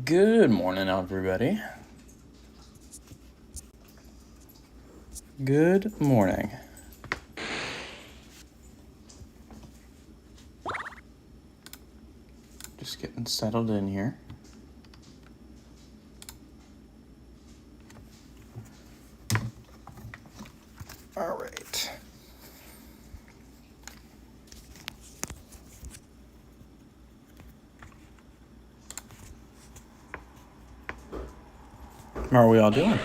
Good morning, everybody. Good morning. Just getting settled in here. All right. How are we all doing?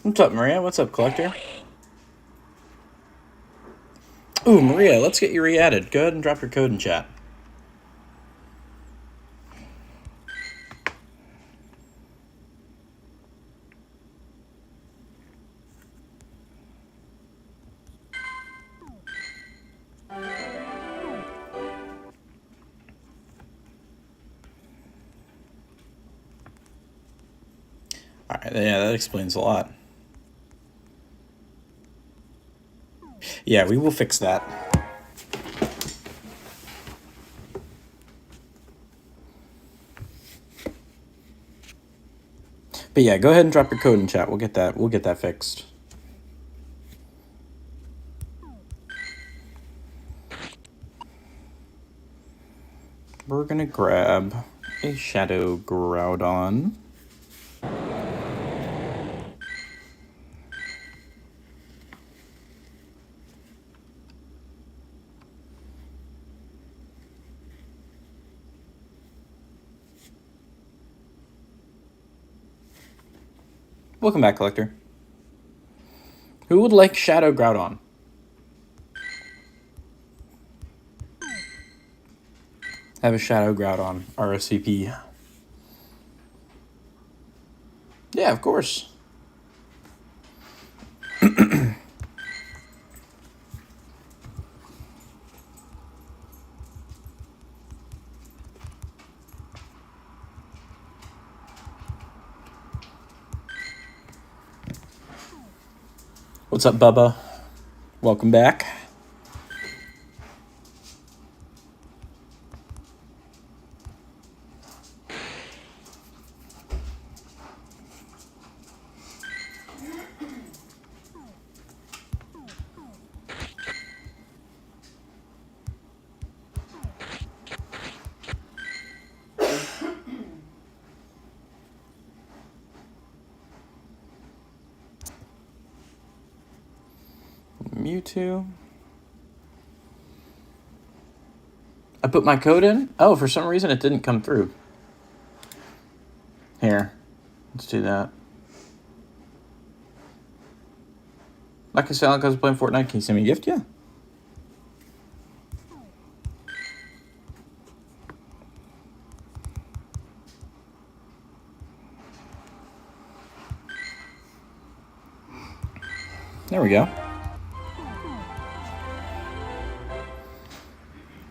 What's up, Maria? What's up, Collector? Ooh, Maria, let's get you re-added. Go ahead and drop your code in chat. All right, yeah, that explains a lot. Yeah, we will fix that. But yeah, go ahead and drop your code in chat. We'll get that fixed. We're gonna grab a Shadow Groudon. Welcome back, Collector. Who would like Shadow Groudon? Have a Shadow Groudon, RSVP. Yeah, of course. What's up, Bubba? Welcome back. Mewtwo. I put my code in? Oh, for some reason it didn't come through. Here. Let's do that. Like I said, like I was playing Fortnite. Can you send me a gift? Yeah. There we go.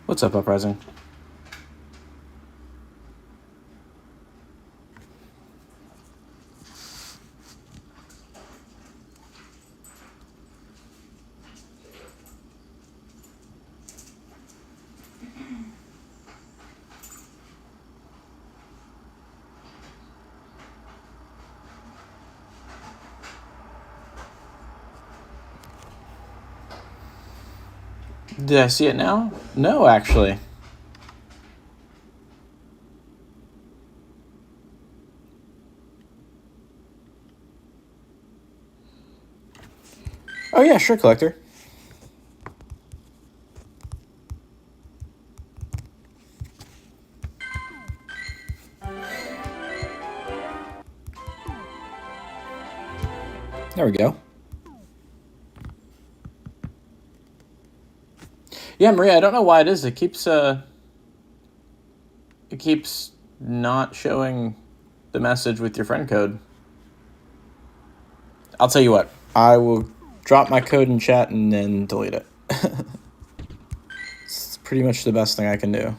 What's up, Uprising? Did I see it now? No, actually. Oh, yeah, sure, Collector. There we go. Yeah, Maria, I don't know why it is. It keeps not showing the message with your friend code. I'll tell you what, I will drop my code in chat and then delete it. It's pretty much the best thing I can do.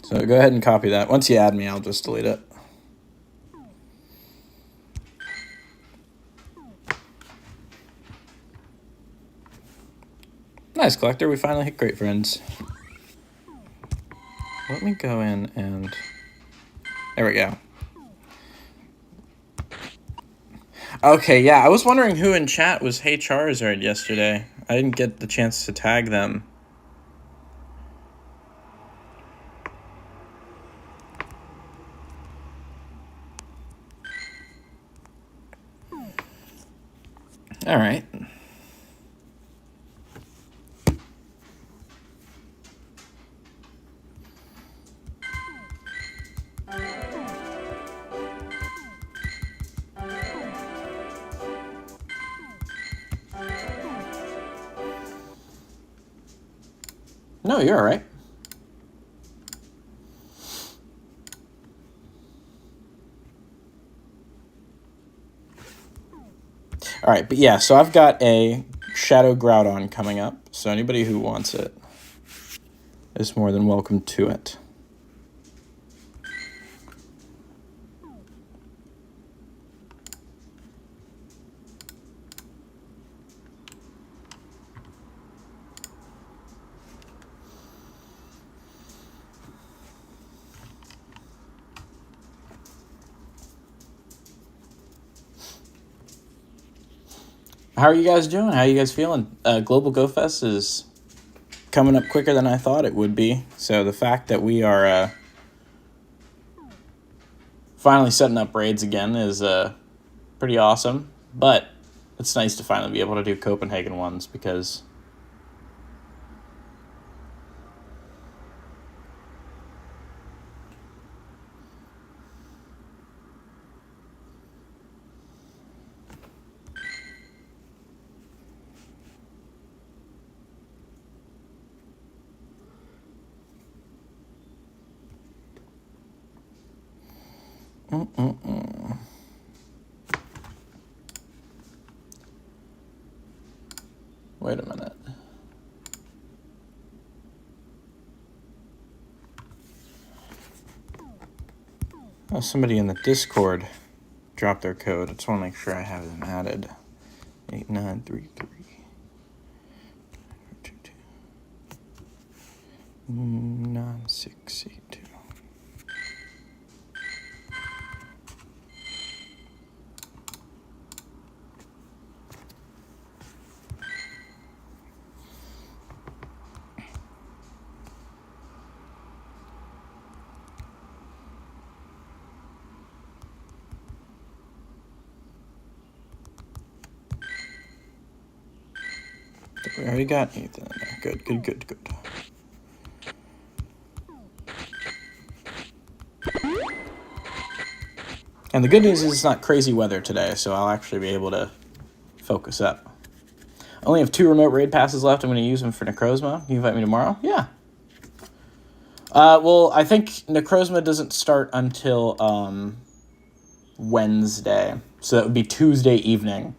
So go ahead and copy that. Once you add me, I'll just delete it. Nice, Collector. We finally hit great friends. Let me go in and... There we go. Okay, yeah, I was wondering who in chat was Hey Charizard yesterday. I didn't get the chance to tag them. All right. No, you're all right. All right, but yeah, so I've got a Shadow Groudon coming up, so anybody who wants it is more than welcome to it. How are you guys doing? How are you guys feeling? Global Go Fest is coming up quicker than I thought it would be. So the fact that we are finally setting up raids again is pretty awesome. But it's nice to finally be able to do Copenhagen ones because... Wait a minute. Oh, somebody in the Discord dropped their code. I just want to make sure I have them added. 8933 9682. We already got Ethan in there. Good, good, good, good. And the good news is it's not crazy weather today, so I'll actually be able to focus up. I only have 2 remote raid passes left. I'm going to use them for Necrozma. Can you invite me tomorrow? Yeah. Well, I think Necrozma doesn't start until Wednesday, so that would be Tuesday evening.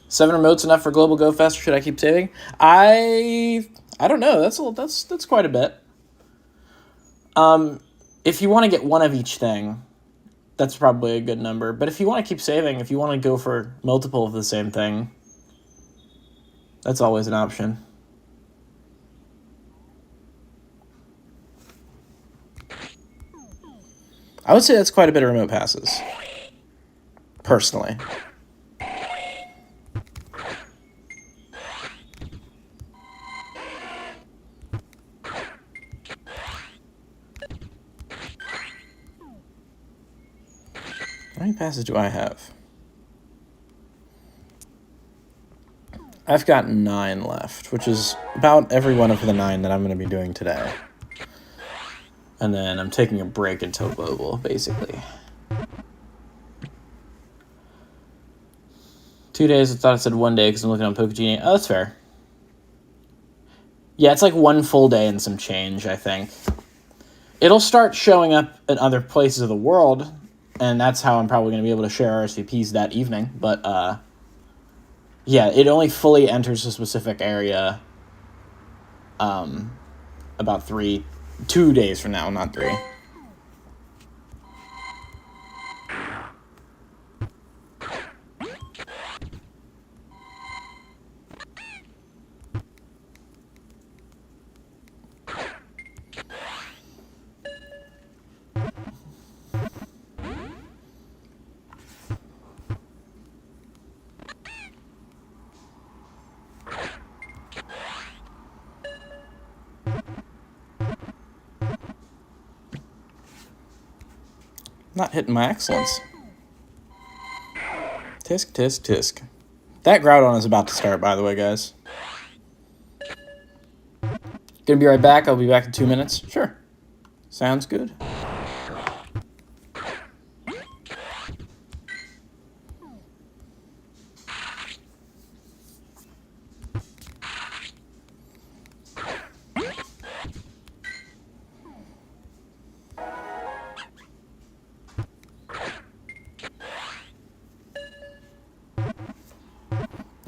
7 remotes enough for Global Go Fest, or should I keep saving? I don't know. That's quite a bit. If you want to get one of each thing, that's probably a good number. But if you want to keep saving, if you want to go for multiple of the same thing, that's always an option. I would say that's quite a bit of remote passes, personally. How many passes do I have? I've got 9 left, which is about every one of the 9 that I'm going to be doing today. And then I'm taking a break until global, basically. 2 days, I thought it said 1 day because I'm looking on Pokémon. Oh, that's fair. Yeah, it's like 1 full day and some change, I think. It'll start showing up in other places of the world, and that's how I'm probably going to be able to share RSVPs that evening. But, yeah, it only fully enters a specific area about 2 days from now, not 3. Not hitting my excellence. Tisk, tisk, tisk. That Groudon is about to start, by the way, guys. Gonna be right back. I'll be back in 2 minutes. Sure. Sounds good.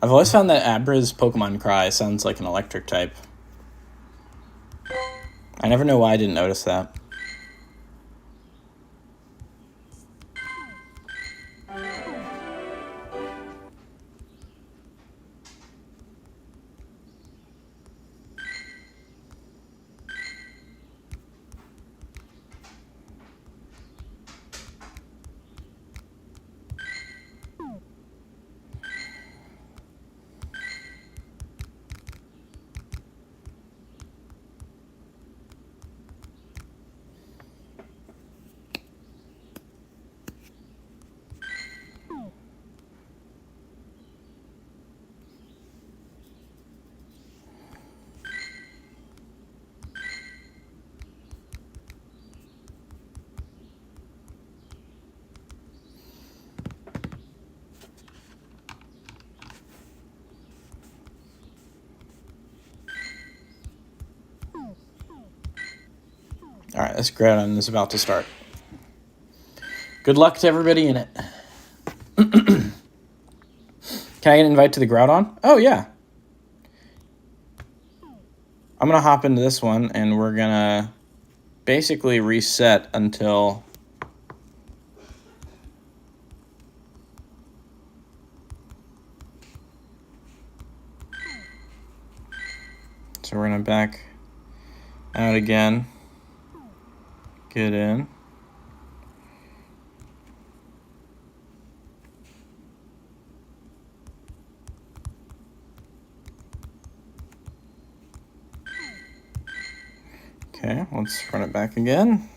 I've always found that Abra's Pokemon Cry sounds like an electric type. I never know why I didn't notice that. Alright, this Groudon is about to start. Good luck to everybody in it. Can I get an invite to the Groudon? Oh, yeah. I'm going to hop into this one, and we're going to basically reset until... So we're going to back out again. Get in. Okay, let's run it back again.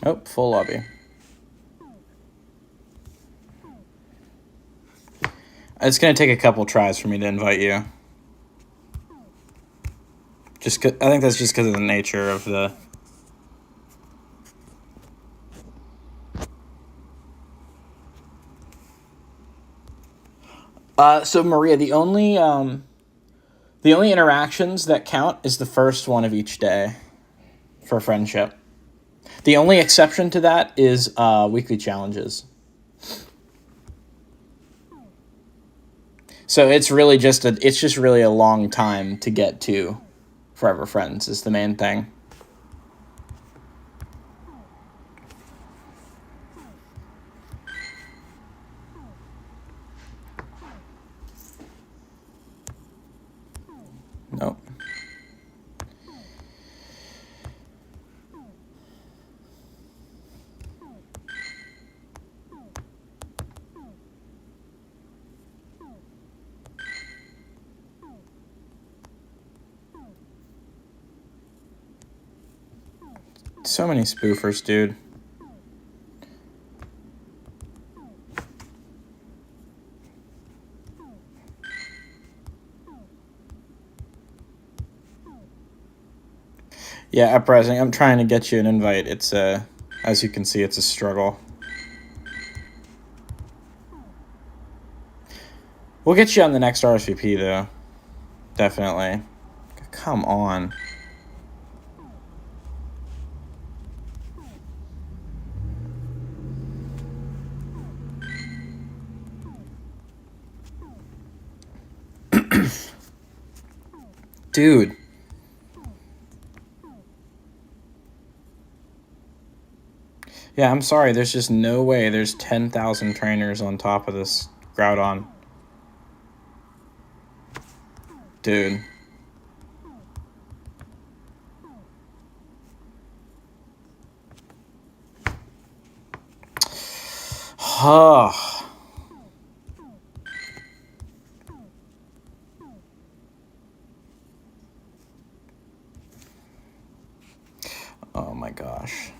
Oh, full lobby. It's going to take a couple tries for me to invite you. I think that's just because of the nature of the... So Maria, the only interactions that count is the first one of each day for friendship. The only exception to that is weekly challenges. So it's really just really a long time to get to Forever Friends is the main thing. Nope. So many spoofers, dude. Yeah, Uprising, I'm trying to get you an invite. It's as you can see, it's a struggle. We'll get you on the next RSVP, though. Definitely. Come on. Dude. Yeah, I'm sorry. There's just no way there's 10,000 trainers on top of this Groudon. Dude. Oh. Oh my gosh.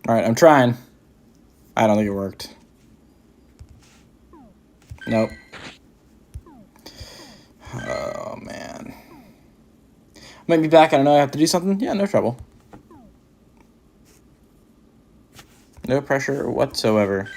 All right, I'm trying. I don't think it worked. Nope. Oh, man. Might be back. I don't know. I have to do something. Yeah, no trouble. No pressure whatsoever.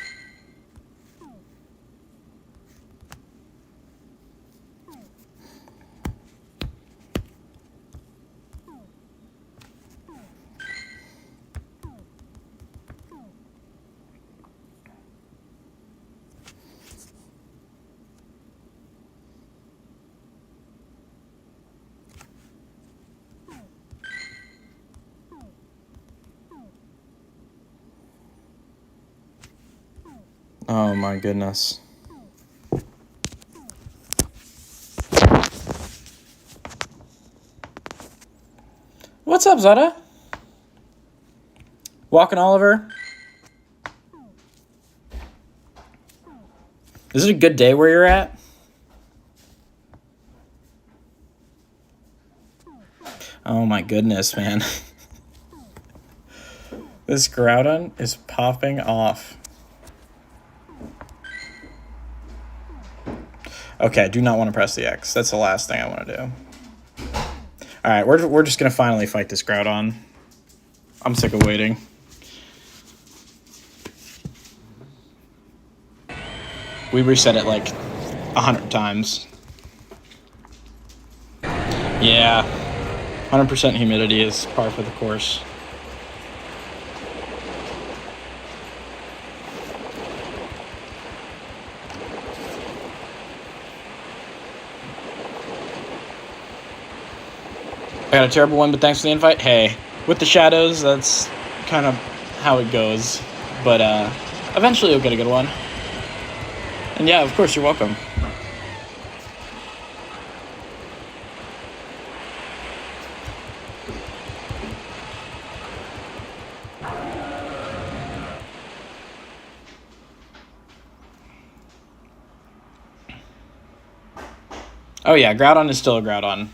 Oh my goodness. What's up, Zada? Walking Oliver? Is it a good day where you're at? Oh my goodness, man. This Groudon is popping off. Okay, I do not want to press the X. That's the last thing I want to do. Alright, we're just going to finally fight this Groudon. I'm sick of waiting. We reset it like 100 times. Yeah. 100% humidity is par for the course. I got a terrible one, but thanks for the invite. Hey, with the shadows, that's kind of how it goes. But eventually you'll get a good one. And yeah, of course, you're welcome. Oh yeah, Groudon is still a Groudon.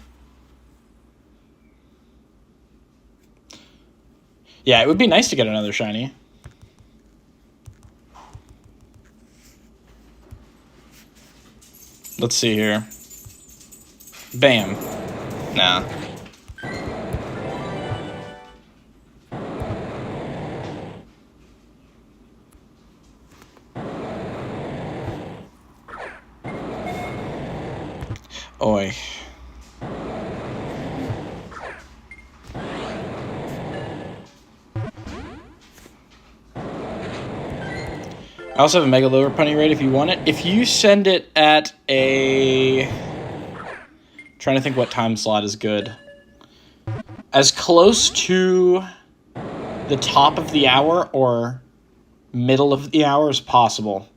Yeah, it would be nice to get another shiny. Let's see here. Bam. Nah. Oi. I also have a Mega Lower Punny Raid if you want it. If you send it at a... trying to think what time slot is good. As close to the top of the hour or middle of the hour as possible.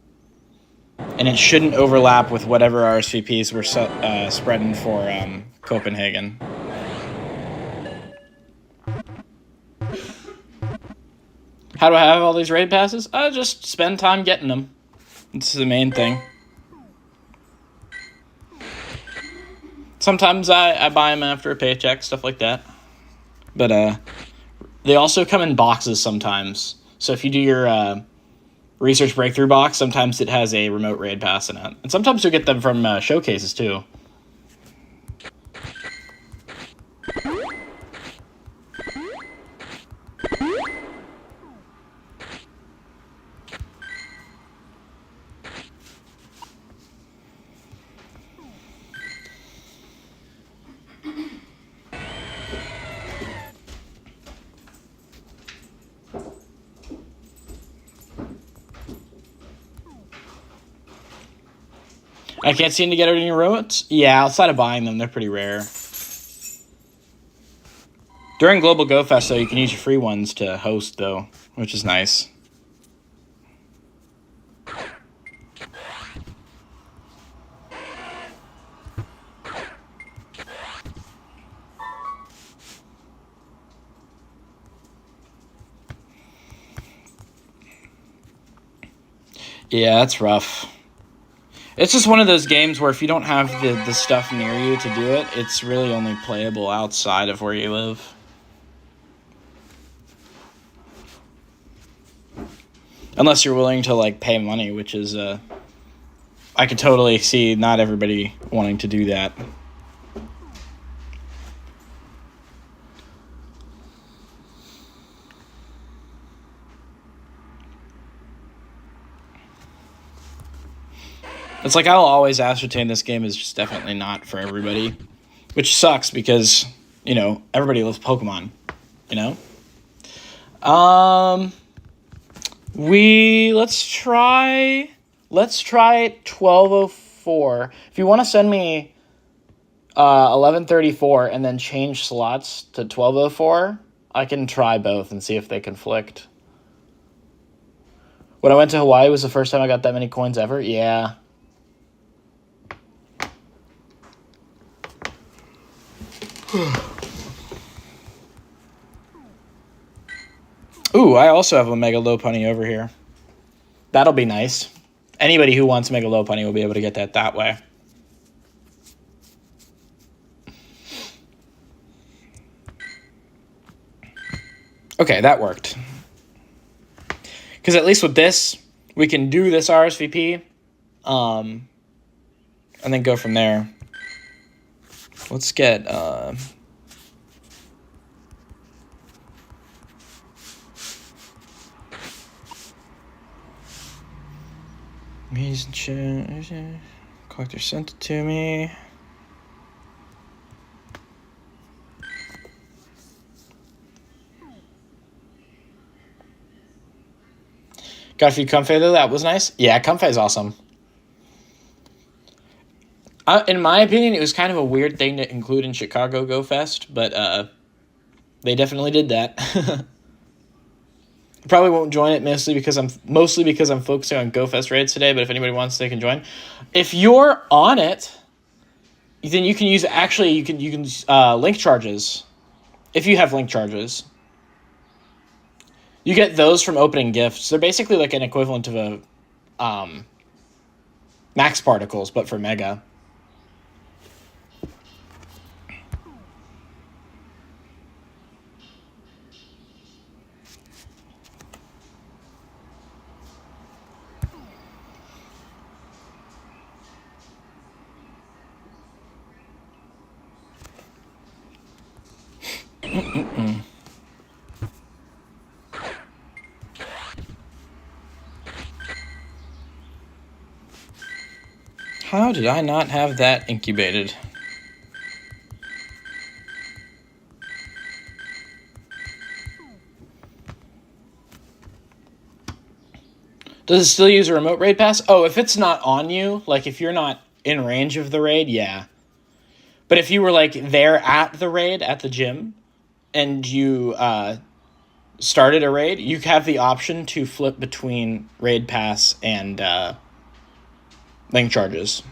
And it shouldn't overlap with whatever RSVPs we're spreading for Copenhagen. How do I have all these raid passes? I just spend time getting them. It's the main thing. Sometimes I buy them after a paycheck, stuff like that. But they also come in boxes sometimes. So if you do your research breakthrough box, sometimes it has a remote raid pass in it. And sometimes you'll get them from showcases too. I can't seem to get any remotes? Yeah, outside of buying them, they're pretty rare. During Global Go Fest, though, you can use your free ones to host, though, which is nice. Yeah, that's rough. It's just one of those games where if you don't have the stuff near you to do it, it's really only playable outside of where you live. Unless you're willing to, like, pay money, which is, I could totally see not everybody wanting to do that. It's like I'll always ascertain this game is just definitely not for everybody, which sucks because, you know, everybody loves Pokemon, you know? Let's try 12:04. If you want to send me 11:34 and then change slots to 12:04, I can try both and see if they conflict. When I went to Hawaii, was the first time I got that many coins ever? Yeah. Ooh, I also have a Mega Lopunny over here. That'll be nice. Anybody who wants Mega Lopunny will be able to get that way. Okay, that worked. Because at least with this, we can do this RSVP, and then go from there. Let's get, collector sent it to me. Got a few Comfey though, that was nice. Yeah, Comfey's awesome. In my opinion, it was kind of a weird thing to include in Chicago Go Fest, but they definitely did that. I probably won't join it mostly because I'm focusing on Go Fest raids today, but if anybody wants, they can join. If you're on it, then you can use link charges. If you have link charges, you get those from opening gifts. They're basically like an equivalent of a Max Particles, but for Mega. How did I not have that incubated? Does it still use a remote raid pass? Oh, if it's not on you, like if you're not in range of the raid, yeah. But if you were like there at the raid, at the gym, and you started a raid, you have the option to flip between raid pass and link charges.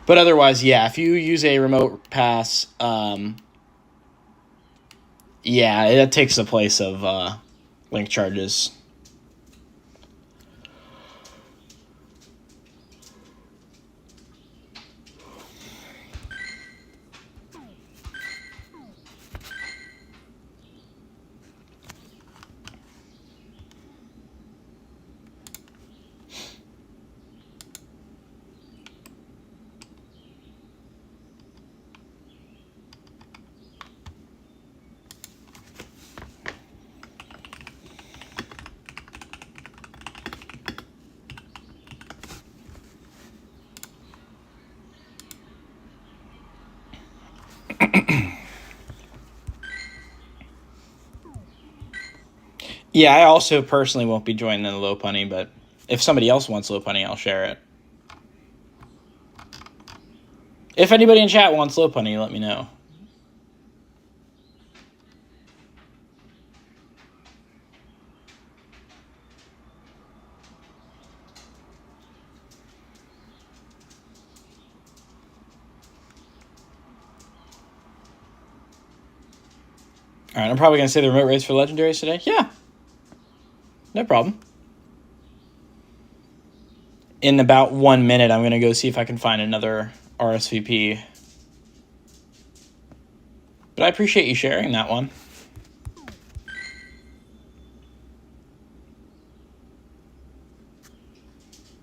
But otherwise, yeah, if you use a remote pass, yeah, it takes the place of link charges. Yeah, I also personally won't be joining the Low Punny, but if somebody else wants Low Punny, I'll share it. If anybody in chat wants Low Punny, let me know. All right, I'm probably going to say the remote race for legendaries today. Yeah. No problem. In about 1 minute, I'm going to go see if I can find another RSVP. But I appreciate you sharing that one.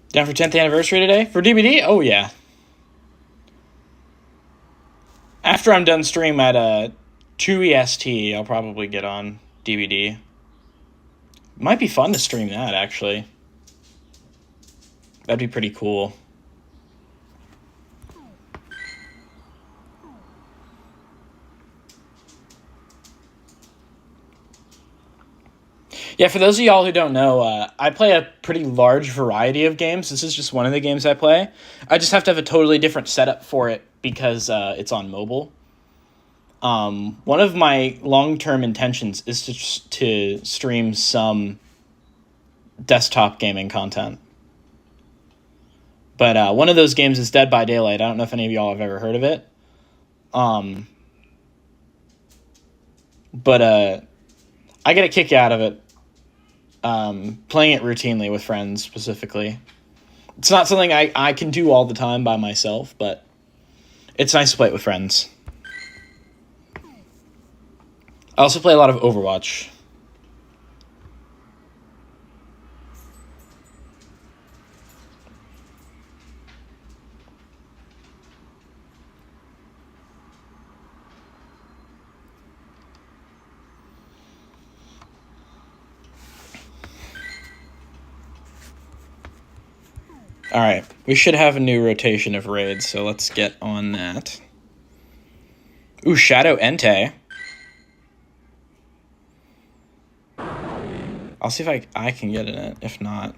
Down for 10th anniversary today? For DBD? Oh, yeah. After I'm done stream at 2 EST, I'll probably get on DBD. Might be fun to stream that, actually. That'd be pretty cool. Yeah, for those of y'all who don't know, I play a pretty large variety of games. This is just one of the games I play. I just have to have a totally different setup for it because it's on mobile. One of my long-term intentions is to stream some desktop gaming content. But one of those games is Dead by Daylight. I don't know if any of y'all have ever heard of it. But I get a kick out of it. Playing it routinely with friends specifically. It's not something I can do all the time by myself, but it's nice to play it with friends. I also play a lot of Overwatch. All right, we should have a new rotation of raids, so let's get on that. Ooh, Shadow Entei. I'll see if I can get in it. If not,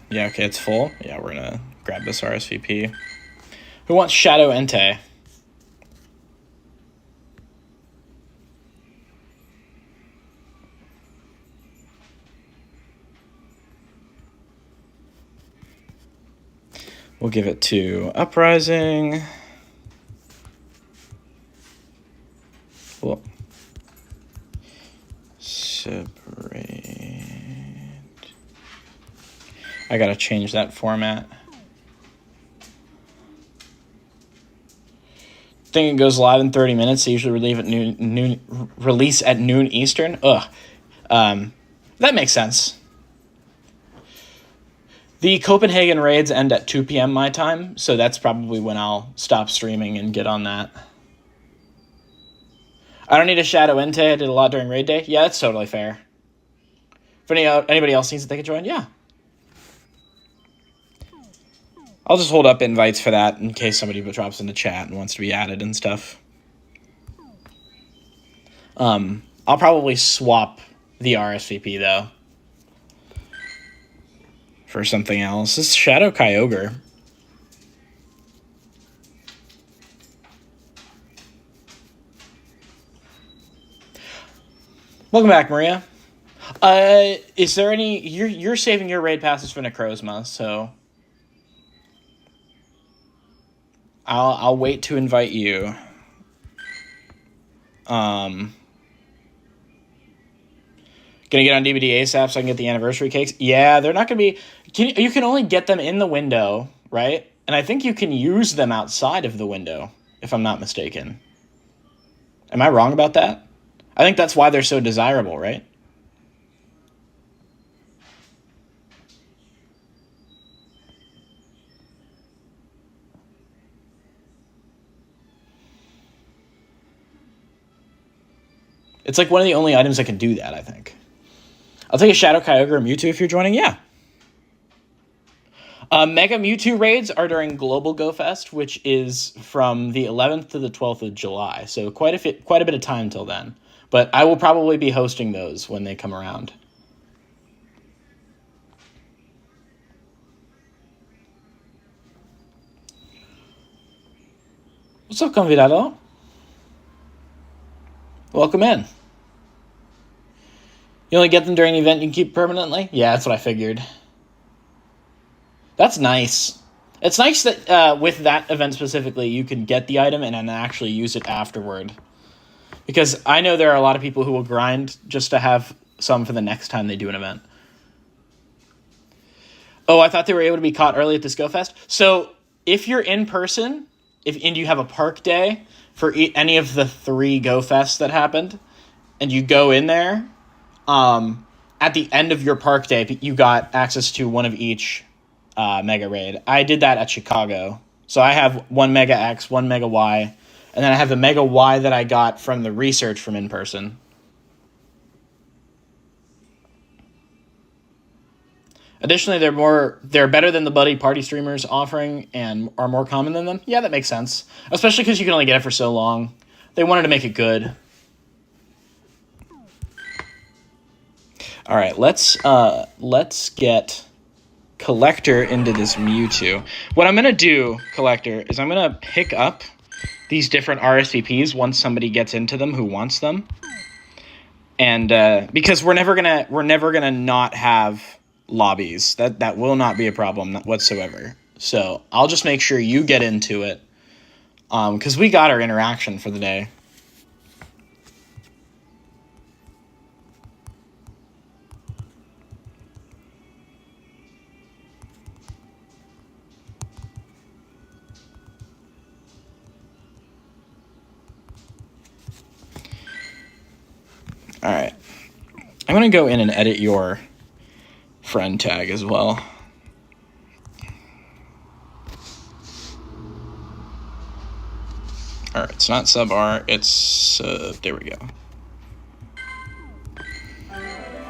yeah, okay, it's full. Yeah, we're gonna grab this RSVP. Who wants Shadow Entei? We'll give it to Uprising. Well, separate. I gotta change that format. Think it goes live in 30 minutes. They usually release at noon Eastern. Ugh. That makes sense. The Copenhagen raids end at 2 p.m. my time, so that's probably when I'll stop streaming and get on that. I don't need a Shadow Entei. I did a lot during raid day. Yeah, that's totally fair. If anybody else needs it, they can join. Yeah. I'll just hold up invites for that in case somebody drops in the chat and wants to be added and stuff. I'll probably swap the RSVP, though, for something else. This is Shadow Kyogre. Welcome back, Maria. Is there any... You're saving your raid passes for Necrozma, so... I'll wait to invite you. Gonna get on DVD ASAP so I can get the anniversary cakes. Yeah, they're not gonna be... You can only get them in the window, right? And I think you can use them outside of the window, if I'm not mistaken. Am I wrong about that? I think that's why they're so desirable, right? It's like one of the only items that can do that, I think. I'll take a Shadow Kyogre or Mewtwo if you're joining. Yeah. Mega Mewtwo raids are during Global Go Fest, which is from the 11th to the 12th of July. So quite a bit of time till then. But I will probably be hosting those when they come around. What's up, convidado? Welcome in. You only get them during an event you can keep permanently? Yeah, that's what I figured. That's nice. It's nice that with that event specifically, you can get the item and then actually use it afterward. Because I know there are a lot of people who will grind just to have some for the next time they do an event. Oh, I thought they were able to be caught early at this Go Fest. So if you're in person, and you have a park day for any of the 3 Go Fests that happened, and you go in there, at the end of your park day, you got access to one of each Mega Raid. I did that at Chicago. So I have 1 Mega X, 1 Mega Y, and then I have the Mega Y that I got from the research from in person. Additionally, they're better than the Buddy Party streamers offering and are more common than them. Yeah, that makes sense. Especially because you can only get it for so long. They wanted to make it good. All right, let's get Collector into this Mewtwo. What I'm gonna do, Collector, is I'm gonna pick up these different RSVPs once somebody gets into them who wants them, and because we're never gonna not have lobbies. That will not be a problem whatsoever. So I'll just make sure you get into it, because we got our interaction for the day. All right, I'm gonna go in and edit your friend tag as well. All right, it's not sub R, it's there we go.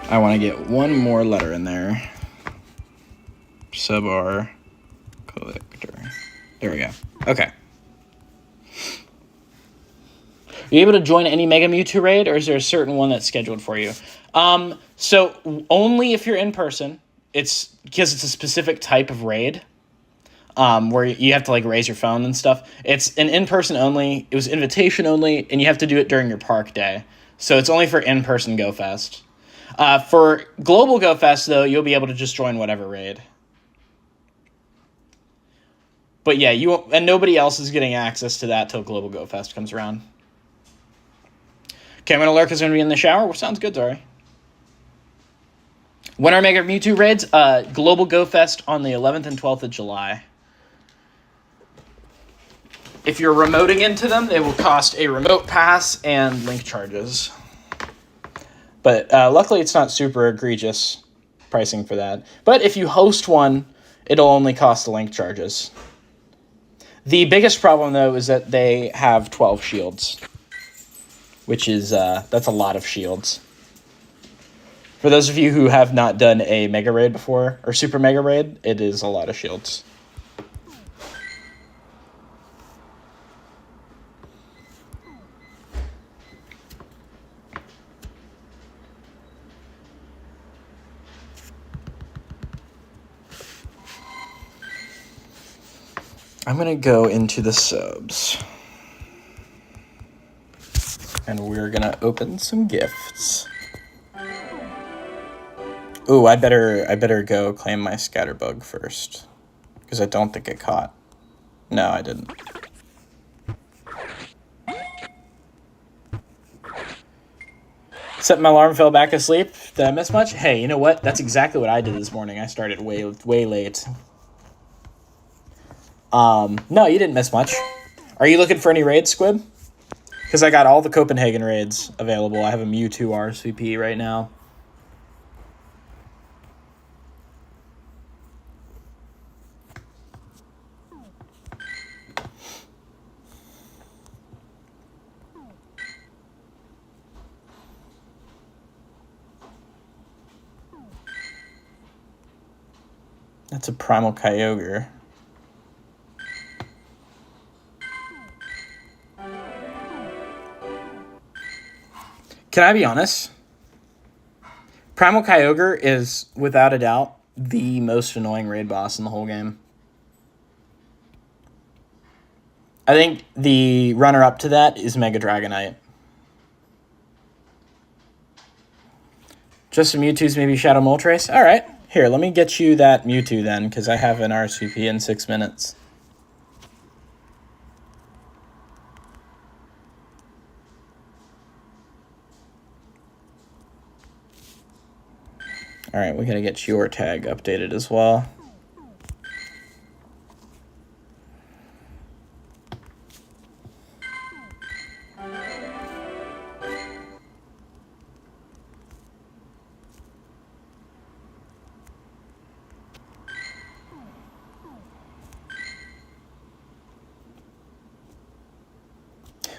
I want to get one more letter in there. Sub R Collector. There we go. Okay. Are you able to join any Mega Mewtwo raid, or is there a certain one that's scheduled for you? So only if you're in person. It's because it's a specific type of raid, where you have to like raise your phone and stuff. It's an in-person only. It was invitation only, and you have to do it during your park day. So it's only for in-person Go Fest. For Global Go Fest, though, you'll be able to just join whatever raid. But yeah, and nobody else is getting access to that till Global Go Fest comes around. Okay, I'm going to lurk is going to be in the shower. Well, sounds good, Zari. When are Mega Mewtwo raids? Global Go Fest on the 11th and 12th of July. If you're remoting into them, they will cost a remote pass and link charges. But luckily, it's not super egregious pricing for that. But if you host one, it'll only cost the link charges. The biggest problem, though, is that they have 12 shields, which is, that's a lot of shields. For those of you who have not done a Mega Raid before, or Super Mega Raid, it is a lot of shields. I'm going to go into the subs. And we're going to open some gifts. Ooh, I better go claim my scatterbug first, because I don't think it caught. No, I didn't. Set my alarm, fell back asleep. Did I miss much? Hey, you know what? That's exactly what I did this morning. I started way late. No, you didn't miss much. Are you looking for any raids, Squib? Because I got all the Copenhagen raids available. I have a Mewtwo RSVP right now. That's a Primal Kyogre. Can I be honest? Primal Kyogre is, without a doubt, the most annoying raid boss in the whole game. I think the runner-up to that is Mega Dragonite. Just some Mewtwo's, maybe Shadow Moltres? Alright. Here, let me get you that Mewtwo then, because I have an RSVP in 6 minutes. Alright, we gotta get your tag updated as well.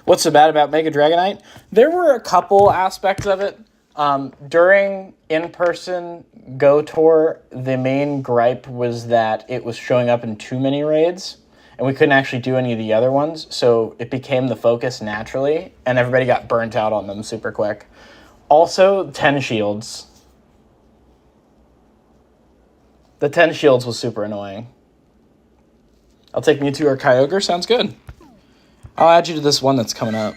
What's so bad about Mega Dragonite? There were a couple aspects of it. During in-person Go Tour, the main gripe was that it was showing up in too many raids, and we couldn't actually do any of the other ones, so it became the focus naturally, and everybody got burnt out on them super quick. Also, 10 shields. The 10 shields was super annoying. I'll take Mewtwo or Kyogre, sounds good. I'll add you to this one that's coming up.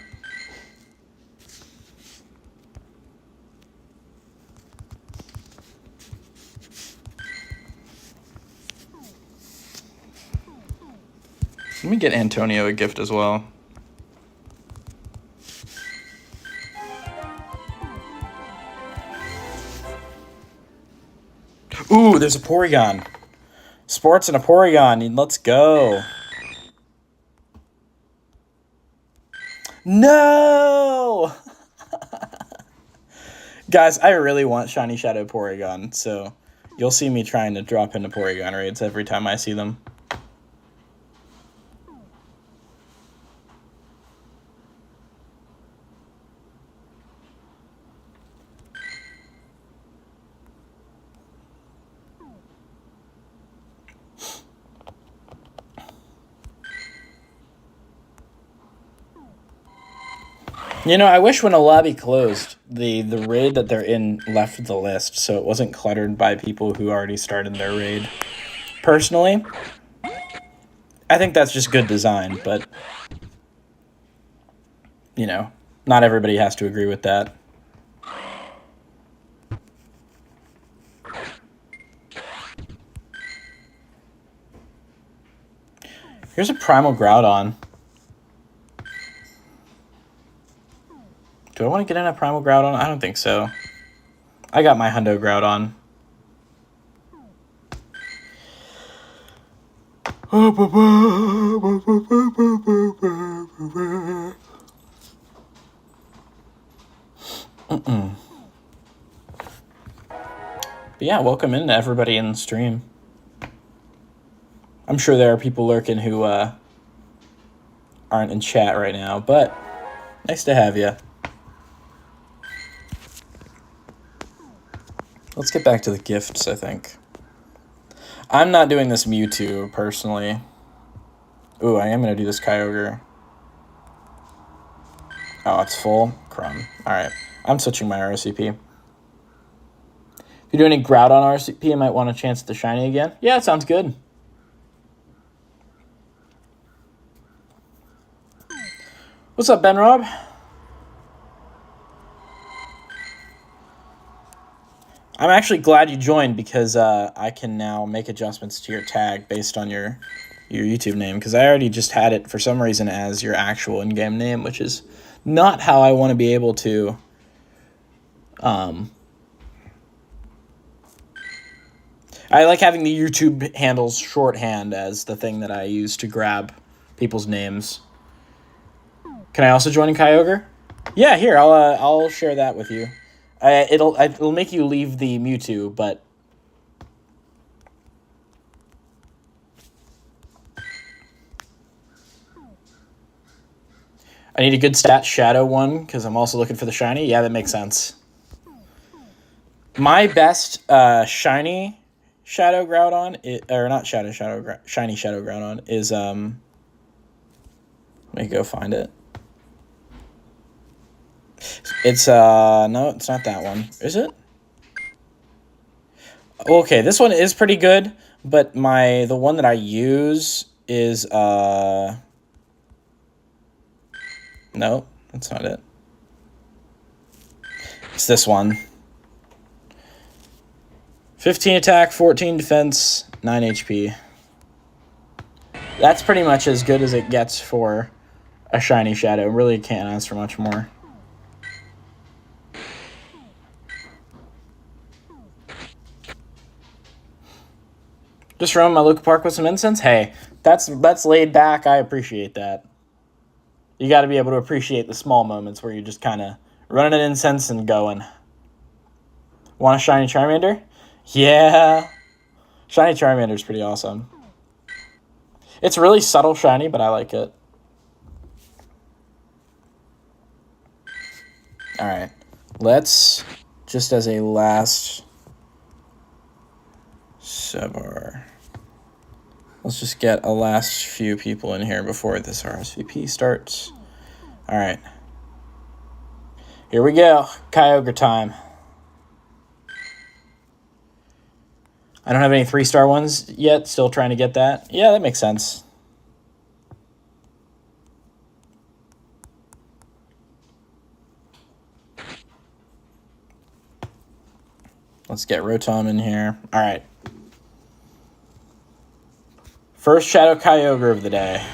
Let me get Antonio a gift as well. Ooh, there's a Porygon. Sports and a Porygon. Let's go. No! Guys, I really want Shiny Shadow Porygon, so you'll see me trying to drop into Porygon raids every time I see them. You know, I wish when a lobby closed, the raid that they're in left the list, so it wasn't cluttered by people who already started their raid. Personally, I think that's just good design, but, you know, not everybody has to agree with that. Here's a Primal Groudon. Do I want to get in a Primal Groudon? I don't think so. I got my Hundo Groudon. But yeah, welcome in to everybody in the stream. I'm sure there are people lurking who aren't in chat right now, but nice to have you. Let's get back to the gifts, I think. I'm not doing this Mewtwo, personally. Ooh, I am going to do this Kyogre. Oh, it's full? Crumb. Alright, I'm switching my RSVP. If you do any Groudon RSVP, I might want a chance at the shiny again. Yeah, it sounds good. What's up, Ben Rob? I'm actually glad you joined because I can now make adjustments to your tag based on your YouTube name, because I already just had it for some reason as your actual in-game name, which is not how I want to be able to I like having the YouTube handles shorthand as the thing that I use to grab people's names. Can I also join in Kyogre? Yeah, here, I'll share that with you. It'll make you leave the Mewtwo, but I need a good stat Shadow one because I'm also looking for the shiny. Yeah, that makes sense. My best shiny Shadow Groudon, or not shiny Shadow Groudon is let me go find it. It's no, it's not that one. Is it? Okay, this one is pretty good, but the one that I use is no, that's not it. It's this one. 15 attack, 14 defense, 9 HP. That's pretty much as good as it gets for a shiny Shadow. Really can't ask for much more. Just roam my local park with some incense? Hey, that's laid back. I appreciate that. You got to be able to appreciate the small moments where you're just kind of running an incense and going. Want a shiny Charmander? Yeah. Shiny Charmander is pretty awesome. It's really subtle shiny, but I like it. All right. Let's, just as a last Sevar. Let's just get a last few people in here before this RSVP starts. All right. Here we go. Kyogre time. I don't have any 3-star ones yet. Still trying to get that. Yeah, that makes sense. Let's get Rotom in here. All right. First Shadow Kyogre of the day.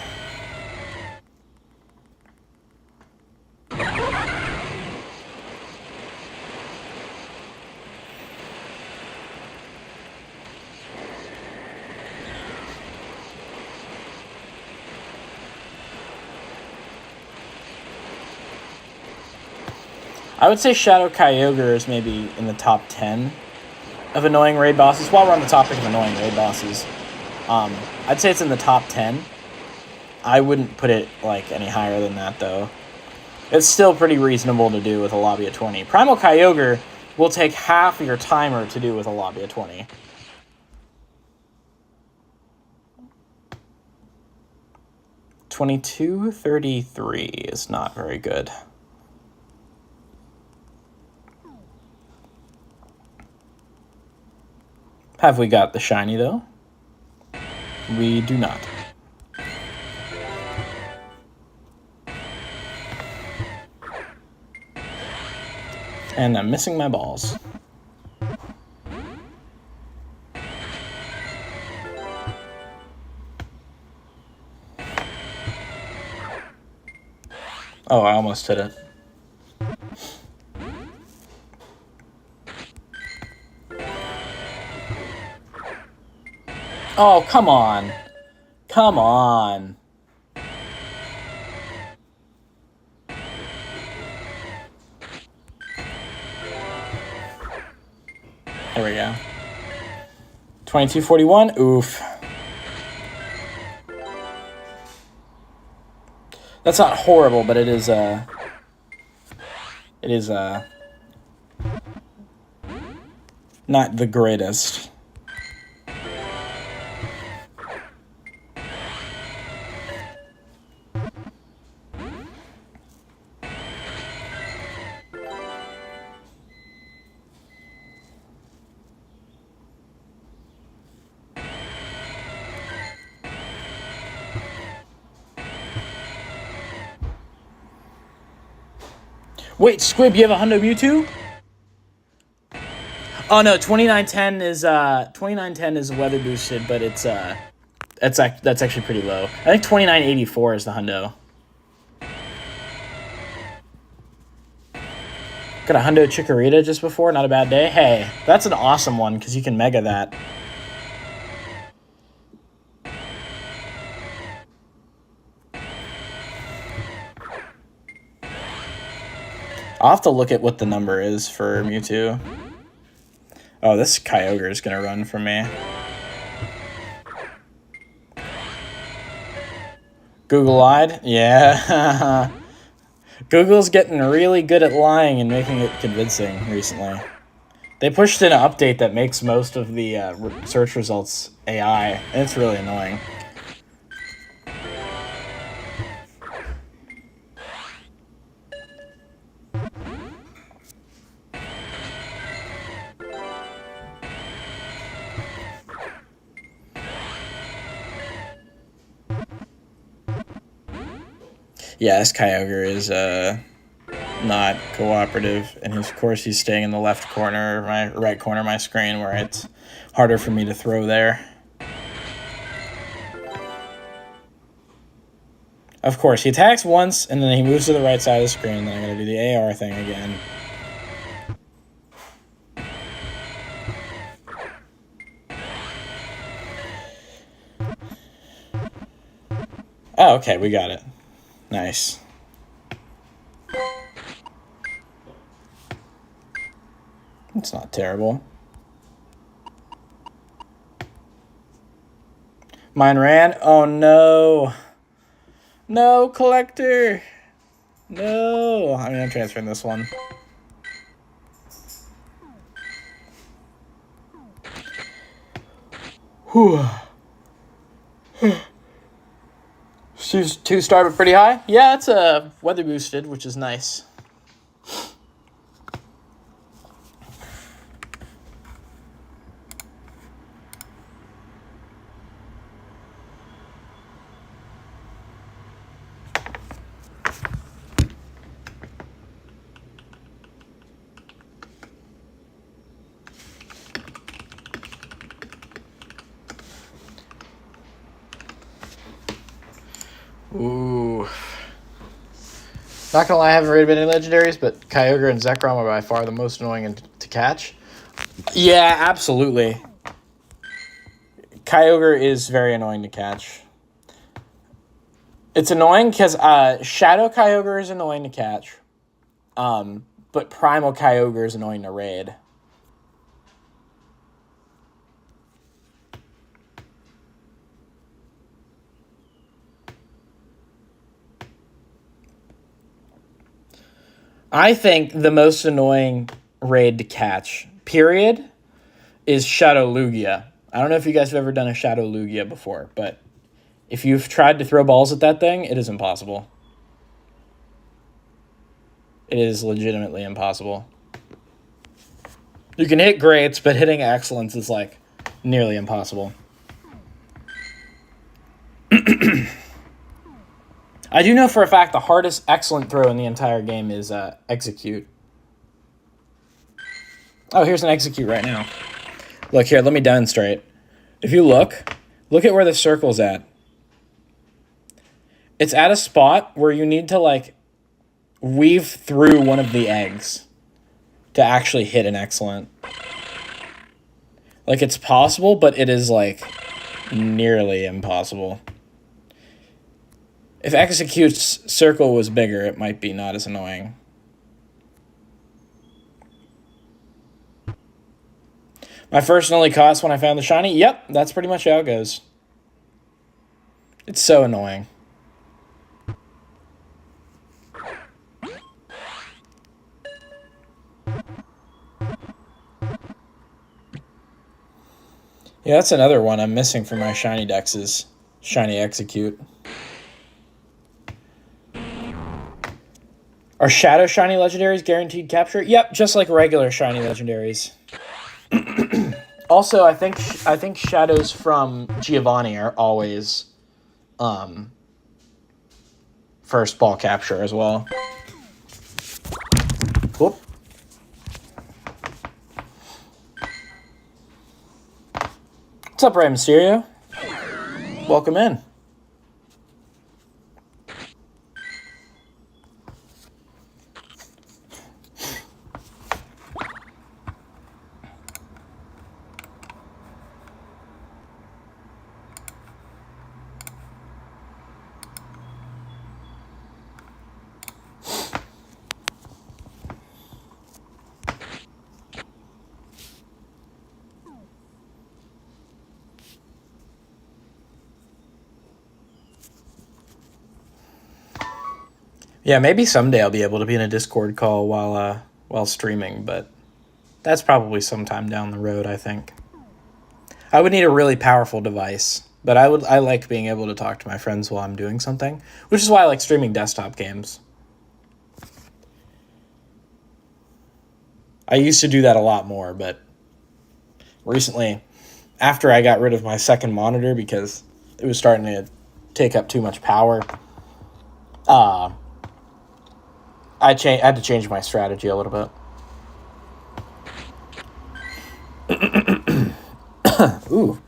I would say Shadow Kyogre is maybe in the top 10 of annoying raid bosses. While we're on the topic of annoying raid bosses, I'd say it's in the top 10. I wouldn't put it like any higher than that, though. It's still pretty reasonable to do with a lobby of 20. Primal Kyogre will take half your timer to do with a lobby of 20. $22.33 is not very good. Have we got the shiny, though? We do not. And I'm missing my balls. Oh, I almost hit it. Oh, come on. Come on. There we go. 2241. Oof. That's not horrible, but it is not the greatest. Wait, Squib, you have a Hundo Mewtwo? Oh no, 2910 is weather boosted, but that's actually pretty low. I think 2984 is the hundo. Got a hundo Chikorita just before, not a bad day. Hey, that's an awesome one because you can mega that. I'll have to look at what the number is for Mewtwo. Oh, this Kyogre is gonna run from me. Google lied? Yeah. Google's getting really good at lying and making it convincing recently. They pushed in an update that makes most of the search results AI, and it's really annoying. Yeah, this Kyogre is not cooperative, and of course he's staying in the left corner, my right corner of my screen, where it's harder for me to throw there. Of course, he attacks once, and then he moves to the right side of the screen, and then I gotta do the AR thing again. Oh, okay, we got it. Nice. It's not terrible. Mine ran? Oh, no. No, collector. No. I mean, I'm transferring this one. Whew. 2-star, but pretty high? Yeah, it's weather boosted, which is nice. Ooh. Not gonna lie, I haven't rated any legendaries, but Kyogre and Zekrom are by far the most annoying to catch. Yeah, absolutely. Kyogre is very annoying to catch. It's annoying because Shadow Kyogre is annoying to catch, but Primal Kyogre is annoying to raid. I think the most annoying raid to catch, period, is Shadow Lugia. I don't know if you guys have ever done a Shadow Lugia before, but if you've tried to throw balls at that thing, it is impossible. It is legitimately impossible. You can hit greats, but hitting excellence is, like, nearly impossible. I do know for a fact the hardest excellent throw in the entire game is execute. Oh, here's an execute right now. Look here, let me demonstrate. If you look at where the circle's at. It's at a spot where you need to, like, weave through one of the eggs to actually hit an excellent. Like, it's possible, but it is, like, nearly impossible. If Execute's circle was bigger, it might be not as annoying. My first and only cost when I found the shiny? Yep, that's pretty much how it goes. It's so annoying. Yeah, that's another one I'm missing from my shiny decks is shiny execute. Are shadow shiny legendaries guaranteed capture? Yep, just like regular shiny legendaries. Also, I think shadows from Giovanni are always first ball capture as well. Whoop. What's up, Rey Mysterio? Welcome in. Yeah, maybe someday I'll be able to be in a Discord call while streaming, but that's probably sometime down the road, I think. I would need a really powerful device, but I like being able to talk to my friends while I'm doing something, which is why I like streaming desktop games. I used to do that a lot more, but recently, after I got rid of my second monitor because it was starting to take up too much power, I had to change my strategy a little bit. Ooh.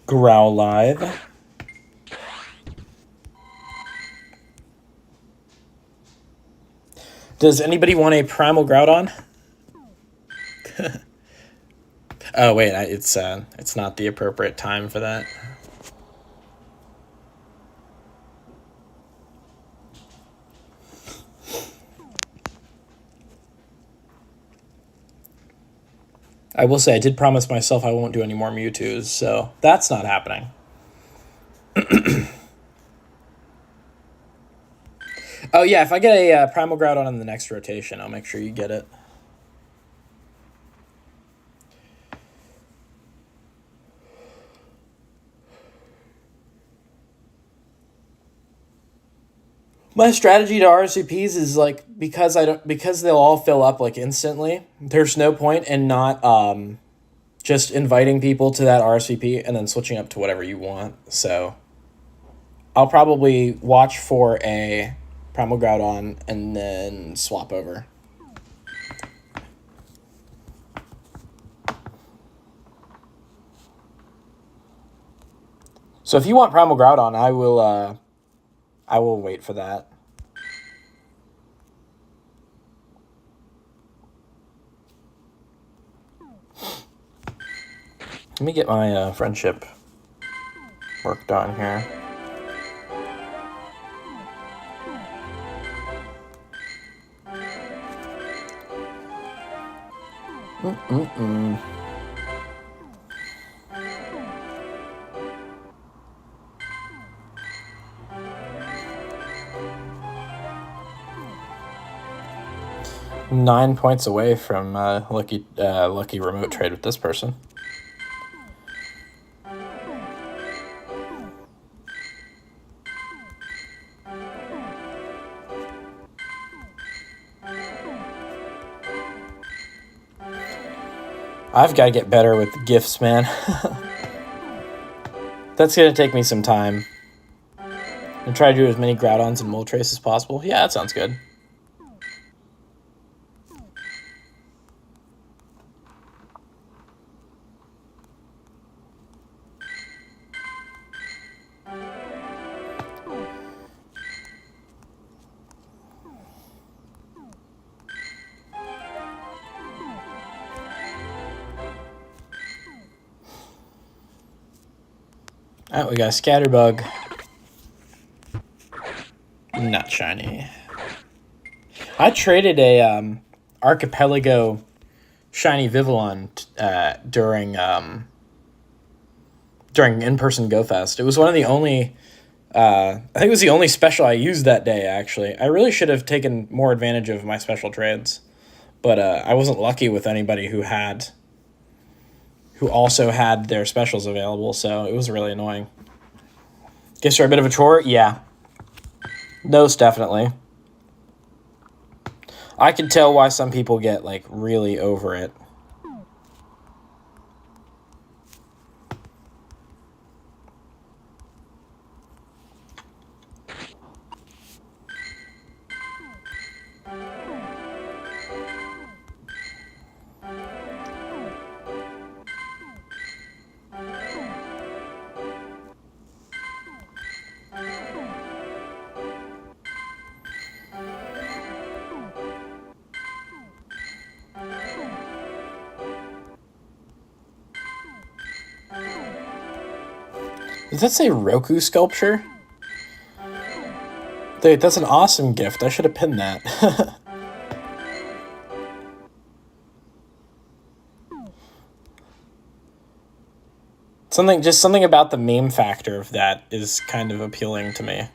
Growl Live. Does anybody want a Primal Groudon? Oh wait, it's not the appropriate time for that. I will say I did promise myself I won't do any more Mewtwo's, so that's not happening. Oh yeah, if I get a Primal Groudon in the next rotation, I'll make sure you get it. My strategy to RSVPs is like because they'll all fill up like instantly. There's no point in not just inviting people to that RSVP and then switching up to whatever you want. So I'll probably watch for a Primal Groudon and then swap over. So if you want Primal Groudon, I will wait for that. Let me get my friendship work done here. Mm-mm-mm. Nine points away from lucky remote trade with this person. I've got to get better with the gifts, man. That's going to take me some time. And try to do as many Groudons and Moltres as possible. Yeah, that sounds good. Alright, we got a Scatterbug. Not shiny. I traded a Archipelago shiny Vivillon during in-person GoFest. It was one of the only I think it was the only special I used that day, actually. I really should have taken more advantage of my special trades. But I wasn't lucky with anybody who also had their specials available, so it was really annoying. Guess you're a bit of a chore? Yeah. Most definitely. I can tell why some people get, like, really over it. Does that say Roku sculpture? Dude, that's an awesome gift. I should have pinned that. Something about the meme factor of that is kind of appealing to me.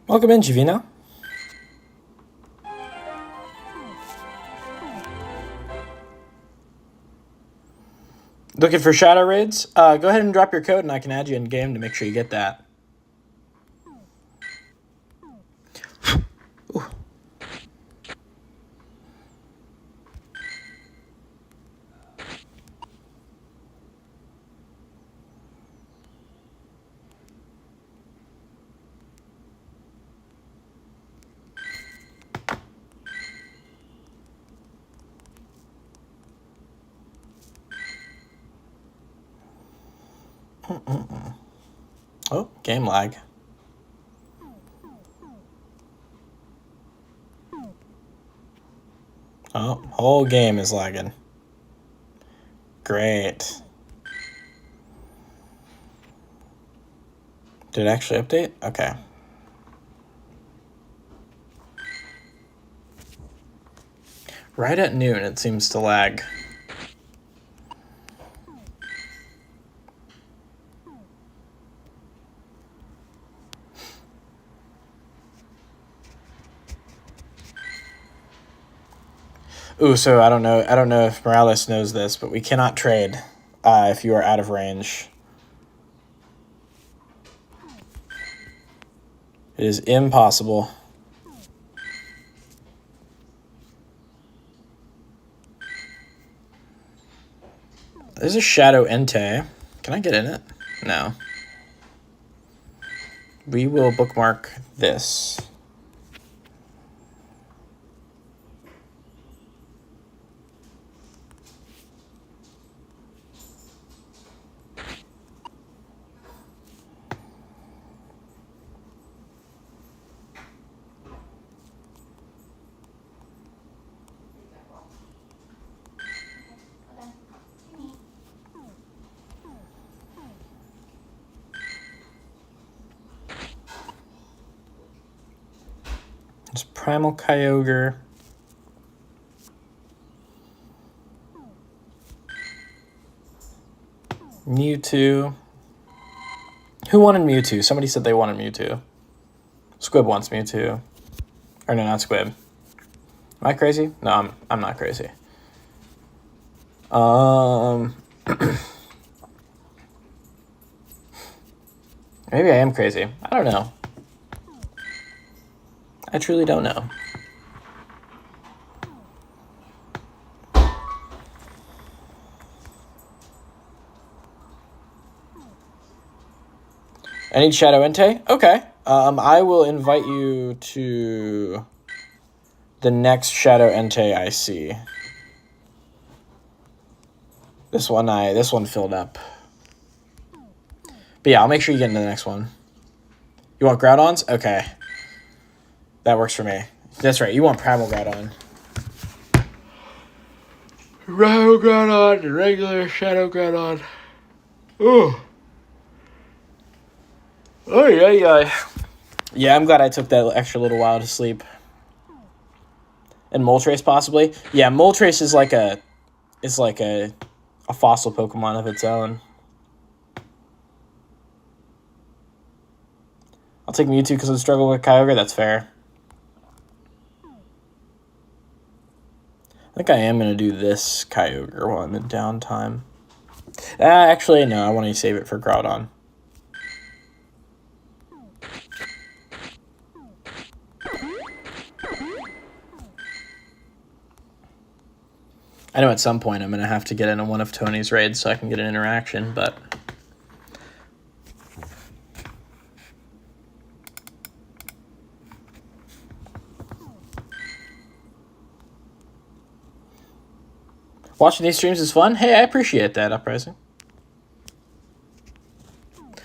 Welcome in, Givino. Looking for shadow raids? Go ahead and drop your code and I can add you in game to make sure you get that. Oh, game lag. Oh, whole game is lagging. Great. Did it actually update? Okay. Right at noon, it seems to lag. Ooh, so I don't know if Morales knows this, but we cannot trade if you are out of range. It is impossible. There's a Shadow Entei. Can I get in it? No. We will bookmark this. There's Primal Kyogre. Mewtwo. Who wanted Mewtwo? Somebody said they wanted Mewtwo. Squib wants Mewtwo. Or no, not Squib. Am I crazy? No, I'm not crazy. Maybe I am crazy. I don't know. I truly don't know. I need Shadow Entei? Okay. I will invite you to the next Shadow Entei I see. This one filled up. But yeah, I'll make sure you get into the next one. You want Groudons? Okay. That works for me. That's right, you want Primal Groudon. Primal Groudon, regular Shadow Groudon. Ooh. Oh, yeah. Yeah, I'm glad I took that extra little while to sleep. And Moltres, possibly? Yeah, Moltres is like a fossil Pokemon of its own. I'll take Mewtwo because I struggle with Kyogre. That's fair. I think I am going to do this Kyogre one in downtime. Actually, no. I want to save it for Groudon. I know at some point I'm going to have to get into one of Tony's raids so I can get an interaction, but... Watching these streams is fun. Hey, I appreciate that, Uprising.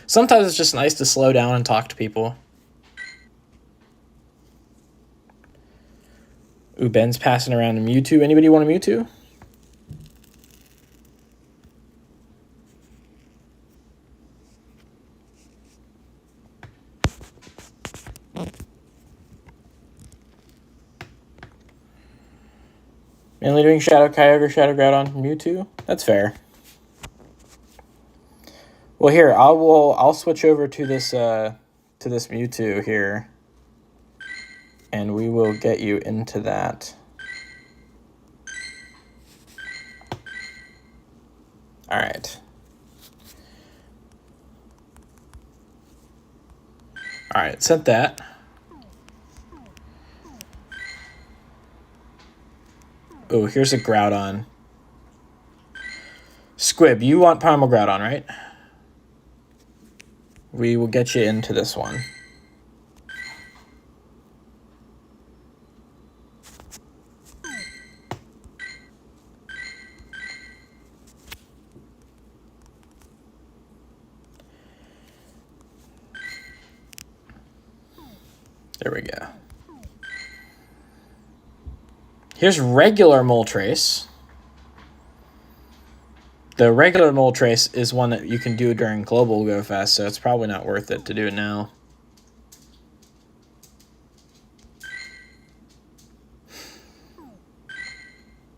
Sometimes it's just nice to slow down and talk to people. Ooh, Ben's passing around a Mewtwo. Anybody want a Mewtwo? Mainly doing Shadow Kyogre, Shadow Groudon, Mewtwo. That's fair. Well, here I'll switch over to this Mewtwo here, and we will get you into that. All right. All right, sent that. Oh, here's a Groudon. Squib, you want Primal Groudon, right? We will get you into this one. There we go. Here's regular Moltres. The regular Moltres is one that you can do during Global Go Fast, so it's probably not worth it to do it now.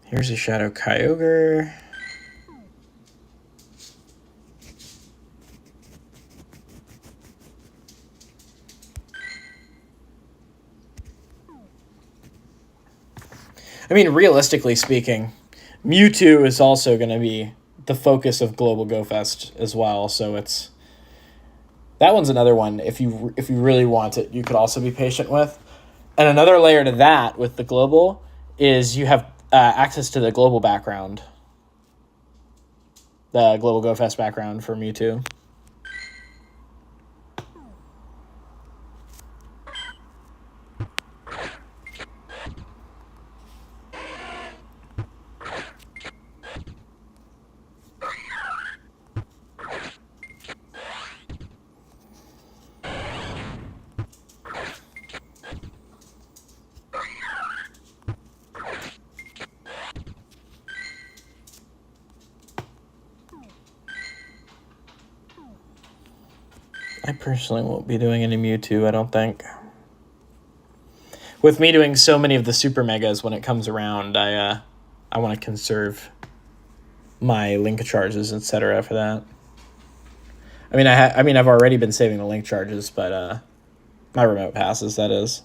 Here's a Shadow Kyogre. I mean, realistically speaking, Mewtwo is also going to be the focus of Global Go Fest as well, so it's... That one's another one, if you really want it, you could also be patient with. And another layer to that with the Global is you have access to the Global background. The Global Go Fest background for Mewtwo. I personally won't be doing any Mewtwo, I don't think. With me doing so many of the Super Megas when it comes around, I want to conserve my link charges, etc. for that. I mean, I've already been saving the link charges, but my remote passes, that is.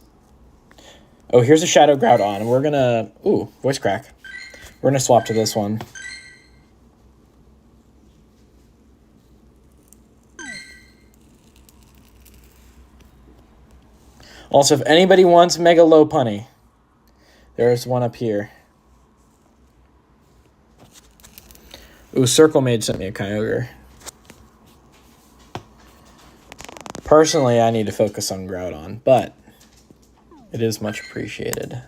Oh, here's a Shadow Groudon. We're gonna... Ooh, voice crack. We're gonna swap to this one. Also, if anybody wants Mega Lopunny, there's one up here. Ooh, Circle Mage sent me a Kyogre. Personally, I need to focus on Groudon, but it is much appreciated.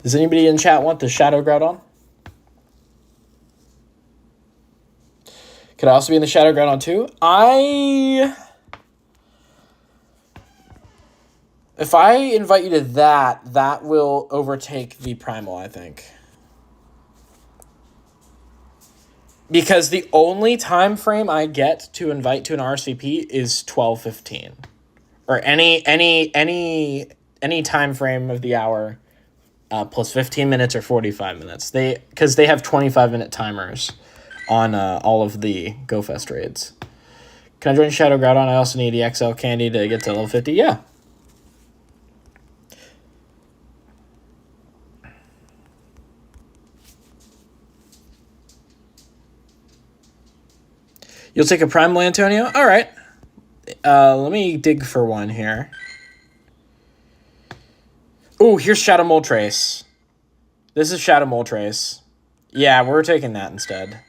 Does anybody in chat want the Shadow Groudon? Could I also be in the Shadow Groudon too? I If I invite you to that, that will overtake the Primal, I think. Because the only time frame I get to invite to an RSVP is 12:15. Or any time frame of the hour plus 15 minutes or 45 minutes. Because they have 25-minute timers on all of the GoFest raids. Can I join Shadow Groudon? I also need the XL candy to get to level 50. Yeah. You'll take a Primal, Antonio? All right. Let me dig for one here. Oh, here's Shadow Moltres. This is Shadow Moltres. Yeah, we're taking that instead.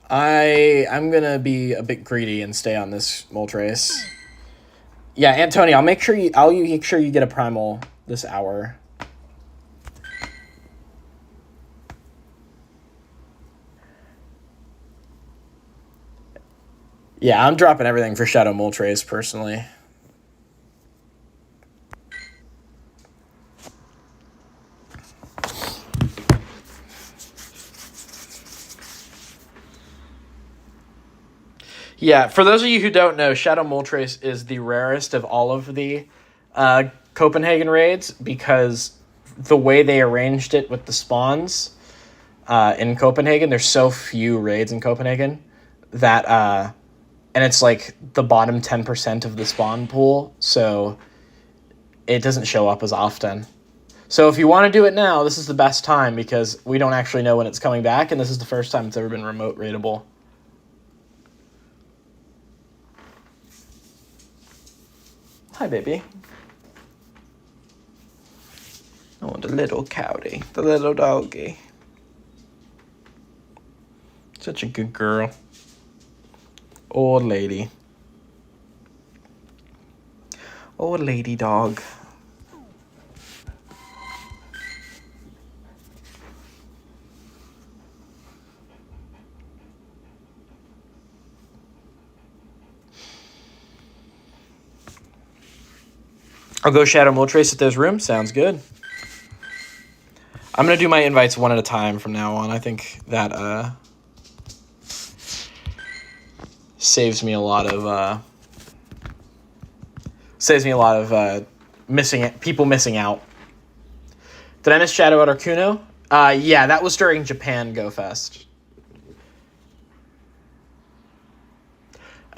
I'm gonna be a bit greedy and stay on this Moltres. Yeah, Antonio, I'll make sure you get a Primal this hour. Yeah, I'm dropping everything for Shadow Moltres personally. Yeah, for those of you who don't know, Shadow Moltres is the rarest of all of the Copenhagen raids because the way they arranged it with the spawns in Copenhagen, there's so few raids in Copenhagen that and it's like the bottom 10% of the spawn pool, so it doesn't show up as often. So if you want to do it now, this is the best time because we don't actually know when it's coming back, and this is the first time it's ever been remote raidable. Hi, baby. Oh, the little cowdy, the little doggy. Such a good girl. Old lady. Old lady dog. I'll go Shadow Moltres at those rooms. Sounds good. I'm going to do my invites one at a time from now on. I think that saves me a lot of people missing out. Did I miss Shadow at Arcuno? Yeah, that was during Japan Go Fest.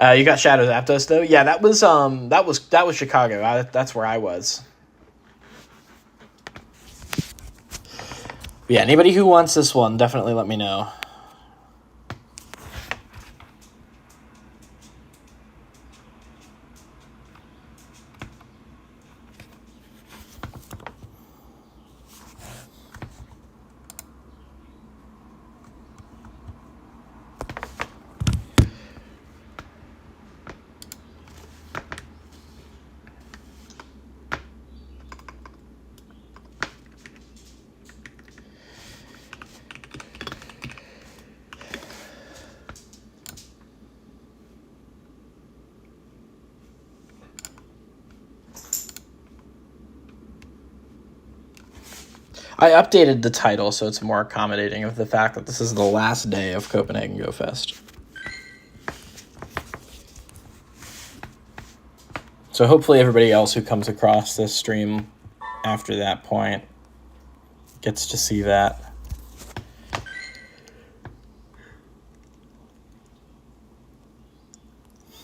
You got Shadow Zapdos though? Yeah, that was Chicago. That's where I was. Yeah, anybody who wants this one, definitely let me know. I updated the title so it's more accommodating of the fact that this is the last day of Copenhagen Go Fest. So hopefully everybody else who comes across this stream after that point gets to see that.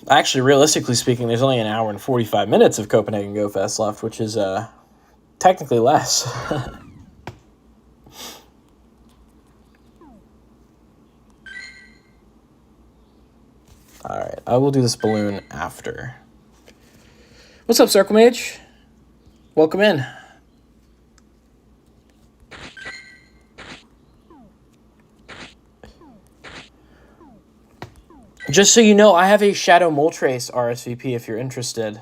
Actually, realistically speaking, there's only an hour and 45 minutes of Copenhagen Go Fest left, which is technically less. All right, I will do this balloon after. What's up, Circle Mage? Welcome in. Just so you know, I have a Shadow Moltres RSVP if you're interested.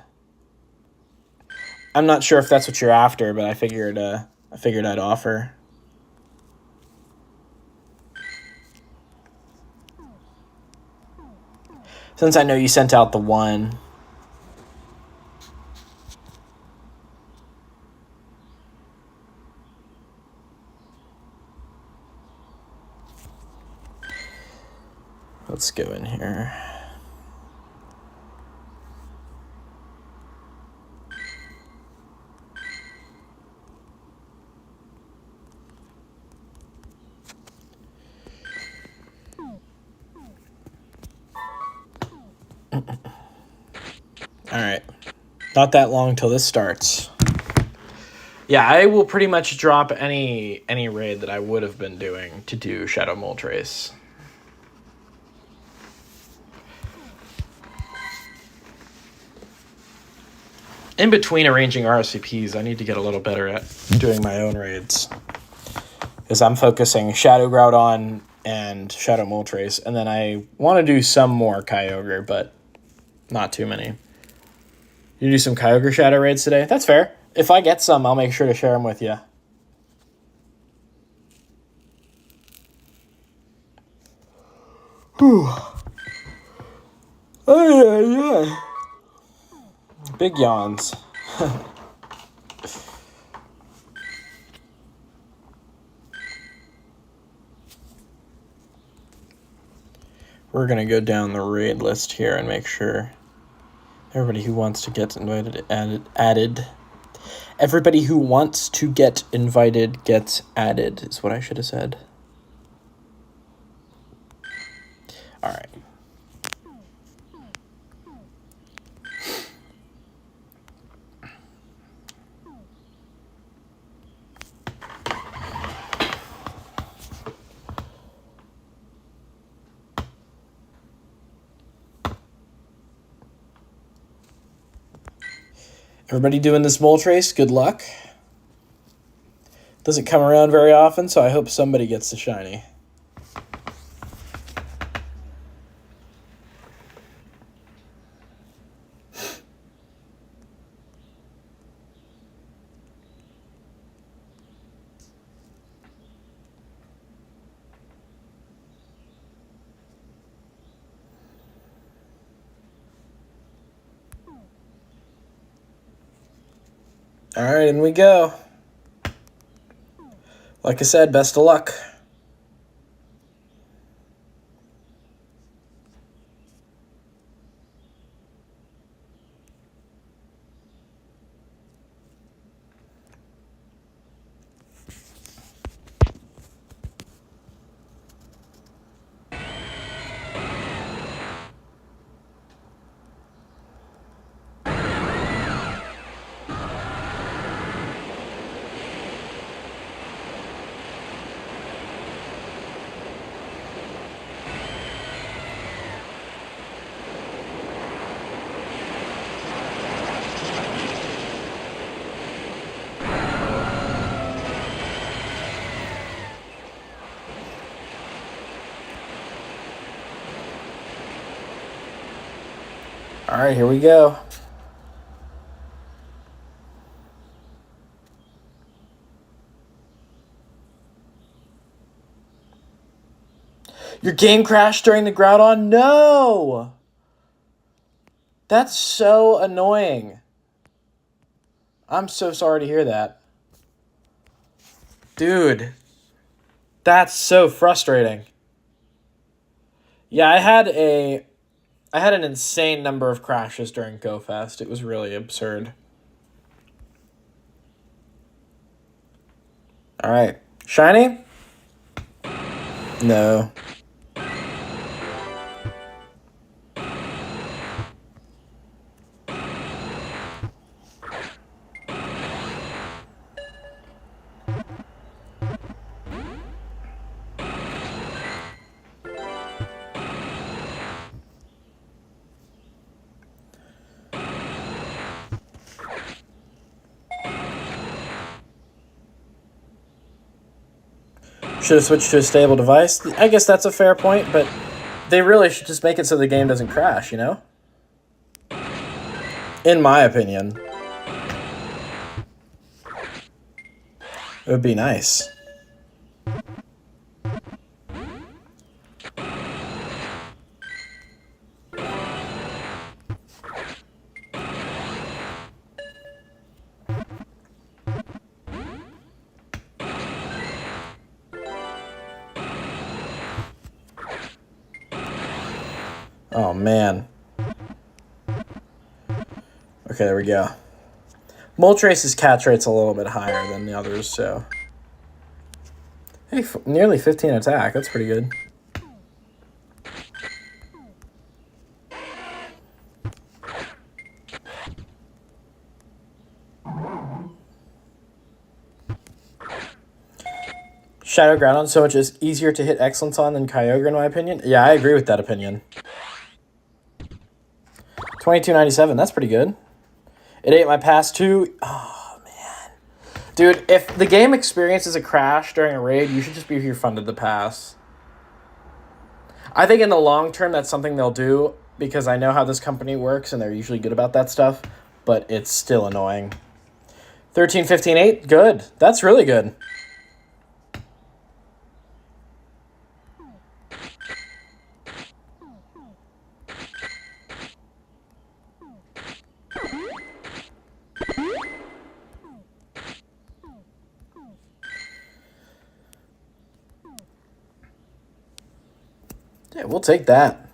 I'm not sure if that's what you're after, but I figured I'd offer. Since I know you sent out the one. Let's go in here. Alright. Not that long till this starts. Yeah, I will pretty much drop any raid that I would have been doing to do Shadow Moltres. In between arranging RSVPs, I need to get a little better at doing my own raids. Because I'm focusing Shadow Groudon and Shadow Moltres, and then I want to do some more Kyogre, but not too many. You do some Kyogre Shadow raids today? That's fair. If I get some, I'll make sure to share them with you. Whew. Oh, yeah. Big yawns. We're going to go down the raid list here and make sure everybody who wants to get invited added. Everybody who wants to get invited gets added, is what I should have said. All right. Everybody doing this Moltres, good luck. Doesn't come around very often, so I hope somebody gets the shiny. All right, in we go. Like I said, best of luck. All right, here we go. Your game crashed during the Groudon? No! That's so annoying. I'm so sorry to hear that. Dude, that's so frustrating. Yeah, I had an insane number of crashes during GoFest. It was really absurd. All right. Shiny? No. Should have switched to a stable device. I guess that's a fair point, but they really should just make it so the game doesn't crash, you know? In my opinion. It would be nice. Oh, man. Okay, there we go. Moltres' catch rate's a little bit higher than the others, so... Hey, nearly 15 attack. That's pretty good. Shadow Groudon so much is easier to hit Excellence on than Kyogre, in my opinion. Yeah, I agree with that opinion. 2297, that's pretty good. It ate my pass too. Oh, man. Dude, if the game experiences a crash during a raid, you should just be refunded the pass. I think in the long term, that's something they'll do, because I know how this company works, and they're usually good about that stuff, but it's still annoying. 13, 15, 8, good. That's really good. Yeah, we'll take that.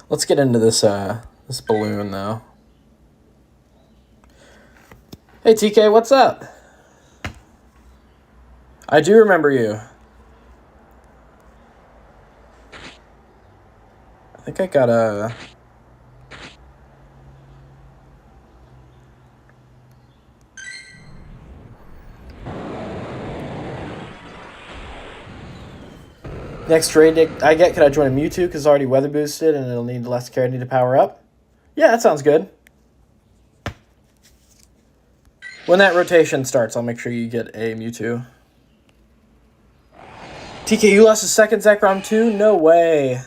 Let's get into this this balloon, though. Hey, TK, what's up? I do remember you. I think I got a... Next raid I get, could I join a Mewtwo because it's already weather boosted and it'll need less care to power up? Yeah, that sounds good. When that rotation starts, I'll make sure you get a Mewtwo. TK, you lost a second Zekrom too? No way.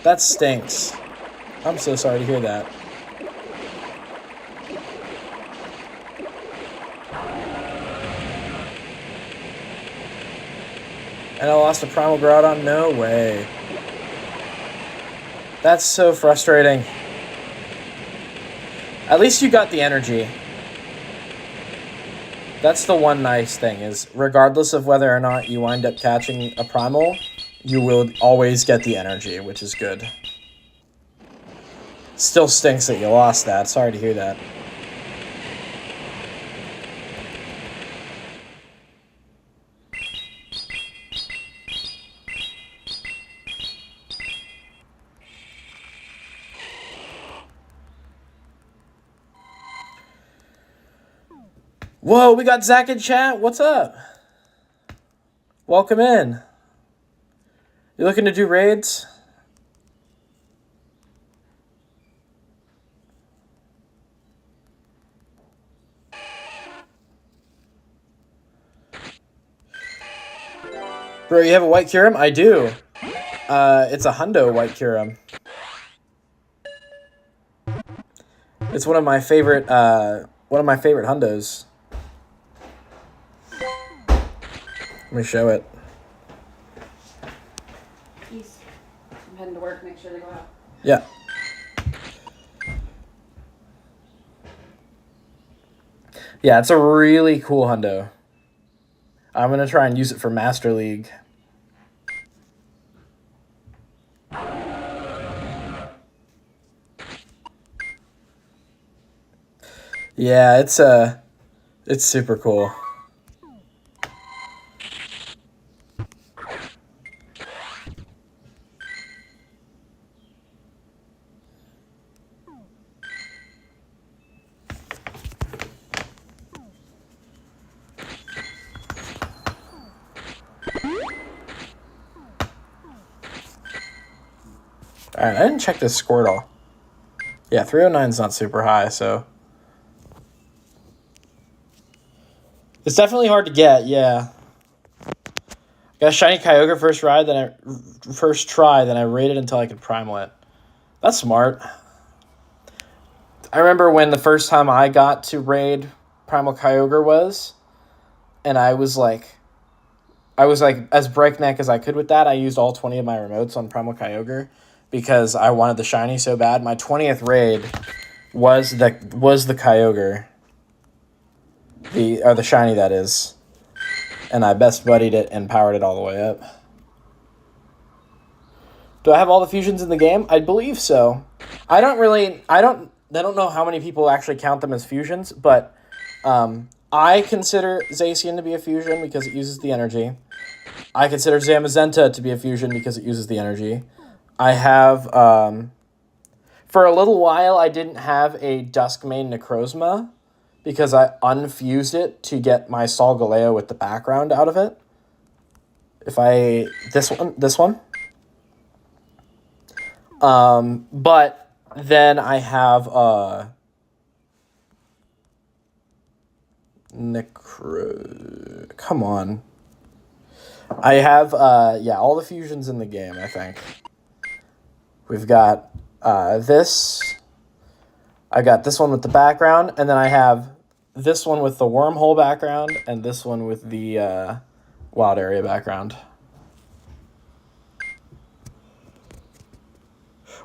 That stinks. I'm so sorry to hear that. And I lost a Primal Groudon? No way. That's so frustrating. At least you got the energy. That's the one nice thing, is regardless of whether or not you wind up catching a Primal, you will always get the energy, which is good. Still stinks that you lost that. Sorry to hear that. Whoa, we got Zach in chat. What's up? Welcome in. You looking to do raids? Bro, you have a white Kyurem? I do. It's a Hundo white Kyurem. It's one of my favorite Hundos. Let me show it. Peace. I'm heading to work. Make sure they go out. Yeah. Yeah, it's a really cool Hundo. I'm going to try and use it for Master League. Yeah, it's super cool. Alright, I didn't check this Squirtle. Yeah, 309 is not super high, so... It's definitely hard to get, yeah. Got a shiny Kyogre first try, then I raided until I could Primal it. That's smart. I remember when the first time I got to raid Primal Kyogre was, and I was like as breakneck as I could with that. I used all 20 of my remotes on Primal Kyogre because I wanted the shiny so bad. My 20th raid was the Kyogre. The shiny, that is. And I best buddied it and powered it all the way up. Do I have all the fusions in the game? I believe so. I don't know how many people actually count them as fusions, but I consider Zacian to be a fusion because it uses the energy. I consider Zamazenta to be a fusion because it uses the energy. I have, for a little while, I didn't have a Duskmane Necrozma because I unfused it to get my Solgaleo with the background out of it. This one. But then I have, come on. I have, all the fusions in the game, I think. We've got, this. I got this one with the background, and then I have this one with the wormhole background, and this one with the, wild area background.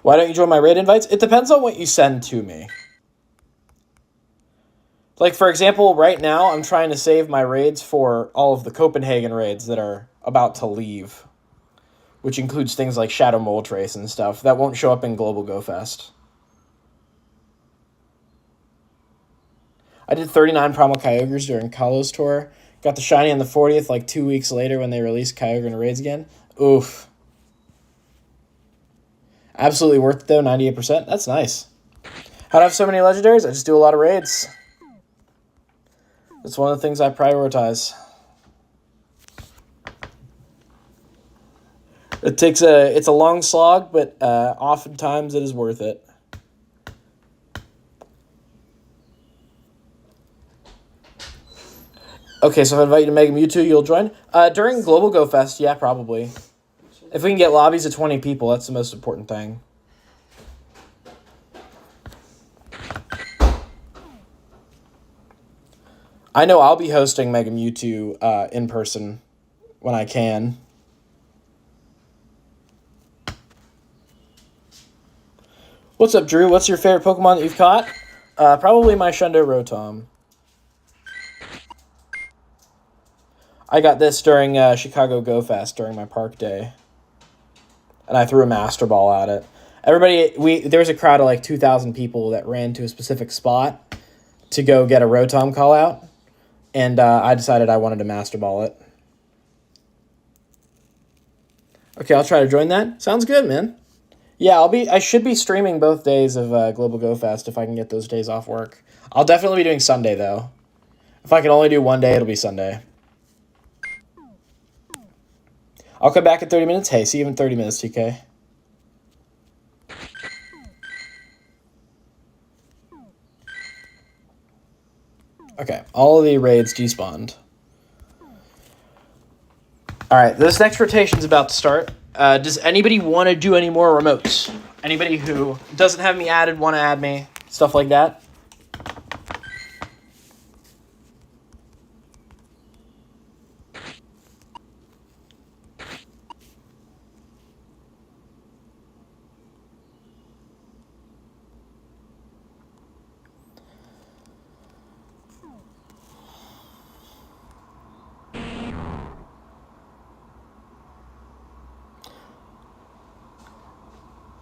Why don't you join my raid invites? It depends on what you send to me. Like, for example, right now, I'm trying to save my raids for all of the Copenhagen raids that are about to leave, which includes things like Shadow Mole Trace and stuff that won't show up in Global Go Fest. I did 39 Primal Kyogres during Kalos tour. Got the shiny on the 40th, like 2 weeks later when they released Kyogre in raids again. Oof. Absolutely worth it, though, 98%. That's nice. How do I have so many legendaries? I just do a lot of raids. That's one of the things I prioritize. It's a long slog, but oftentimes it is worth it. Okay, so if I invite you to Mega Mewtwo, you'll join? During Global Go Fest, yeah, probably. If we can get lobbies of 20 people, that's the most important thing. I know I'll be hosting Mega Mewtwo in person when I can. What's up, Drew? What's your favorite Pokemon that you've caught? Probably my Shundo Rotom. I got this during Chicago Go Fest during my park day. And I threw a Master Ball at it. There was a crowd of like 2,000 people that ran to a specific spot to go get a Rotom call out. And I decided I wanted to Master Ball it. Okay, I'll try to join that. Sounds good, man. Yeah, I should be streaming both days of Global Go Fest if I can get those days off work. I'll definitely be doing Sunday, though. If I can only do one day, it'll be Sunday. I'll come back in 30 minutes. Hey, see you in 30 minutes, TK. Okay, all of the raids despawned. Alright, this next rotation's about to start. Does anybody want to do any more remotes? Anybody who doesn't have me added want to add me? Stuff like that?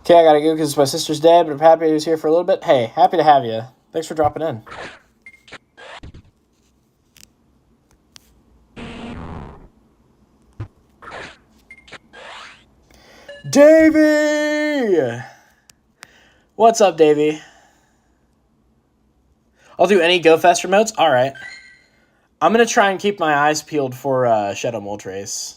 Okay, I gotta go because it's my sister's day, but I'm happy he was here for a little bit. Hey, happy to have you. Thanks for dropping in. Davey! What's up, Davey? I'll do any GoFest remotes? Alright. I'm gonna try and keep my eyes peeled for Shadow Mole Trace.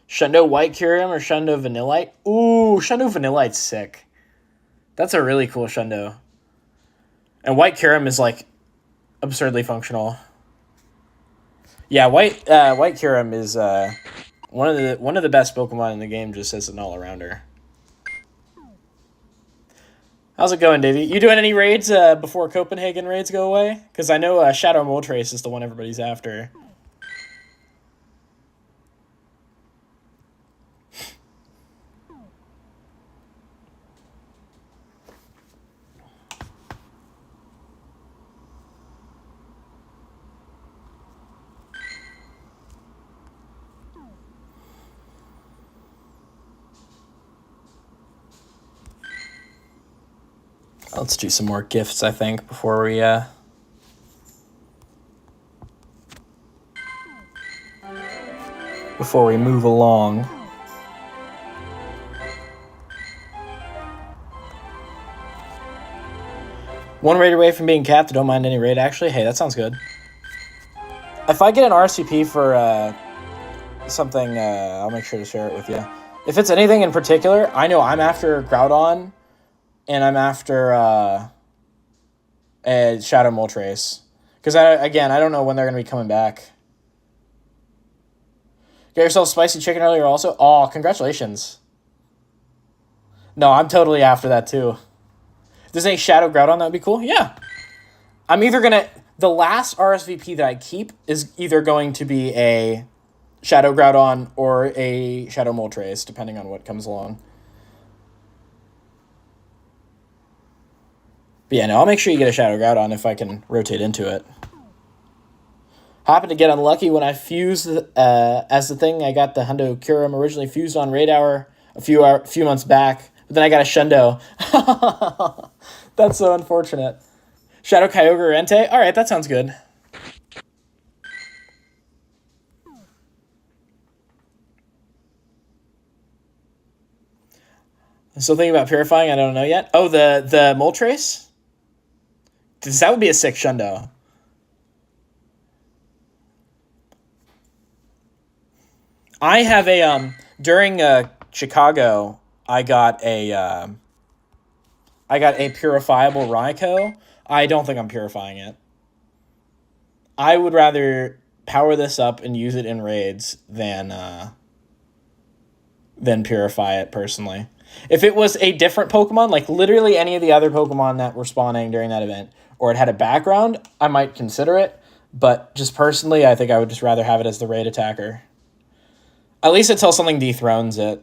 Shundo White Curium or Shundo Vanillite? Ooh, Shundo Vanillite's sick. That's a really cool Shundo. And White Curium is, like, absurdly functional. Yeah, White Curium is one of the best Pokemon in the game just as an all-arounder. How's it going, Davey? You doing any raids before Copenhagen raids go away? Because I know Shadow Mole Trace is the one everybody's after. Let's do some more gifts, I think, before we move along. One raid away from being capped. Don't mind any raid, actually. Hey, that sounds good. If I get an RCP for something, I'll make sure to share it with you. If it's anything in particular, I know I'm after Groudon, and I'm after a Shadow Moltres. Because, I don't know when they're going to be coming back. Get yourself spicy chicken earlier also? Oh, congratulations. No, I'm totally after that too. If there's any Shadow Groudon, that would be cool. Yeah. I'm either going to... The last RSVP that I keep is either going to be a Shadow Groudon or a Shadow Moltres, depending on what comes along. But yeah, no, I'll make sure you get a Shadow Groudon if I can rotate into it. Happened to get unlucky when I fused as the thing. I got the Hundo Kyurem originally fused on Raid Hour a few months back, but then I got a Shundo. That's so unfortunate. Shadow Kyogre or Entei? Alright, that sounds good. I'm still thinking about purifying. I don't know yet. Oh, the Moltres? That would be a sick Shundo. I have a during Chicago, I got a purifiable Raikou. I don't think I'm purifying it. I would rather power this up and use it in raids than purify it personally. If it was a different Pokemon, like literally any of the other Pokemon that were spawning during that event, or it had a background, I might consider it. But just personally, I think I would just rather have it as the raid attacker. At least until something dethrones it.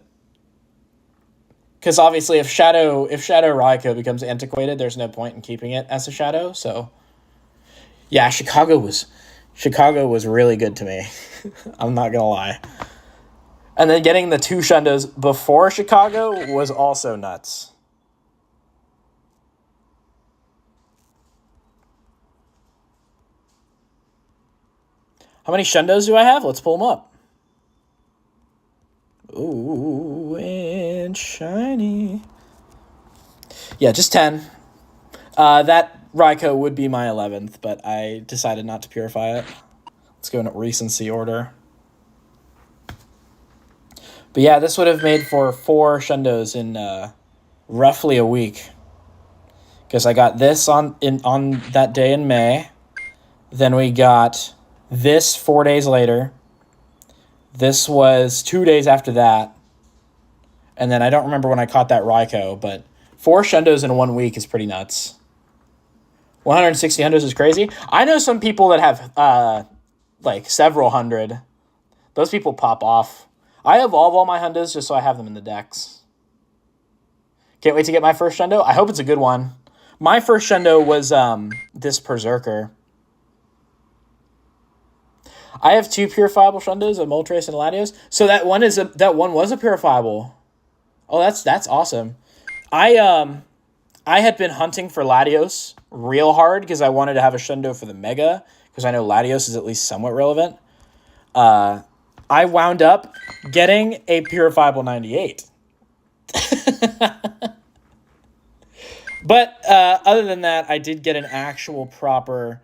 Because obviously if Shadow Raikou becomes antiquated, there's no point in keeping it as a Shadow. So yeah, Chicago was really good to me. I'm not gonna lie. And then getting the 2 Shundos before Chicago was also nuts. How many Shundos do I have? Let's pull them up. Ooh, and shiny. Yeah, just 10. That Raikou would be my 11th, but I decided not to purify it. Let's go in recency order. But yeah, this would have made for 4 Shundos in roughly a week. Because I got this on that day in May. Then we got this 4 days later. This was 2 days after that. And then I don't remember when I caught that Raikou, but 4 Shundos in 1 week is pretty nuts. 160 Hundos is crazy. I know some people that have like several hundred. Those people pop off. I evolve all my Hundos just so I have them in the decks. Can't wait to get my first Shundo. I hope it's a good one. My first Shundo was this Berserker. I have 2 purifiable Shundos, a Moltres and a Latios. So that one was a purifiable. Oh, that's awesome. I had been hunting for Latios real hard because I wanted to have a Shundo for the Mega because I know Latios is at least somewhat relevant. I wound up getting a purifiable 98. But other than that, I did get an actual proper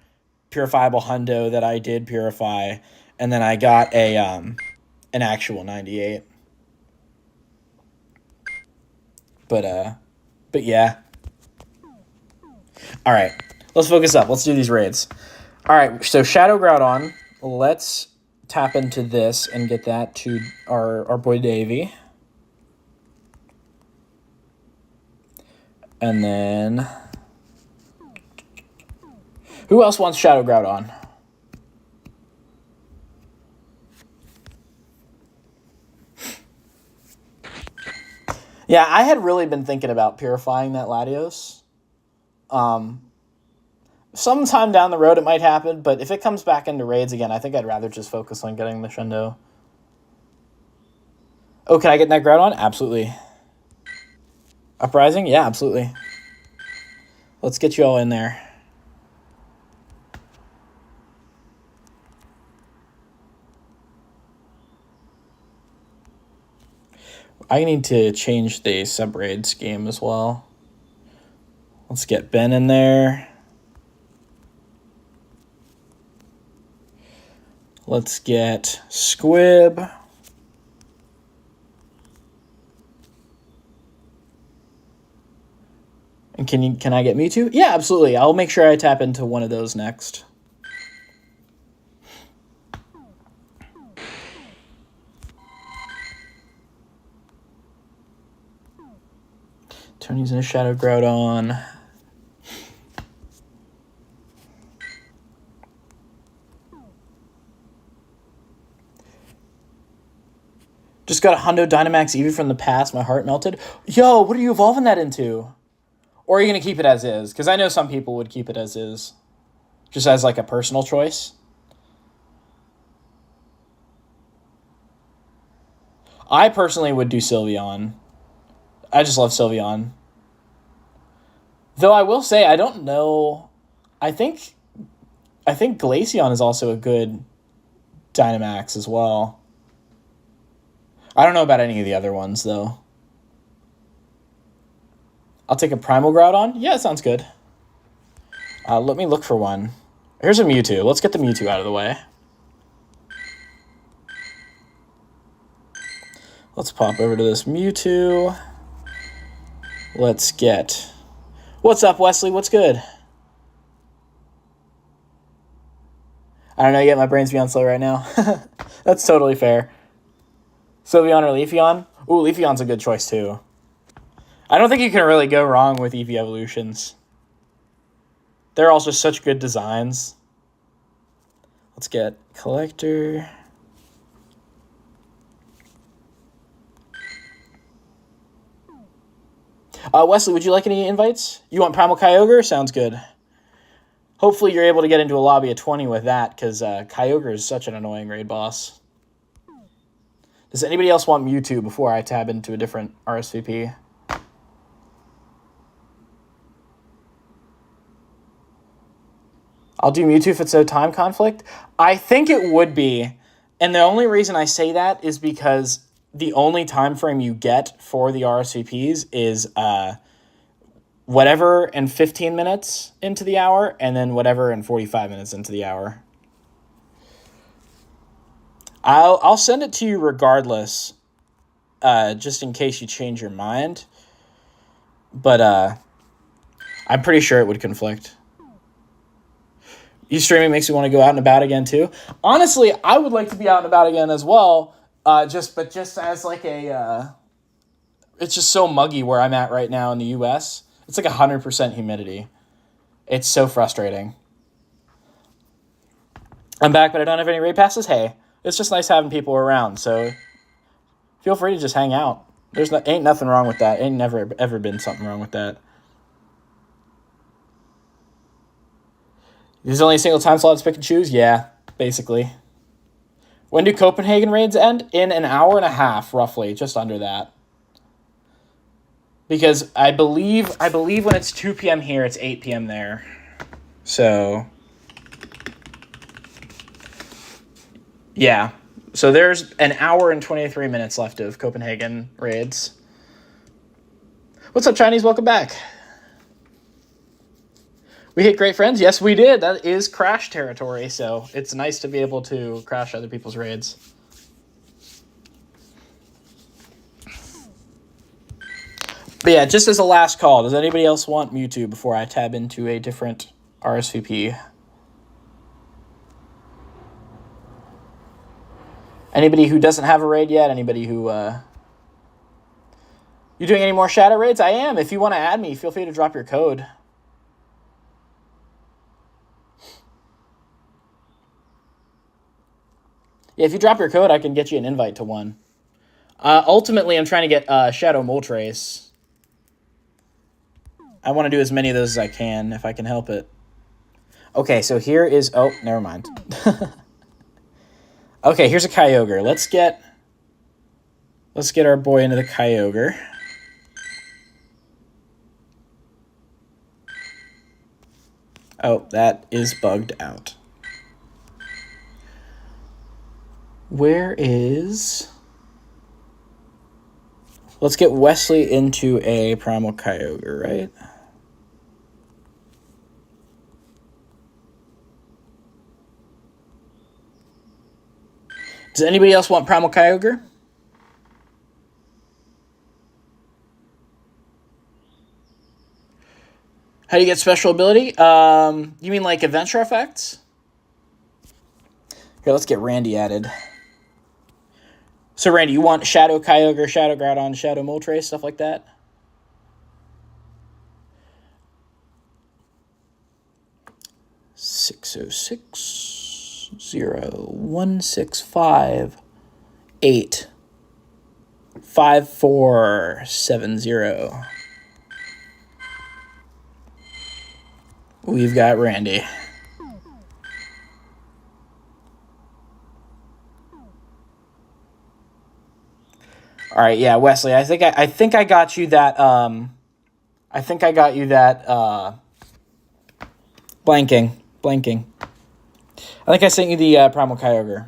purifiable Hundo that I did purify, and then I got an actual 98. But yeah. All right, let's focus up. Let's do these raids. All right, so Shadow Groudon. Let's tap into this and get that to our boy Davey. And then who else wants Shadow Groudon? Yeah, I had really been thinking about purifying that Latios. Sometime down the road it might happen, but if it comes back into raids again, I think I'd rather just focus on getting the Shundo. Oh, can I get that Groudon? Absolutely. Uprising? Yeah, absolutely. Let's get you all in there. I need to change the sub-raid scheme as well. Let's get Ben in there. Let's get Squib. And can I get Mewtwo? Yeah, absolutely. I'll make sure I tap into one of those next. Tony's in a Shadow Groudon. Just got a Hundo Dynamax Eevee from the past. My heart melted. Yo, what are you evolving that into? Or are you going to keep it as is? Because I know some people would keep it as is. Just as like a personal choice. I personally would do Sylveon. I just love Sylveon. Though I will say, I don't know. I think Glaceon is also a good Dynamax as well. I don't know about any of the other ones, though. I'll take a Primal Groudon. Yeah, sounds good. Let me look for one. Here's a Mewtwo. Let's get the Mewtwo out of the way. Let's pop over to this Mewtwo. Let's get... What's up, Wesley? What's good? I don't know yet. My brain's beyond slow right now. That's totally fair. Sylveon or Leafeon? Ooh, Leafeon's a good choice, too. I don't think you can really go wrong with Eevee evolutions. They're all just such good designs. Let's get Collector. Wesley, would you like any invites? You want Primal Kyogre? Sounds good. Hopefully you're able to get into a lobby of 20 with that, because Kyogre is such an annoying raid boss. Does anybody else want Mewtwo before I tab into a different RSVP? I'll do Mewtwo if it's no time conflict. I think it would be. And the only reason I say that is because the only time frame you get for the RSVPs is whatever in 15 minutes into the hour, and then whatever in 45 minutes into the hour. I'll send it to you regardless, just in case you change your mind. But I'm pretty sure it would conflict. You streaming makes me want to go out and about again too. Honestly, I would like to be out and about again as well. Just as like a, it's just so muggy where I'm at right now in the U.S. It's like 100% humidity. It's so frustrating. I'm back, but I don't have any raid passes. Hey, it's just nice having people around. So feel free to just hang out. Ain't nothing wrong with that. Ain't never ever been something wrong with that. There's only a single time slot to pick and choose? Yeah, basically. When do Copenhagen raids end? In an hour and a half, roughly, just under that. Because I believe when it's 2 p.m. here, it's 8 p.m. there. So, yeah. So there's an hour and 23 minutes left of Copenhagen raids. What's up, Chinese? Welcome back. We hit great friends? Yes, we did. That is Crash territory, so it's nice to be able to crash other people's raids. But yeah, just as a last call, does anybody else want Mewtwo before I tab into a different RSVP? Anybody who doesn't have a raid yet? Anybody who... You doing any more Shadow raids? I am. If you want to add me, feel free to drop your code. Yeah, if you drop your code, I can get you an invite to one. Ultimately, I'm trying to get Shadow Moltres. I want to do as many of those as I can, if I can help it. Okay, so here is... Oh, never mind. Okay, here's a Kyogre. Let's get our boy into the Kyogre. Oh, that is bugged out. Where is... Let's get Wesley into a Primal Kyogre, right? Does anybody else want Primal Kyogre? How do you get special ability? You mean like adventure effects? Here, let's get Randy added. So, Randy, you want Shadow Kyogre, Shadow Groudon, Shadow Moltres, stuff like that? $606-0165-8-5470. We've got Randy. All right, yeah, Wesley. I think I got you that. I think I got you that. Blanking. I think I sent you the Primal Kyogre.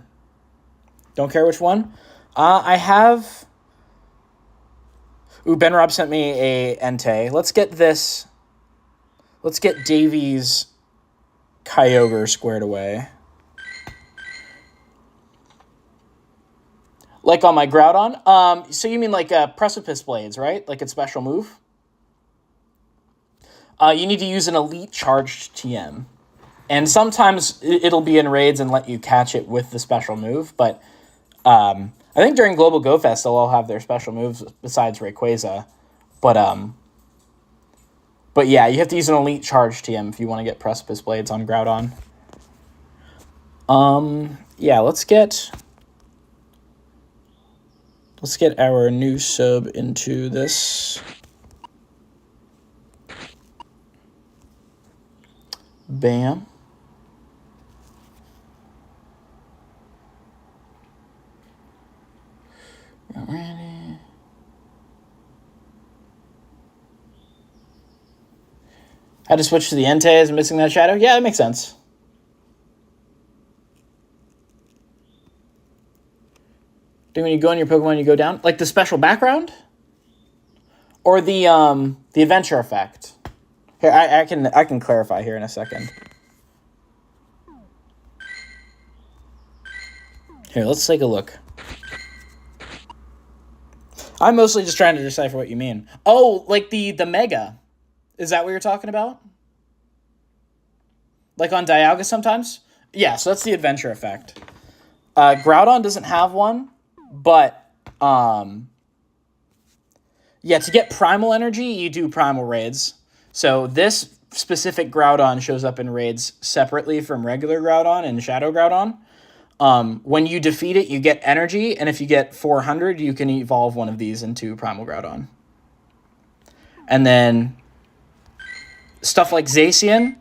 Don't care which one. I have. Ooh, Ben Rob sent me a Entei. Let's get this. Let's get Davies Kyogre squared away. Like on my Groudon? So you mean like Precipice Blades, right? Like its special move? You need to use an Elite Charged TM. And sometimes it'll be in raids and let you catch it with the special move. But I think during Global Go Fest, they'll all have their special moves besides Rayquaza. But yeah, you have to use an Elite Charged TM if you want to get Precipice Blades on Groudon. Yeah, let's get our new sub into this. Bam. Ready. Had to switch to the Entei as missing that shadow? Yeah, that makes sense. Do when you go on your Pokemon, you go down? Like the special background? Or the adventure effect? Here, I can clarify here in a second. Here, let's take a look. I'm mostly just trying to decipher what you mean. Oh, like the Mega. Is that what you're talking about? Like on Dialga sometimes? Yeah, so that's the adventure effect. Groudon doesn't have one, but yeah, to get primal energy, you do primal raids. So this specific Groudon shows up in raids separately from regular Groudon and Shadow Groudon. When you defeat it, you get energy, and if you get 400, you can evolve one of these into Primal Groudon. And then stuff like Zacian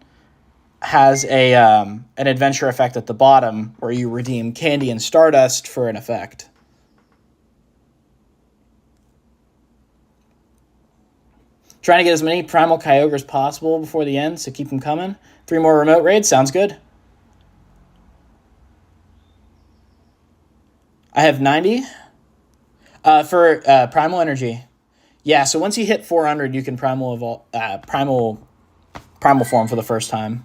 has an adventure effect at the bottom where you redeem Candy and Stardust for an effect. Trying to get as many Primal Kyogre as possible before the end, so keep them coming. 3 more remote raids, sounds good. I have 90 for Primal Energy. Yeah, so once you hit 400, you can primal form for the first time.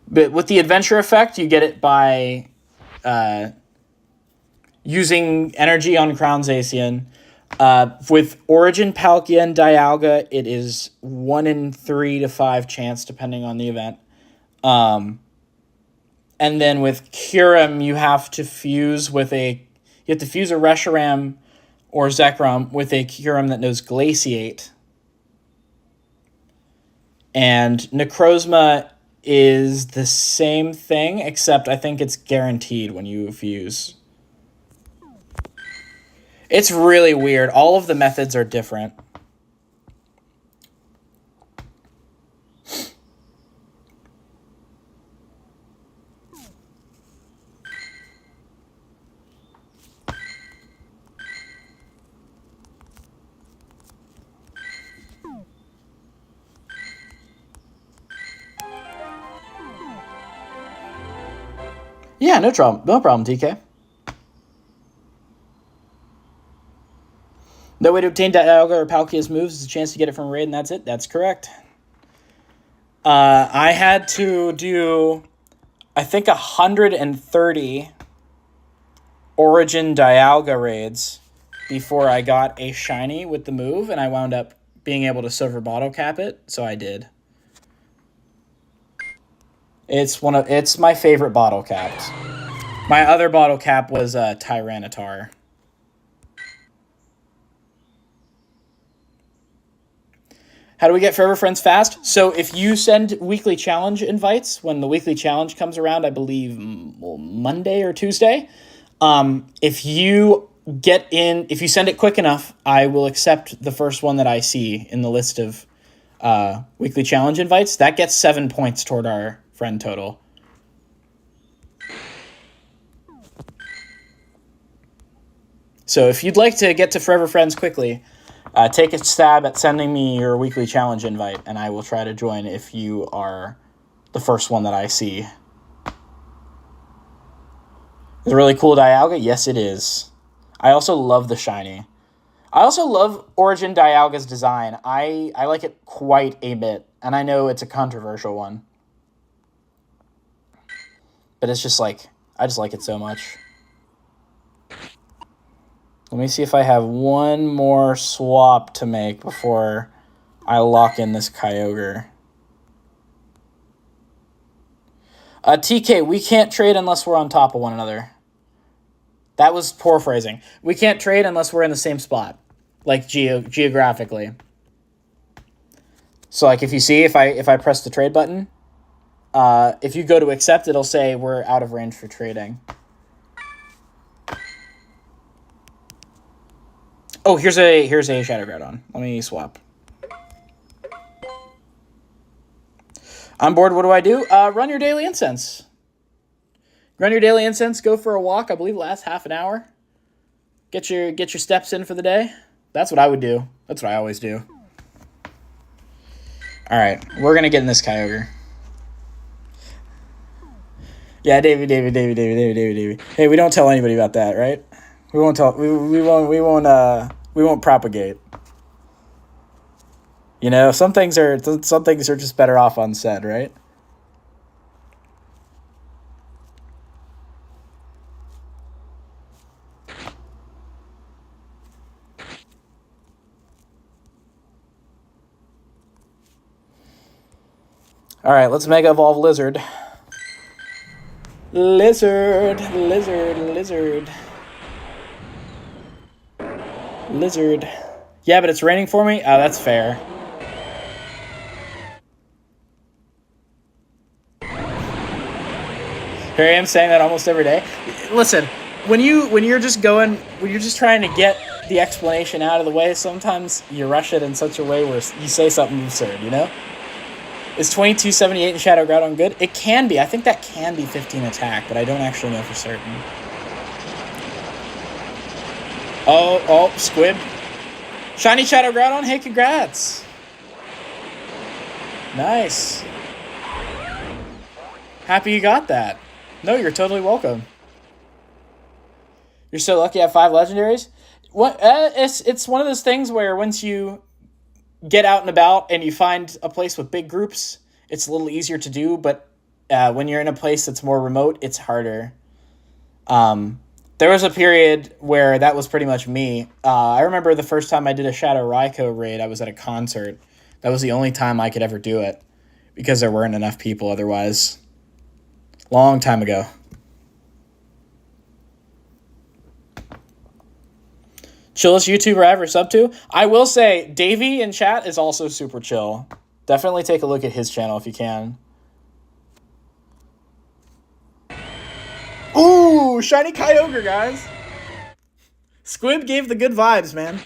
But with the adventure effect, you get it by using energy on Crown Zacian. With Origin, Palkia, and Dialga, it is 1 in 3 to 5 chance, depending on the event. And then with Kyurem, you have to fuse a Reshiram or Zekrom with a Kyurem that knows Glaciate. And Necrozma is the same thing, except I think it's guaranteed when you fuse. It's really weird. All of the methods are different. Yeah, no problem. No problem, TK. No way to obtain Dialga or Palkia's moves is a chance to get it from a raid, and that's it. That's correct. I had to do, I think, 130 Origin Dialga raids before I got a shiny with the move, and I wound up being able to silver bottle cap it, so I did. It's my favorite bottle caps. My other bottle cap was Tyranitar. How do we get Forever Friends fast? So if you send weekly challenge invites, when the weekly challenge comes around, I believe Monday or Tuesday, if you send it quick enough, I will accept the first one that I see in the list of weekly challenge invites. That gets 7 points toward our friend total. So if you'd like to get to Forever Friends quickly, take a stab at sending me your weekly challenge invite, and I will try to join if you are the first one that I see. Is it really cool Dialga? Yes, it is. I also love the shiny. I also love Origin Dialga's design. I like it quite a bit, and I know it's a controversial one. But it's just like, I just like it so much. Let me see if I have one more swap to make before I lock in this Kyogre. TK, we can't trade unless we're on top of one another. That was poor phrasing. We can't trade unless we're in the same spot, like geographically. So like if you see, if I press the trade button, if you go to accept, it'll say we're out of range for trading. Oh, here's a Shadow Groudon. Let me swap. I'm bored. What do? Run your daily incense. Run your daily incense. Go for a walk. I believe it lasts half an hour. Get your steps in for the day. That's what I would do. That's what I always do. All right, we're gonna get in this Kyogre. Yeah, Davey. Hey, we don't tell anybody about that, right? We won't tell. We won't propagate. You know, some things are just better off unsaid, right? All right, let's Mega Evolve Lizard. Lizard. Yeah, but it's raining for me? Oh, that's fair. Here I am saying that almost every day. Listen, when you're just trying to get the explanation out of the way, sometimes you rush it in such a way where you say something absurd, you know? Is 2278 in Shadow Groudon good? It can be. I think that can be 15 attack, but I don't actually know for certain. Oh, Squib. Shiny Shadow Groudon? Hey, congrats. Nice. Happy you got that. No, you're totally welcome. You're so lucky I have 5 legendaries? What? It's one of those things where once you get out and about and you find a place with big groups, it's a little easier to do, but when you're in a place that's more remote, it's harder. There was a period where that was pretty much me. I remember the first time I did a Shadow Raikou raid, I was at a concert. That was the only time I could ever do it because there weren't enough people otherwise. Long time ago. Chillest YouTuber I ever sub to? I will say, Davey in chat is also super chill. Definitely take a look at his channel if you can. Ooh, shiny Kyogre, guys. Squib gave the good vibes, man.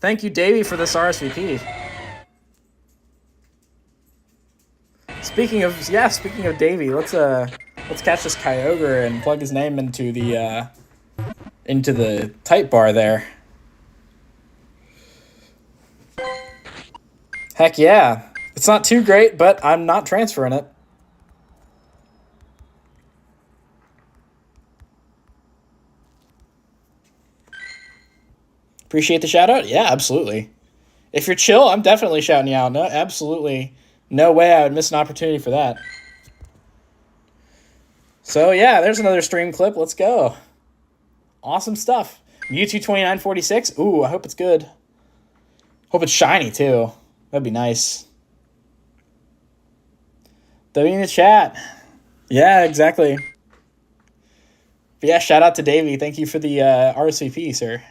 Thank you, Davey, for this RSVP. Speaking of Davey, let's catch this Kyogre and plug his name into the type bar there. Heck yeah. It's not too great, but I'm not transferring it. Appreciate the shout out. Yeah, absolutely. If you're chill, I'm definitely shouting you out. No, absolutely. No way I would miss an opportunity for that. So yeah, there's another stream clip. Let's go. Awesome stuff. Mewtwo 2946. Ooh, I hope it's good. Hope it's shiny too. That'd be nice. W in the chat. Yeah, exactly. But yeah, shout out to Davey. Thank you for the RSVP, sir.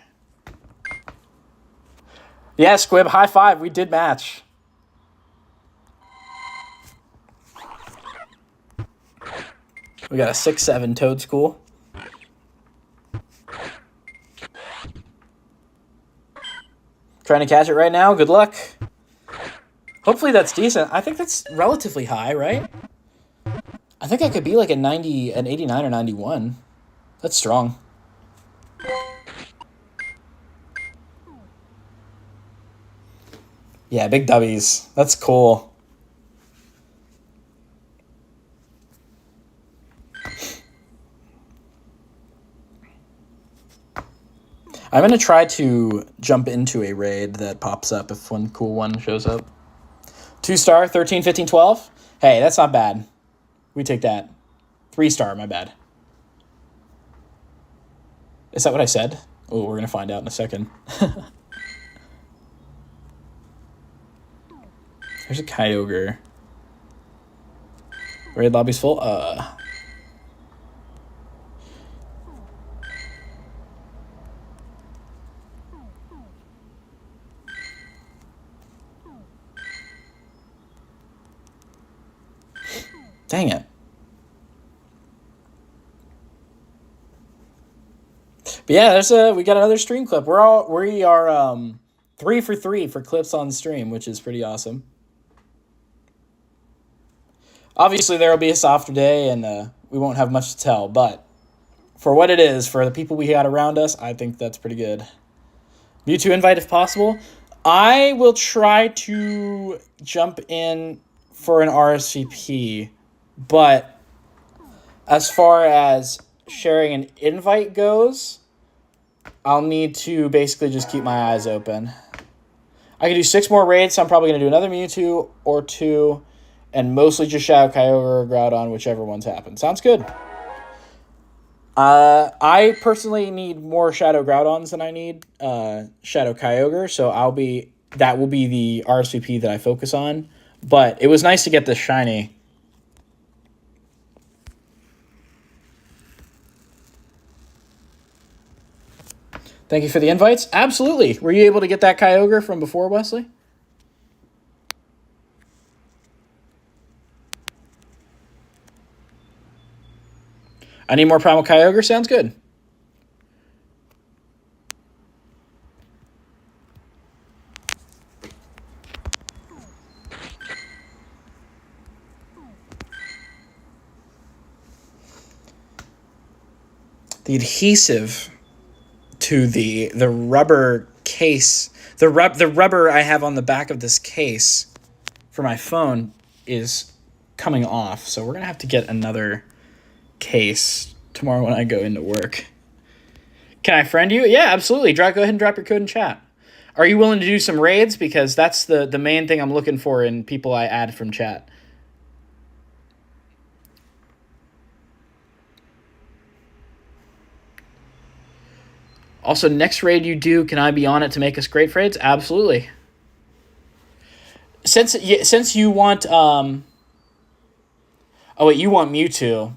Yeah, Squib, high five. We did match. We got a 6-7 Toad School. Trying to catch it right now. Good luck. Hopefully that's decent. I think that's relatively high, right? I think I could be like an 89 or 91. That's strong. Yeah, big W's. That's cool. I'm going to try to jump into a raid that pops up if one cool one shows up. 2-star, 13, 15, 12. Hey, that's not bad. We take that. 3-star, my bad. Is that what I said? Oh, we're going to find out in a second. There's a Kyogre. Raid lobby's full. Dang it. But yeah, we got another stream clip. We are 3 for 3 for clips on stream, which is pretty awesome. Obviously, there will be a softer day, and we won't have much to tell. But for what it is, for the people we got around us, I think that's pretty good. Mewtwo invite if possible. I will try to jump in for an RSVP, but as far as sharing an invite goes, I'll need to basically just keep my eyes open. I can do 6 more raids, so I'm probably going to do another Mewtwo or 2, and mostly just Shadow Kyogre or Groudon, whichever one's happened. Sounds good. I personally need more Shadow Groudons than I need Shadow Kyogre, so that will be the RSVP that I focus on. But it was nice to get this shiny. Thank you for the invites. Absolutely. Were you able to get that Kyogre from before, Wesley? I need more Primal Kyogre. Sounds good. The adhesive to the rubber case, the rubber I have on the back of this case for my phone is coming off, so we're gonna have to get another case tomorrow when I go into work. Can I friend you? Yeah, absolutely. Go ahead and drop your code in chat. Are you willing to do some raids? Because that's the main thing I'm looking for in people I add from chat. Also, next raid you do, can I be on it to make us great raids? Absolutely. Since you want oh wait, you want Mewtwo.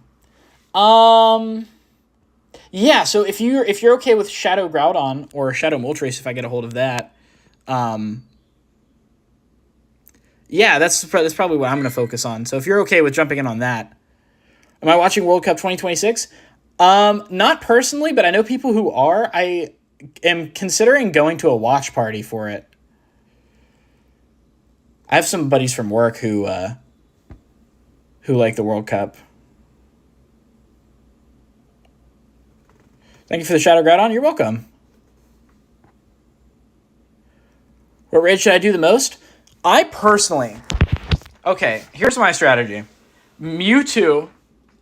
Yeah, so if you're okay with Shadow Groudon or Shadow Moltres, if I get a hold of that, yeah, that's probably what I'm going to focus on. So if you're okay with jumping in on that. Am I watching World Cup 2026? Not personally, but I know people who are. I am considering going to a watch party for it. I have some buddies from work who like the World Cup. Thank you for the Shadow Groudon. You're welcome. What raid should I do the most? I personally... Okay, here's my strategy. Mewtwo,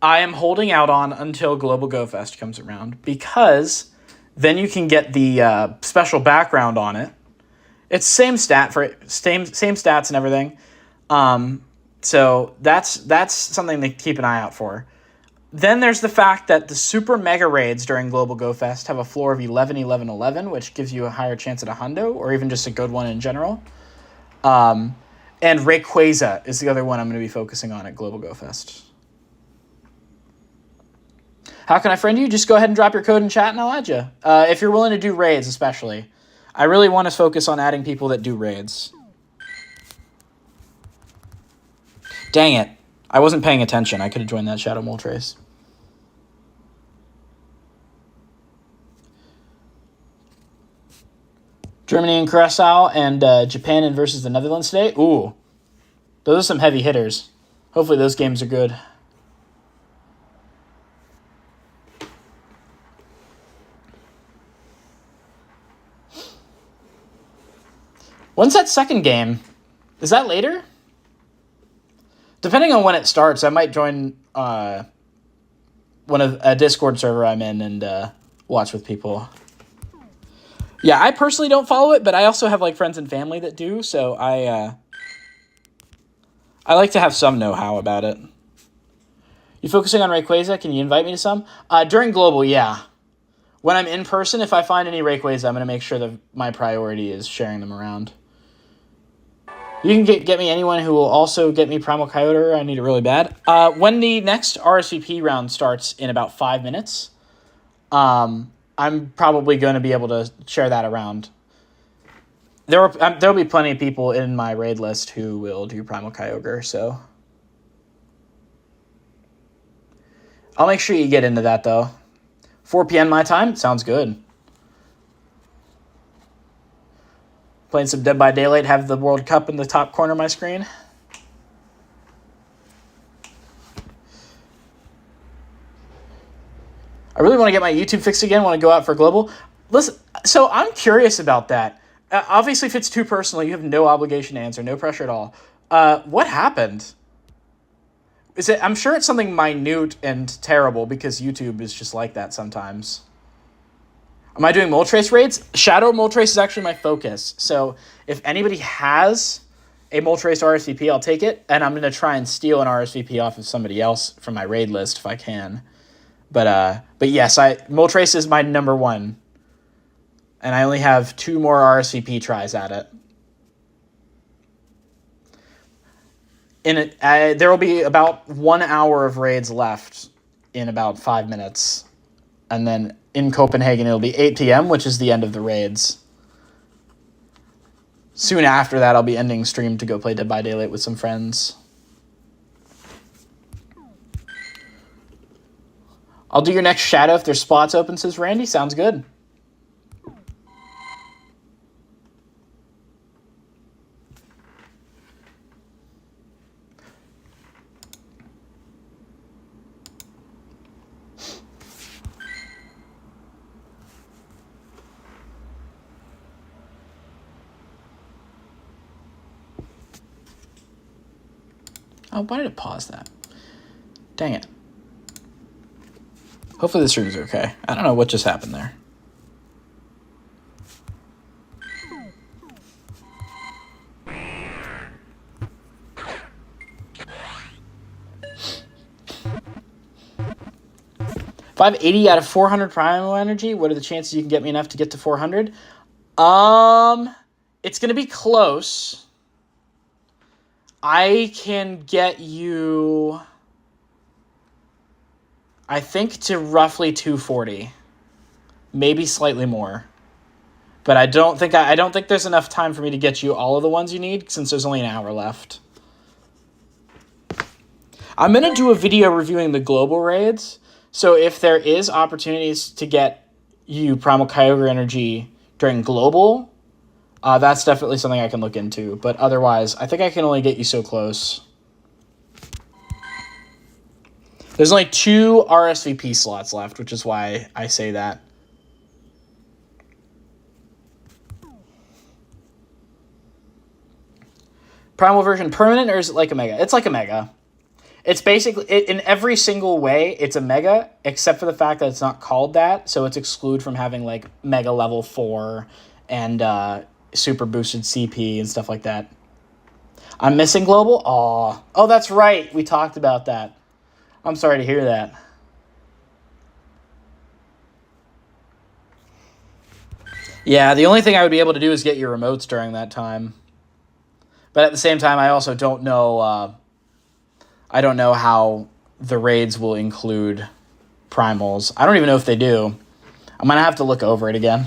I am holding out on until Global Go Fest comes around, because Then you can get the special background on it. It's same stats and everything. So that's something to keep an eye out for. Then there's the fact that the super mega raids during Global Go Fest have a floor of 11, 11, 11, which gives you a higher chance at a hundo, or even just a good one in general. And Rayquaza is the other one I'm going to be focusing on at Global Go Fest. How can I friend you? Just go ahead and drop your code in chat and I'll add you. If you're willing to do raids, especially. I really want to focus on adding people that do raids. Dang it. I wasn't paying attention. I could have joined that Shadow Mole Trace. Germany and Curacao and Japan and versus the Netherlands today. Ooh. Those are some heavy hitters. Hopefully those games are good. When's that second game? Is that later? Depending on when it starts, I might join a Discord server I'm in and watch with people. Yeah, I personally don't follow it, but I also have like friends and family that do, so I like to have some know-how about it. You focusing on Rayquaza? Can you invite me to some? During Global, yeah. When I'm in person, if I find any Rayquaza, I'm going to make sure that my priority is sharing them around. You can get me anyone who will also get me Primal Kyogre. I need it really bad. When the next RSVP round starts in about 5 minutes, I'm probably going to be able to share that around. There'll be plenty of people in my raid list who will do Primal Kyogre, so I'll make sure you get into that, though. 4 p.m. my time? Sounds good. Playing some Dead by Daylight, have the World Cup in the top corner of my screen. I really want to get my YouTube fixed again, want to go out for Global. Listen, so I'm curious about that. Obviously, if it's too personal, you have no obligation to answer, no pressure at all. What happened? I'm sure it's something minute and terrible because YouTube is just like that sometimes. Am I doing Moltres raids? Shadow Moltres is actually my focus. So if anybody has a Moltres RSVP, I'll take it. And I'm going to try and steal an RSVP off of somebody else from my raid list if I can. But yes, Moltres is my number one. And I only have 2 more RSVP tries at it. There will be about 1 hour of raids left in about 5 minutes. And then in Copenhagen, it'll be 8 p.m., which is the end of the raids. Soon after that, I'll be ending stream to go play Dead by Daylight with some friends. I'll do your next shadow if there's spots open, says Randy. Sounds good. Oh, why did it pause that? Dang it. Hopefully the stream's okay. I don't know what just happened there. If I have 80 out of 400 primal energy, what are the chances you can get me enough to get to 400? It's going to be close. I can get you, I think, to roughly 240. Maybe slightly more. But I don't think there's enough time for me to get you all of the ones you need since there's only an hour left. I'm going to do a video reviewing the global raids. So if there is opportunities to get you Primal Kyogre energy during global, that's definitely something I can look into. But otherwise, I think I can only get you so close. There's only 2 RSVP slots left, which is why I say that. Primal version permanent, or is it like a mega? It's like a mega. It's basically, in every single way, it's a mega, except for the fact that it's not called that, so it's excluded from having, like, mega level 4 and super boosted CP and stuff like that. I'm missing global? Oh, that's right. We talked about that. I'm sorry to hear that. Yeah, the only thing I would be able to do is get your remotes during that time. But at the same time, I also don't know... I don't know how the raids will include primals. I don't even know if they do. I'm going to have to look over it again.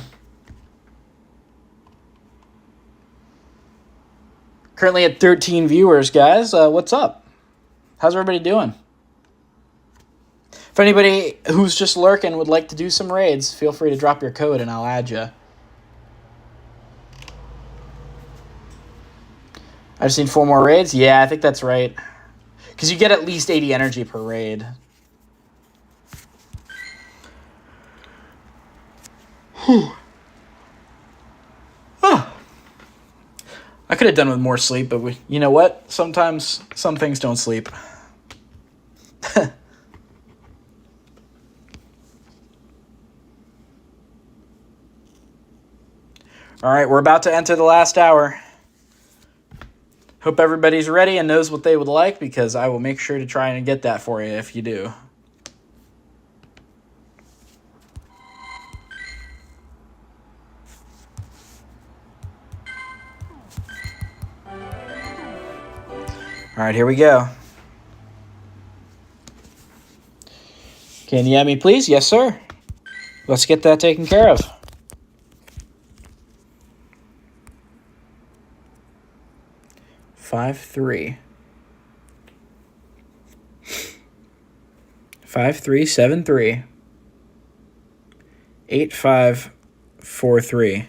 Currently at 13 viewers, guys. What's up? How's everybody doing? If anybody who's just lurking would like to do some raids, feel free to drop your code and I'll add you. I just need 4 more raids? Yeah, I think that's right. Because you get at least 80 energy per raid. Whew. Oh. I could have done with more sleep, but you know what? Sometimes some things don't sleep. All right, we're about to enter the last hour. Hope everybody's ready and knows what they would like, because I will make sure to try and get that for you if you do. All right, here we go. Can you add me, please? Yes, sir. Let's get that taken care of. Five, 3. 5, 3, 7, 3. 8, 5, 4, 3.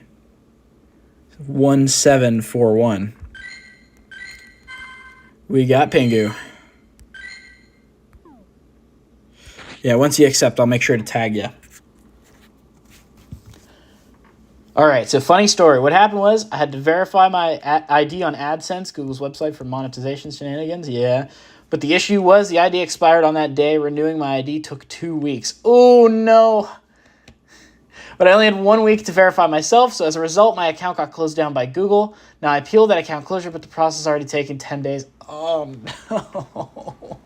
1, 7, 4, 1. We got Pingu. Yeah, once you accept, I'll make sure to tag you. All right, so funny story. What happened was I had to verify my ID on AdSense, Google's website for monetization shenanigans. Yeah, but the issue was the ID expired on that day. Renewing my ID took 2 weeks. Oh, no. But I only had 1 week to verify myself, so as a result, my account got closed down by Google. Now, I appealed that account closure, but the process already taken 10 days. Oh, no.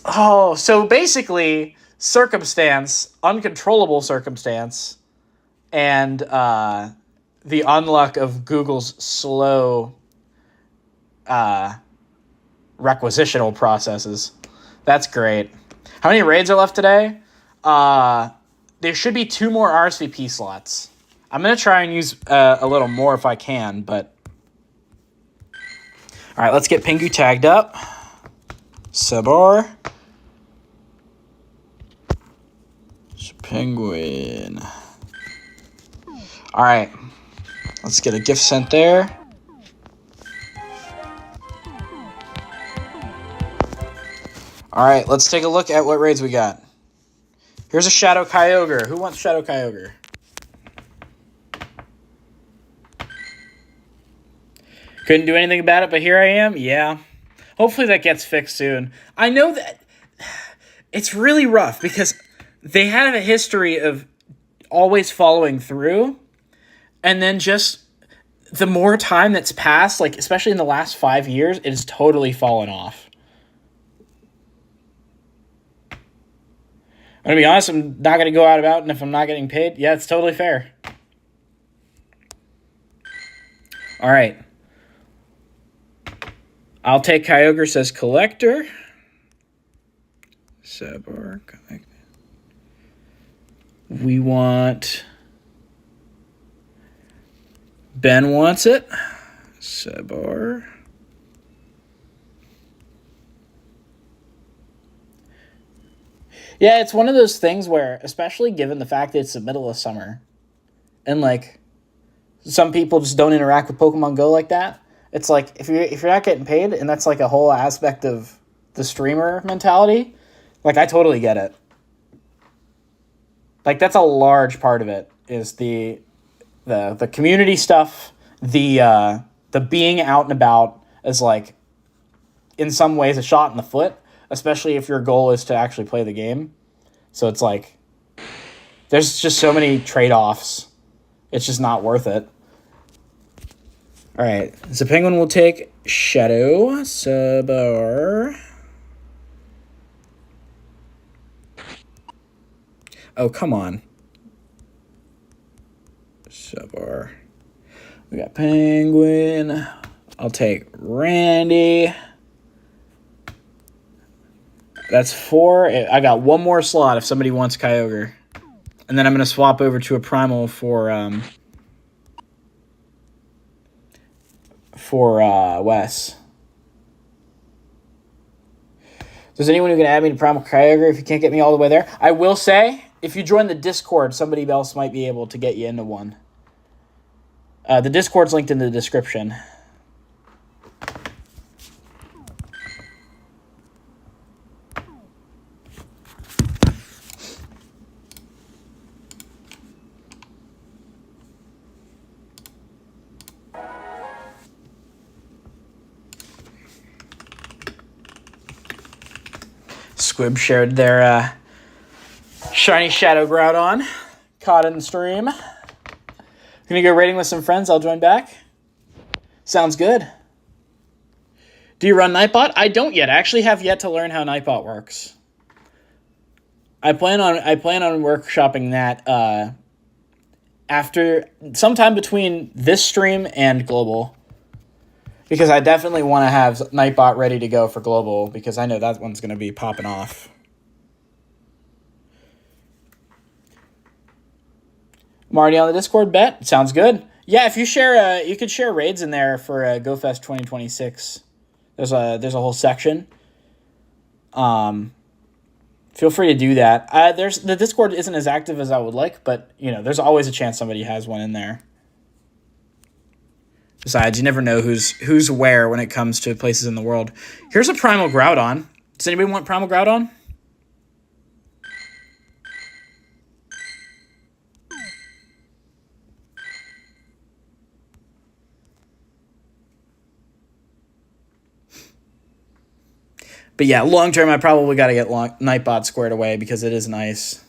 Oh, so basically, circumstance, uncontrollable circumstance, and the unluck of Google's slow requisitional processes. That's great. How many raids are left today? There should be 2 more RSVP slots. I'm going to try and use a little more if I can, but... All right, let's get Pingu tagged up. Sabar. Penguin. All right, let's get a gift sent there. All right, let's take a look at what raids we got. Here's a Shadow Kyogre. Who wants Shadow Kyogre? Couldn't do anything about it, but here I am. Yeah. Hopefully that gets fixed soon. I know that it's really rough because they have a history of always following through, and then just the more time that's passed, like especially in the last 5 years, it has totally fallen off. I'm going to be honest, I'm not going to go out about, and if I'm not getting paid, yeah, it's totally fair. All right. I'll take Kyogre, says collector. Sabar, connect. We want... Ben wants it. Sabar. Yeah, it's one of those things where, especially given the fact that it's the middle of summer, and like some people just don't interact with Pokemon Go like that. It's like if you're not getting paid, and that's like a whole aspect of the streamer mentality, like I totally get it. Like that's a large part of it is the community stuff, the being out and about as like in some ways, a shot in the foot, especially if your goal is to actually play the game. So it's like, there's just so many trade-offs. It's just not worth it. All right, so Penguin will take Shadow, Sabar. Oh, come on. Sabar. We got Penguin. I'll take Randy. That's 4. I got one more slot if somebody wants Kyogre. And then I'm going to swap over to a Primal for Wes. There's anyone who can add me to Primal Kyogre if you can't get me all the way there? I will say, if you join the Discord, somebody else might be able to get you into one. The Discord's linked in the description. Squib shared their shiny Shadow Groudon. Caught in the stream. Gonna go raiding with some friends. I'll join back. Sounds good. Do you run Nightbot? I don't yet. I actually have yet to learn how Nightbot works. I plan on workshopping that after sometime between this stream and Global. Because I definitely want to have Nightbot ready to go for Global, because I know that one's going to be popping off. Marty on the Discord, bet. Sounds good. Yeah, if you share, you could share raids in there for GoFest 2026. There's a whole section. Feel free to do that. The Discord isn't as active as I would like, but there's always a chance somebody has one in there. Besides, you never know who's where when it comes to places in the world. Here's a Primal Groudon. Does anybody want Primal Groudon? But yeah, long term, I probably got to get Nightbot squared away because it is nice.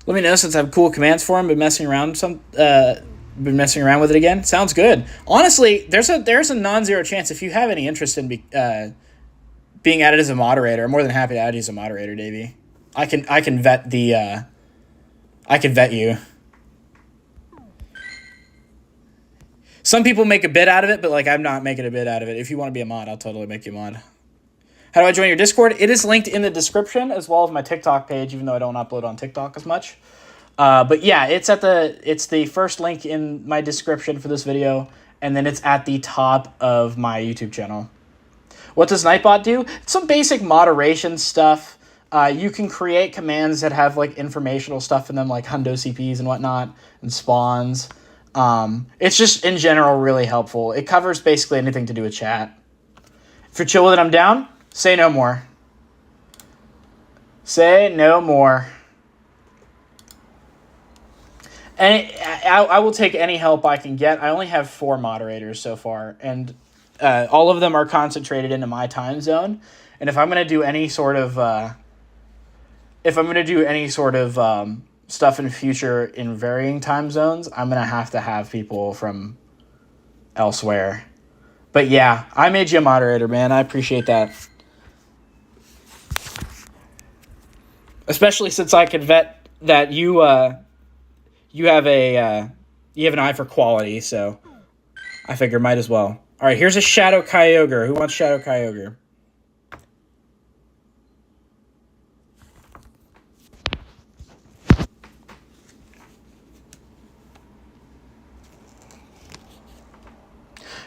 Let me know since I have cool commands for him. Been messing around with it again. Sounds good. Honestly, there's a non-zero chance if you have any interest in being added as a moderator. I'm more than happy to add you as a moderator, Davey. I can vet you. Some people make a bid out of it, but I'm not making a bid out of it. If you want to be a mod, I'll totally make you a mod. How do I join your Discord? It is linked in the description, as well as my TikTok page, even though I don't upload on TikTok as much. But yeah, it's the first link in my description for this video, and then it's at the top of my YouTube channel. What does Nightbot do? It's some basic moderation stuff. You can create commands that have informational stuff in them, like hundo CPs and whatnot, and spawns. It's just in general really helpful. It covers basically anything to do with chat. If you're chill with it, I'm down. Say no more. Say no more. And I will take any help I can get. I only have 4 moderators so far, and all of them are concentrated into my time zone. And if I'm going to do any sort of stuff in future in varying time zones, I'm going to have people from elsewhere. But yeah, I made you a moderator, man. I appreciate that. Especially since I can vet that you have an eye for quality, so I figure might as well. All right, here's a Shadow Kyogre. Who wants Shadow Kyogre?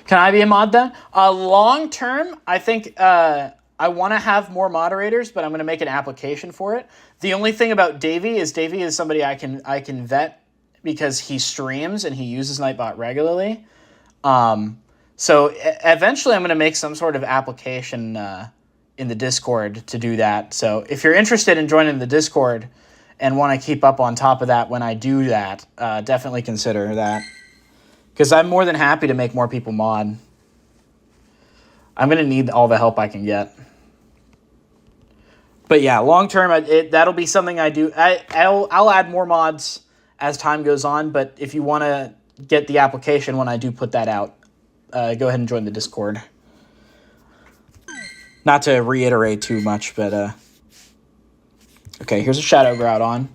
Can I be a mod then? Long term, I think I want to have more moderators, but I'm going to make an application for it. The only thing about Davey is somebody I can vet because he streams and he uses Nightbot regularly. So eventually I'm going to make some sort of application in the Discord to do that. So if you're interested in joining the Discord and want to keep up on top of that when I do that, definitely consider that. Because I'm more than happy to make more people mod. I'm going to need all the help I can get. But yeah, long term, that'll be something I do. I'll add more mods as time goes on, but if you want to get the application when I do put that out, go ahead and join the Discord. Not to reiterate too much, but okay, here's a Shadow Groudon.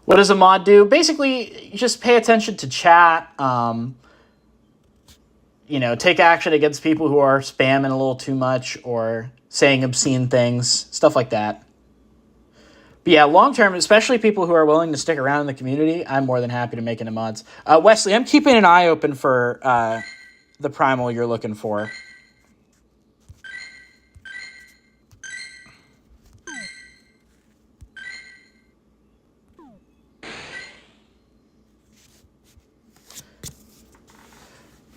What does a mod do? Basically, you just pay attention to chat. Take action against people who are spamming a little too much or saying obscene things, stuff like that. But yeah, long term, especially people who are willing to stick around in the community, I'm more than happy to make into mods. Wesley, I'm keeping an eye open for the primal you're looking for.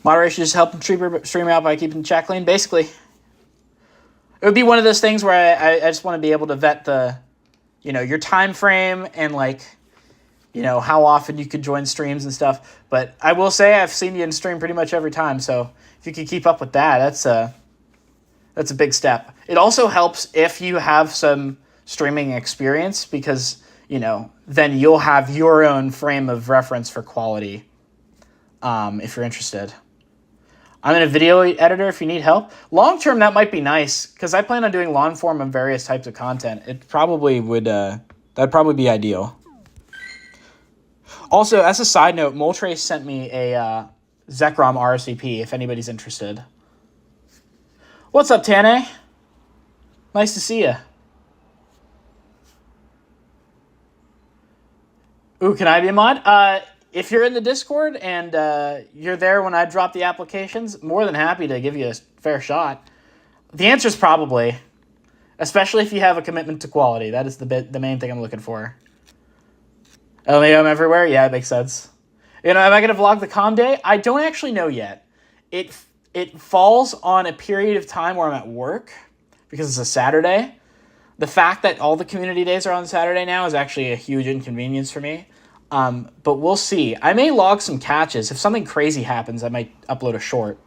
Moderation is helping stream out by keeping the chat clean. Basically, it would be one of those things where I just want to be able to vet your time frame and how often you could join streams and stuff. But I will say I've seen you in stream pretty much every time. So if you could keep up with that, that's a big step. It also helps if you have some streaming experience because, then you'll have your own frame of reference for quality if you're interested. I'm in a video editor if you need help. Long term, that might be nice because I plan on doing long form of various types of content. It probably would, that'd probably be ideal. Also, as a side note, Moltres sent me a Zekrom RSVP if anybody's interested. What's up, Tane? Nice to see you. Ooh, can I be a mod? If you're in the Discord and you're there when I drop the applications, more than happy to give you a fair shot. The answer is probably, especially if you have a commitment to quality. That is the main thing I'm looking for. I'm everywhere? Yeah, it makes sense. Am I going to vlog the comm day? I don't actually know yet. It falls on a period of time where I'm at work because it's a Saturday. The fact that all the community days are on Saturday now is actually a huge inconvenience for me. But we'll see. I may log some catches. If something crazy happens, I might upload a short.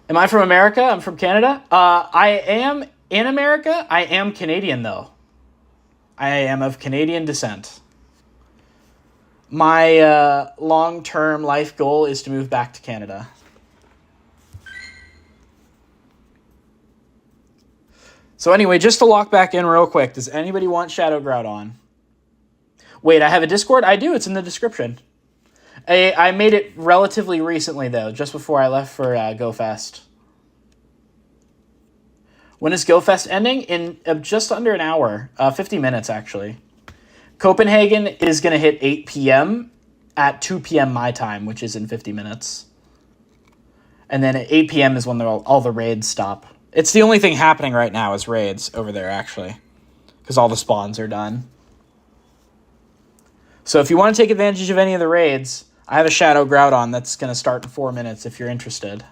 Am I from America? I'm from Canada. I am in America. I am Canadian, though. I am of Canadian descent. My long-term life goal is to move back to Canada. So anyway, just to lock back in real quick, does anybody want Shadow Groudon? Wait, I have a Discord? I do. It's in the description. I made it relatively recently, though, just before I left for GoFest. When is GoFest ending? In just under an hour. 50 minutes, actually. Copenhagen is going to hit 8 p.m. at 2 p.m. my time, which is in 50 minutes. And then at 8 p.m. is when all the raids stop. It's the only thing happening right now is raids over there, actually. Because all the spawns are done. So if you want to take advantage of any of the raids, I have a Shadow Groudon that's going to start in 4 minutes if you're interested.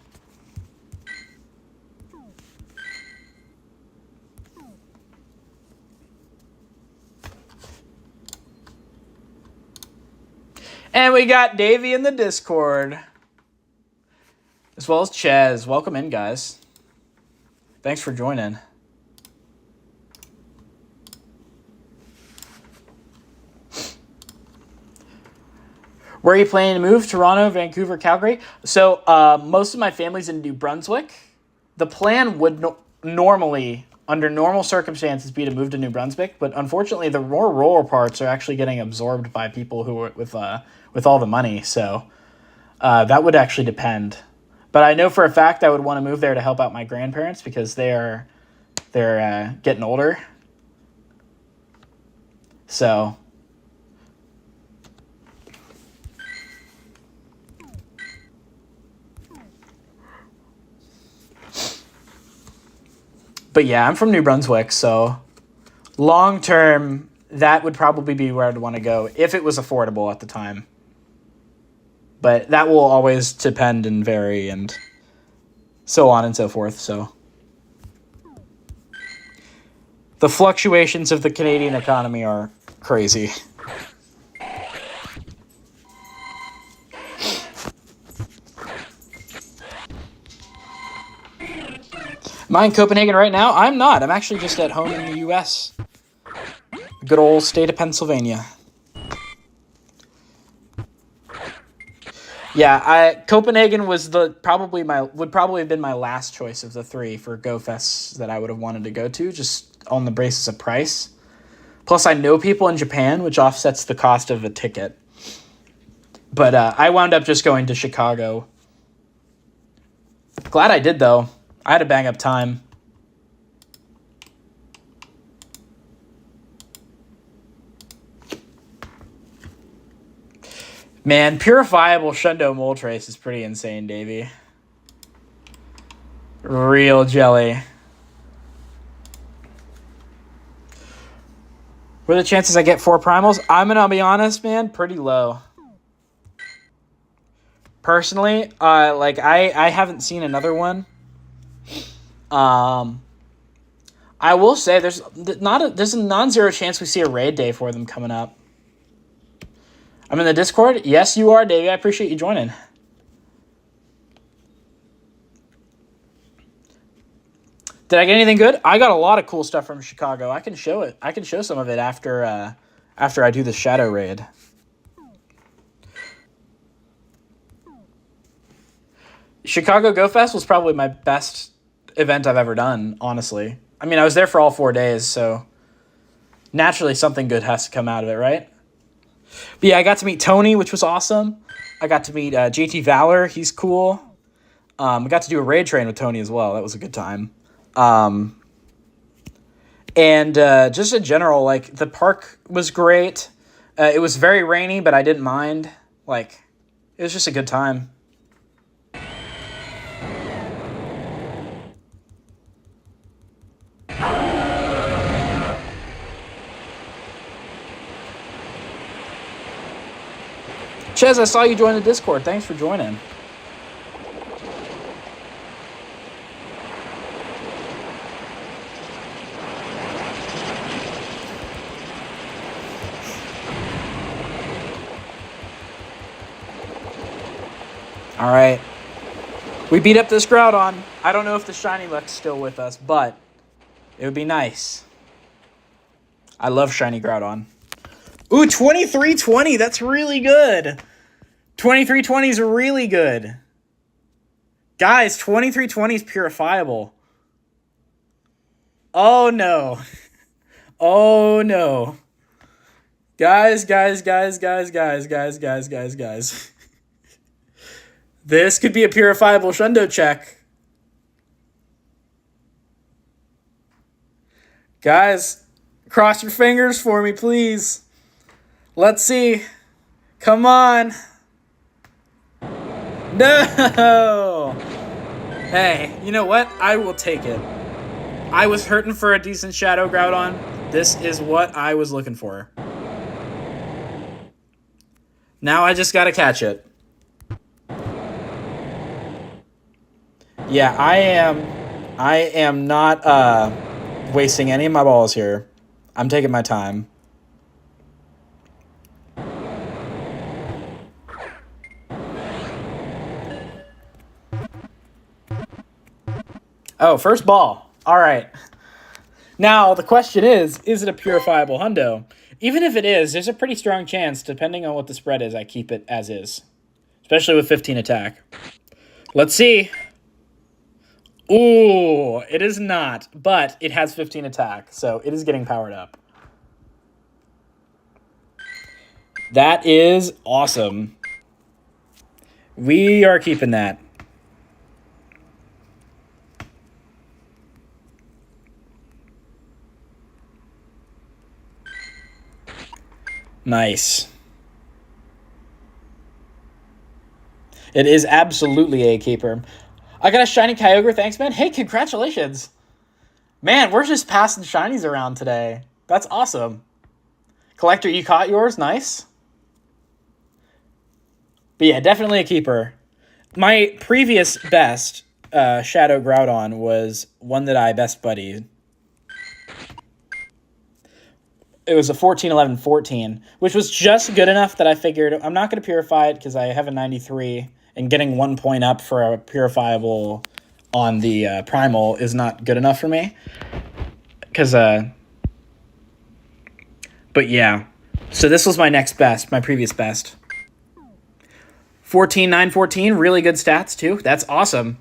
And we got Davey in the Discord. As well as Chez. Welcome in, guys. Thanks for joining. Where are you planning to move? Toronto, Vancouver, Calgary? So most of my family's in New Brunswick. The plan would normally, under normal circumstances, be to move to New Brunswick, but unfortunately the more rural parts are actually getting absorbed by people who are with all the money. So that would actually depend. But I know for a fact I would want to move there to help out my grandparents because they're getting older. So. But yeah, I'm from New Brunswick, so long term, that would probably be where I'd want to go if it was affordable at the time. But that will always depend and vary and so on and so forth, so. The fluctuations of the Canadian economy are crazy. Am I in Copenhagen right now? I'm not. I'm actually just at home in the U.S. Good old state of Pennsylvania. Yeah, Copenhagen was would probably have been my last choice of the three for Go Fests that I would have wanted to go to, just on the basis of price. Plus, I know people in Japan, which offsets the cost of a ticket. But I wound up just going to Chicago. Glad I did, though. I had a bang up time. Man, purifiable Shundo Moltres is pretty insane, Davey. Real jelly. What are the chances I get 4 primals? I'm gonna be honest, man, pretty low. Personally, I haven't seen another one. I will say there's a non-zero chance we see a raid day for them coming up. I'm in the Discord. Yes, you are, Davey. I appreciate you joining. Did I get anything good? I got a lot of cool stuff from Chicago. I can show it. I can show some of it after I do the shadow raid. Chicago Go Fest was probably my best event I've ever done, honestly. I mean, I was there for all 4 days, so naturally something good has to come out of it, right? But yeah, I got to meet Tony, which was awesome. I got to meet JT Valor. He's cool. I got to do a raid train with Tony as well. That was a good time. And just in general, like, the park was great. It was very rainy, but I didn't mind. Like, it was just a good time. Ches, I saw you join the Discord. Thanks for joining. All right. We beat up this Groudon. I don't know if the Shiny Luck's still with us, but it would be nice. I love Shiny Groudon. Ooh, 2320. That's really good. 2320 is really good. Guys, 2320 is purifiable. Oh, no. Oh, no. Guys. This could be a purifiable Shundo check. Guys, cross your fingers for me, please. Let's see. Come on. No! Hey, you know what? I will take it. I was hurting for a decent Shadow Groudon. This is what I was looking for. Now I just gotta catch it. Yeah, I am not wasting any of my balls here. I'm taking my time. Oh, first ball. All right. Now, the question is it a purifiable hundo? Even if it is, there's a pretty strong chance, depending on what the spread is, I keep it as is. Especially with 15 attack. Let's see. Ooh, it is not, but it has 15 attack, so it is getting powered up. That is awesome. We are keeping that. Nice. It is absolutely a keeper. I got a shiny Kyogre. Thanks, man. Hey, congratulations. Man, we're just passing shinies around today. That's awesome. Collector, you caught yours. Nice. But yeah, definitely a keeper. My previous best Shadow Groudon was one that I best buddied. It was a 14, 11, 14, which was just good enough that I figured I'm not going to purify it because I have a 93, and getting 1 point up for a purifiable on the primal is not good enough for me. But yeah. So this was my next best, my previous best. 14, 9, 14, really good stats too. That's awesome.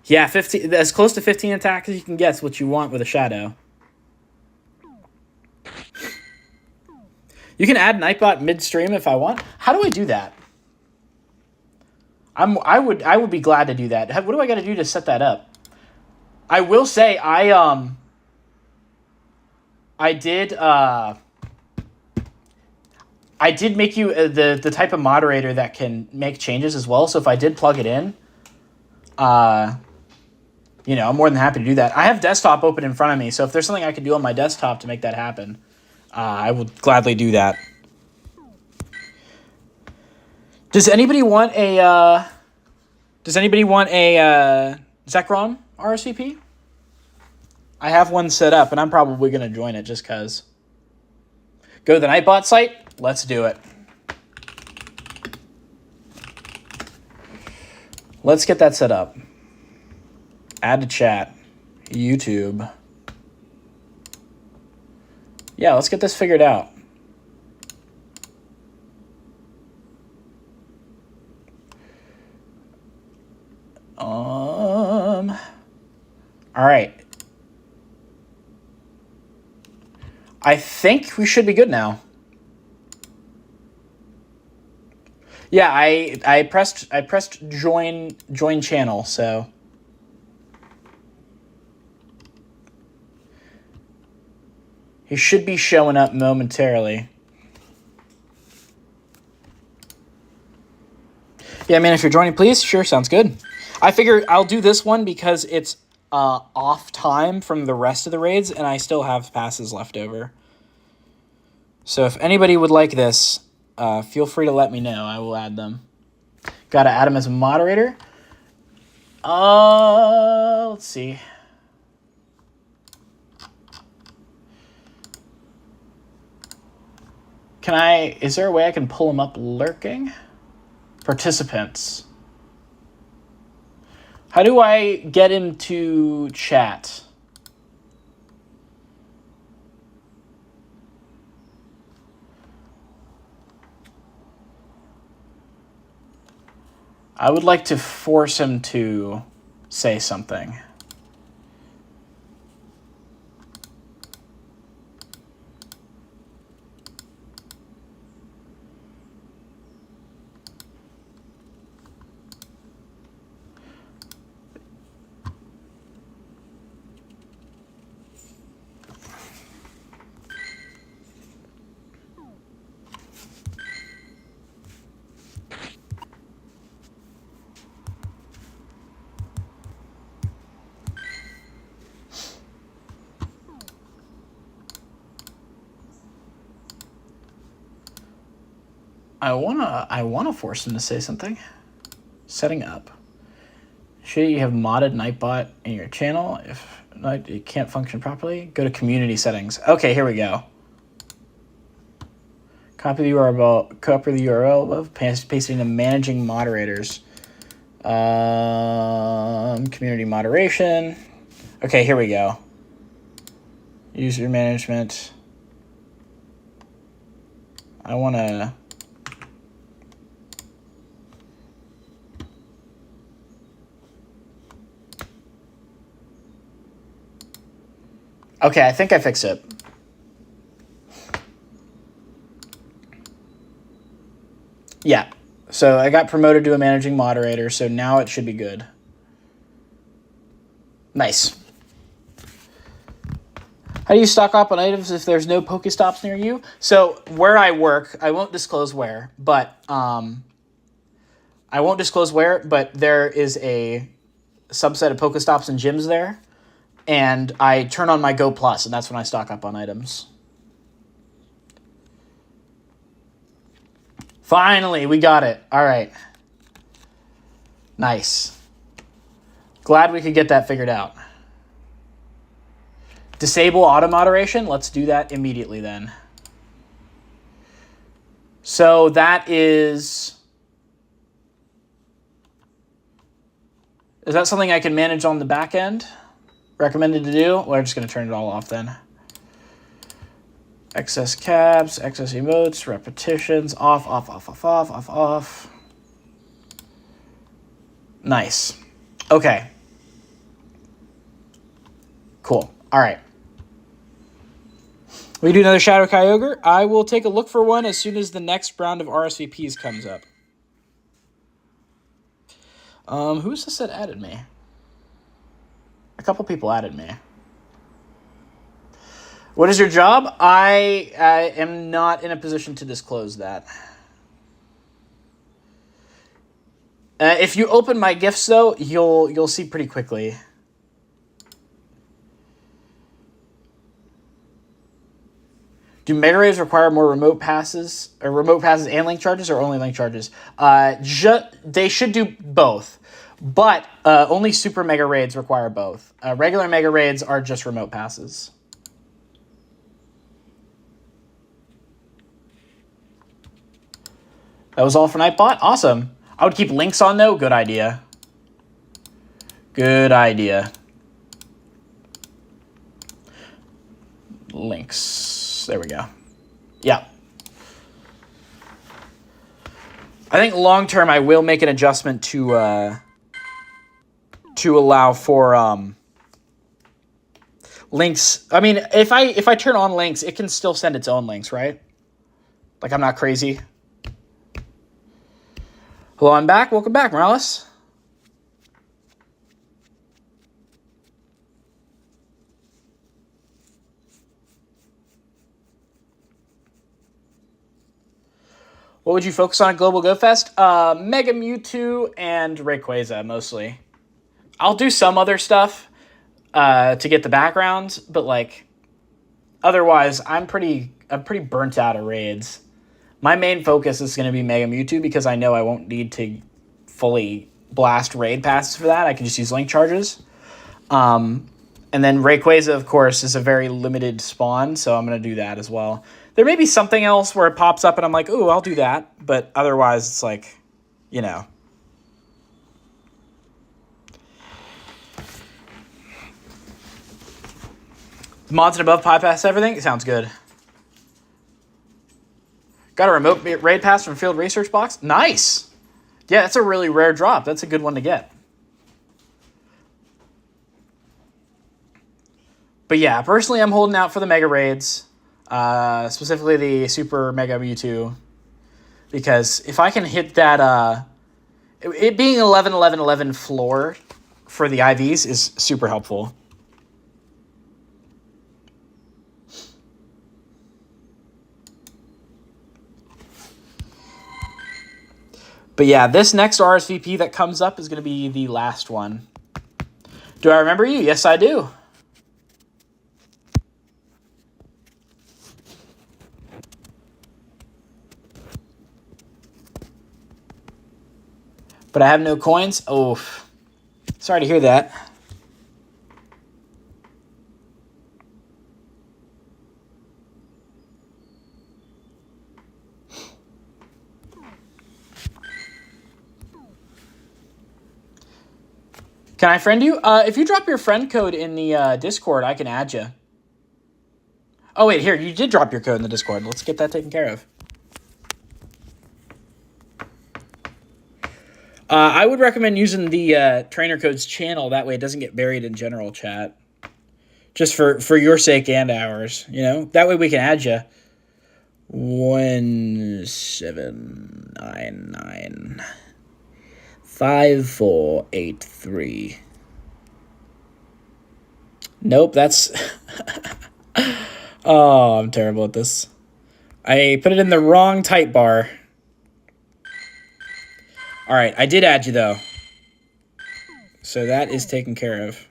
Yeah, 15, as close to 15 attack as you can get is what you want with a shadow. You can add Nightbot midstream if I want. How do I do that? I would be glad to do that. What do I got to do to set that up? I will say I did make you the type of moderator that can make changes as well. So if I did plug it in, I'm more than happy to do that. I have desktop open in front of me, so if there's something I can do on my desktop to make that happen, I would gladly do that. Does anybody want a Zekrom RSVP? I have one set up, and I'm probably going to join it just because. Go to the Nightbot site. Let's do it. Let's get that set up. Add to chat. YouTube. Yeah, let's get this figured out. All right. I think we should be good now. Yeah, I pressed join channel, so he should be showing up momentarily. Yeah, man, if you're joining, please. Sure, sounds good. I figure I'll do this one because it's off time from the rest of the raids, and I still have passes left over. So if anybody would like this, feel free to let me know. I will add them. Got to add him as a moderator. Let's see. Is there a way I can pull him up lurking? Participants. How do I get him to chat? I would like to force him to say something. I wanna force him to say something. Setting up. Should you have modded Nightbot in your channel? If not, it can't function properly, go to community settings. Okay, here we go. Copy the URL above, paste it into managing moderators. Community moderation. Okay, here we go. User management. I wanna. Okay, I think I fixed it. Yeah, so I got promoted to a managing moderator, so now it should be good. Nice. How do you stock up on items if there's no Pokestops near you? So where I work, I won't disclose where, but there is a subset of Pokestops and gyms there. And I turn on my Go Plus, and that's when I stock up on items. Finally, we got it. All right. Nice. Glad we could get that figured out. Disable auto moderation. Let's do that immediately then. So that is that something I can manage on the back end? Recommended to do? Well, I'm just going to turn it all off then. Excess caps, excess emotes, repetitions, off, off, off, off, off, off, off. Nice. Okay. Cool. All right. We do another Shadow Kyogre. I will take a look for one as soon as the next round of RSVPs comes up. Who's this that added me? A couple people added me. What is your job? I am not in a position to disclose that. If you open my gifts, though, you'll see pretty quickly. Do Mega Raves require more remote passes and link charges, or only link charges? They should do both, but only Super Mega Raids require both. Regular Mega Raids are just remote passes. That was all for Nightbot? Awesome. I would keep links on, though. Good idea. Good idea. Links. There we go. Yeah. I think long term I will make an adjustment to allow for links. I mean, if I turn on links, it can still send its own links, right? Like, I'm not crazy. Hello, I'm back. Welcome back, Morales. What would you focus on at Global Go Fest? Mega Mewtwo and Rayquaza, mostly. I'll do some other stuff to get the background, but, like, otherwise, I'm pretty burnt out of raids. My main focus is going to be Mega Mewtwo because I know I won't need to fully blast raid passes for that. I can just use link charges. And then Rayquaza, of course, is a very limited spawn, so I'm going to do that as well. There may be something else where it pops up and I'm like, ooh, I'll do that. But otherwise, it's like, you know. Mods and above bypass everything? It sounds good. Got a remote raid pass from Field Research Box? Nice! Yeah, that's a really rare drop. That's a good one to get. But yeah, personally, I'm holding out for the Mega Raids. Specifically the Super Mega Mewtwo. Because if I can hit that... it being 11-11-11 floor for the IVs is super helpful. But yeah, this next RSVP that comes up is going to be the last one. Do I remember you? Yes, I do. But I have no coins? Oh, sorry to hear that. Can I friend you? If you drop your friend code in the Discord, I can add you. Oh, wait, here. You did drop your code in the Discord. Let's get that taken care of. I would recommend using the Trainer Codes channel. That way it doesn't get buried in general chat. Just for your sake and ours, you know? That way we can add you. 1799 5483. Nope, that's... Oh, I'm terrible at this. I put it in the wrong type bar. All right, I did add you, though. So that is taken care of.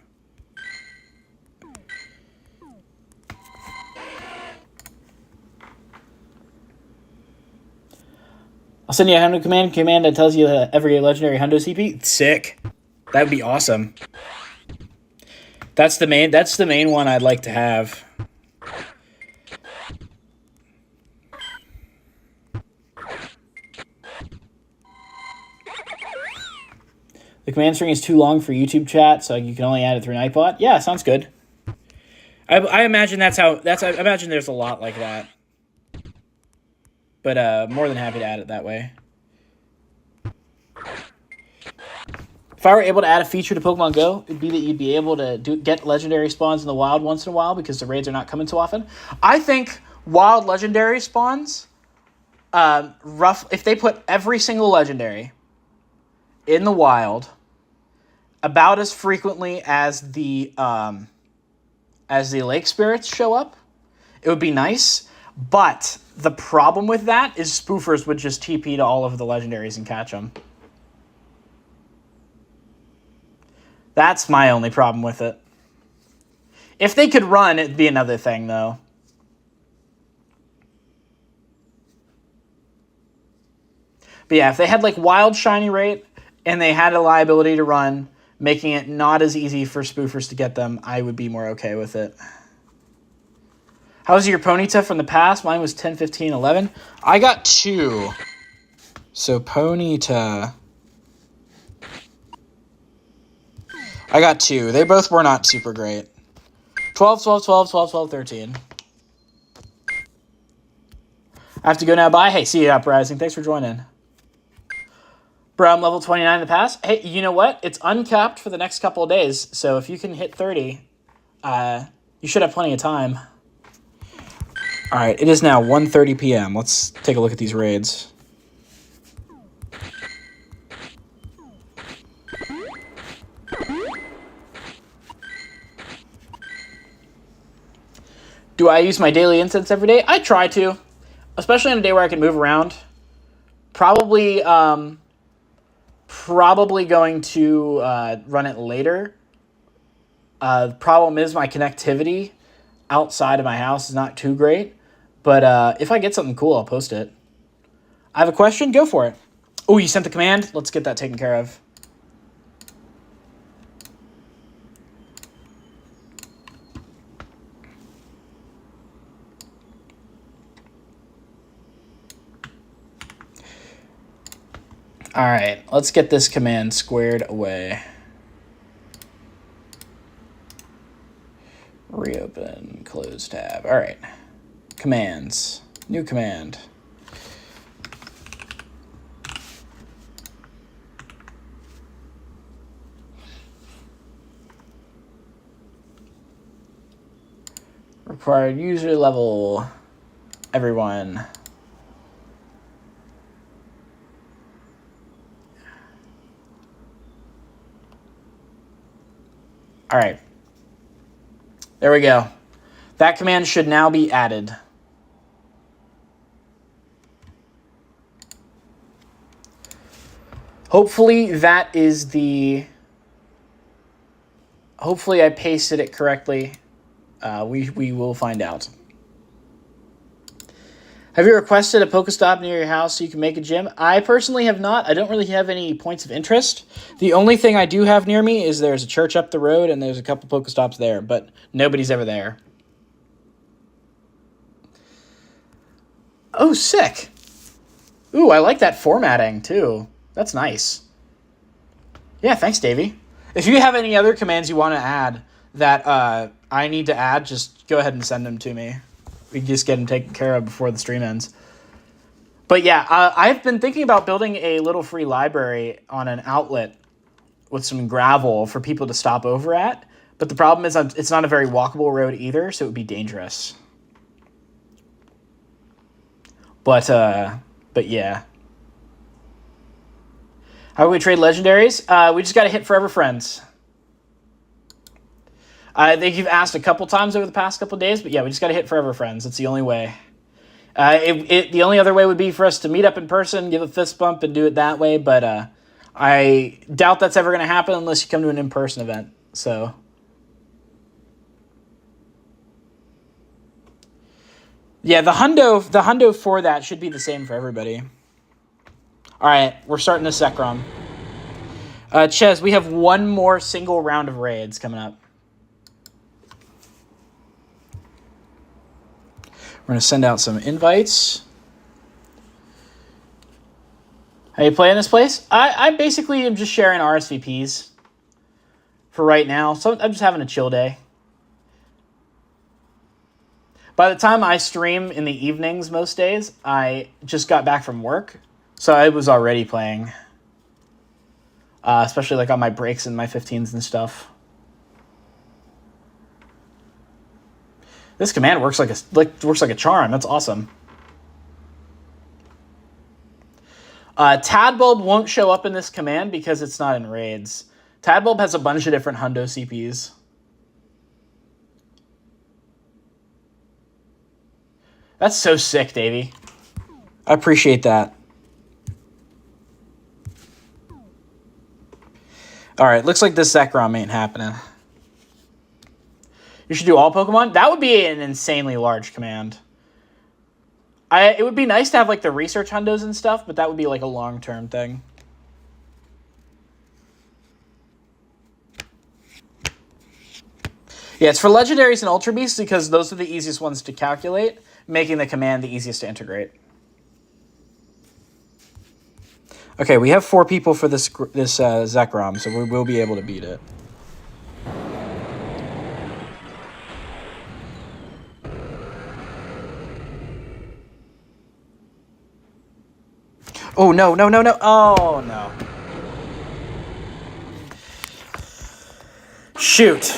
I'll send you a Hundo command that tells you every legendary Hundo CP. Sick. That would be awesome. That's the main one I'd like to have. The command string is too long for YouTube chat, so you can only add it through Nightbot. Yeah, sounds good. I imagine I imagine there's a lot like that. But more than happy to add it that way. If I were able to add a feature to Pokemon Go, it'd be that you'd be able to get legendary spawns in the wild once in a while because the raids are not coming so often. I think wild legendary spawns, if they put every single legendary in the wild about as frequently as the lake spirits show up, it would be nice. But the problem with that is spoofers would just TP to all of the legendaries and catch them. That's my only problem with it. If they could run, it'd be another thing, though. But yeah, if they had like wild shiny rate and they had a liability to run, making it not as easy for spoofers to get them, I would be more okay with it. How's your Ponyta from the past? Mine was 10, 15, 11. I got 2. So Ponyta... I got 2. They both were not super great. 12, 12, 12, 12, 12, 13. I have to go now. Bye. Hey, see you, Uprising. Thanks for joining. Bro, I'm level 29 in the past. Hey, you know what? It's uncapped for the next couple of days. So if you can hit 30, you should have plenty of time. All right, it is now 1:30 p.m. Let's take a look at these raids. Do I use my daily incense every day? I try to, especially on a day where I can move around. Probably going to run it later. The problem is my connectivity outside of my house is not too great. But if I get something cool, I'll post it. I have a question. Go for it. Oh, you sent the command? Let's get that taken care of. All right, let's get this command squared away. Reopen, close tab. All right, commands, new command. Required user level, everyone. All right. There we go. That command should now be added. Hopefully that is the... Hopefully I pasted it correctly. We will find out. Have you requested a Pokestop near your house so you can make a gym? I personally have not. I don't really have any points of interest. The only thing I do have near me is there's a church up the road and there's a couple Pokestops there, but nobody's ever there. Oh, sick. Ooh, I like that formatting too. That's nice. Yeah, thanks, Davey. If you have any other commands you want to add that I need to add, just go ahead and send them to me. We can just get them taken care of before the stream ends. But yeah, I've been thinking about building a little free library on an outlet with some gravel for people to stop over at. But the problem is it's not a very walkable road either, so it would be dangerous. But yeah. How do we trade legendaries? We just got to hit Forever Friends. I think you've asked a couple times over the past couple days, but yeah, we just got to hit Forever Friends. That's the only way. The only other way would be for us to meet up in person, give a fist bump, and do it that way, but I doubt that's ever going to happen unless you come to an in-person event, so... Yeah, the hundo for that should be the same for everybody. All right, we're starting the Zekrom. Ches, we have one more single round of raids coming up. We're going to send out some invites. How you playing this place? I basically am just sharing RSVPs for right now. So I'm just having a chill day. By the time I stream in the evenings most days, I just got back from work. So I was already playing. Especially like on my breaks and my 15s and stuff. This command works like a charm. That's awesome. Tadbulb won't show up in this command because it's not in raids. Tadbulb has a bunch of different hundo CPs. That's so sick, Davey. I appreciate that. Alright, looks like this Zekrom ain't happening. You should do all Pokemon? That would be an insanely large command. It would be nice to have like the research hundos and stuff, but that would be like a long-term thing. Yeah, it's for legendaries and Ultra Beasts because those are the easiest ones to calculate, making the command the easiest to integrate. Okay, we have 4 people for this Zekrom, so we will be able to beat it. Oh, no, no, no, no. Oh, no. Shoot.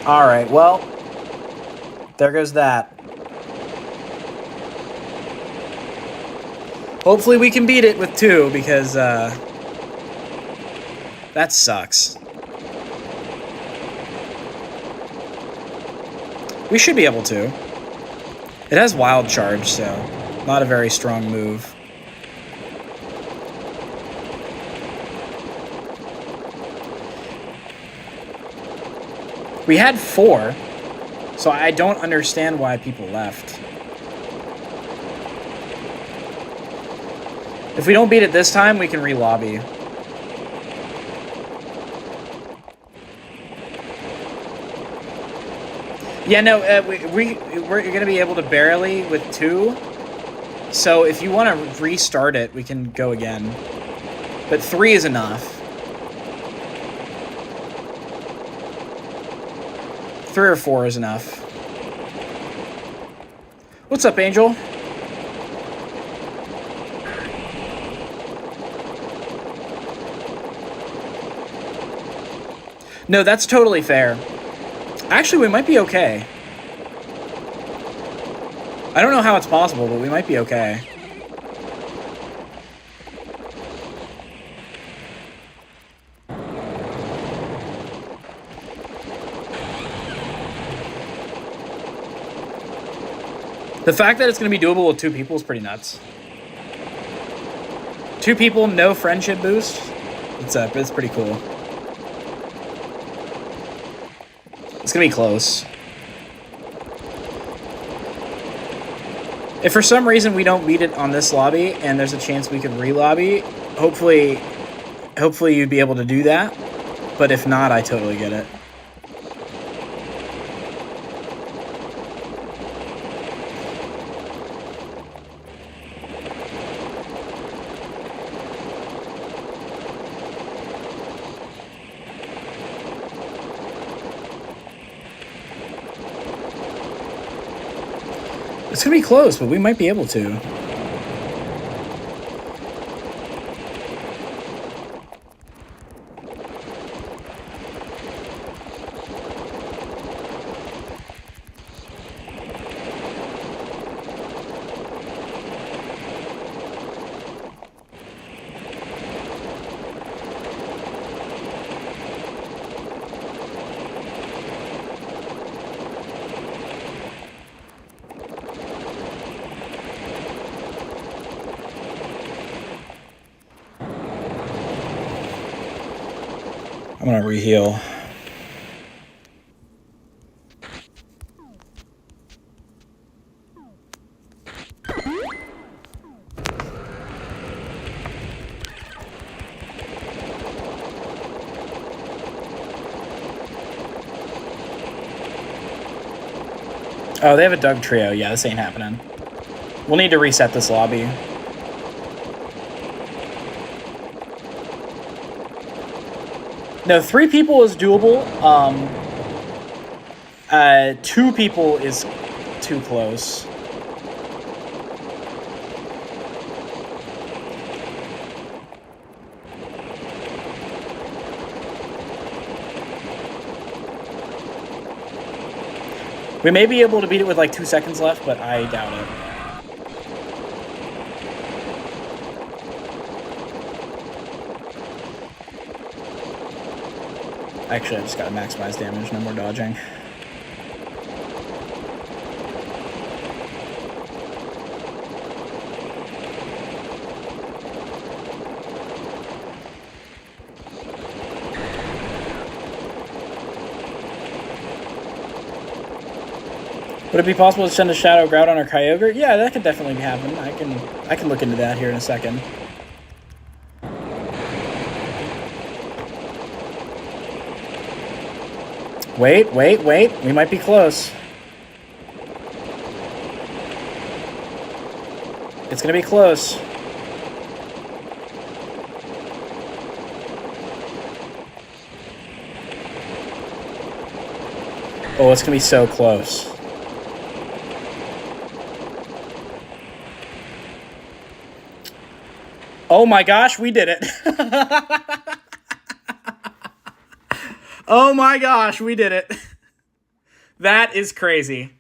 All right, well, there goes that. Hopefully we can beat it with 2, because that sucks. We should be able to. It has Wild Charge, so not a very strong move. We had 4, so I don't understand why people left. If we don't beat it this time, we can re-lobby. Yeah, no, we're going to be able to barely with 2. So if you want to restart it, we can go again. But 3 is enough. 3 or 4 is enough. What's up, Angel? No, that's totally fair. Actually, we might be okay. I don't know how it's possible, but we might be okay. The fact that it's going to be doable with 2 people is pretty nuts. 2 people, no friendship boost. It's pretty cool. It's going to be close. If for some reason we don't beat it on this lobby and there's a chance we could re-lobby, hopefully you'd be able to do that. But if not, I totally get it. It's going to be close, but we might be able to. I'm going to re-heal. Oh, they have a Doug trio. Yeah, this ain't happening. We'll need to reset this lobby. No, 3 people is doable. 2 people is too close. We may be able to beat it with like 2 seconds left, but I doubt it. Actually, I just gotta maximize damage, no more dodging. Would it be possible to send a Shadow Groudon or Kyogre? Yeah, that could definitely happen. I can look into that here in a second. Wait. We might be close. It's gonna be close. Oh, it's gonna be so close. Oh my gosh, we did it. Oh my gosh, we did it. That is crazy.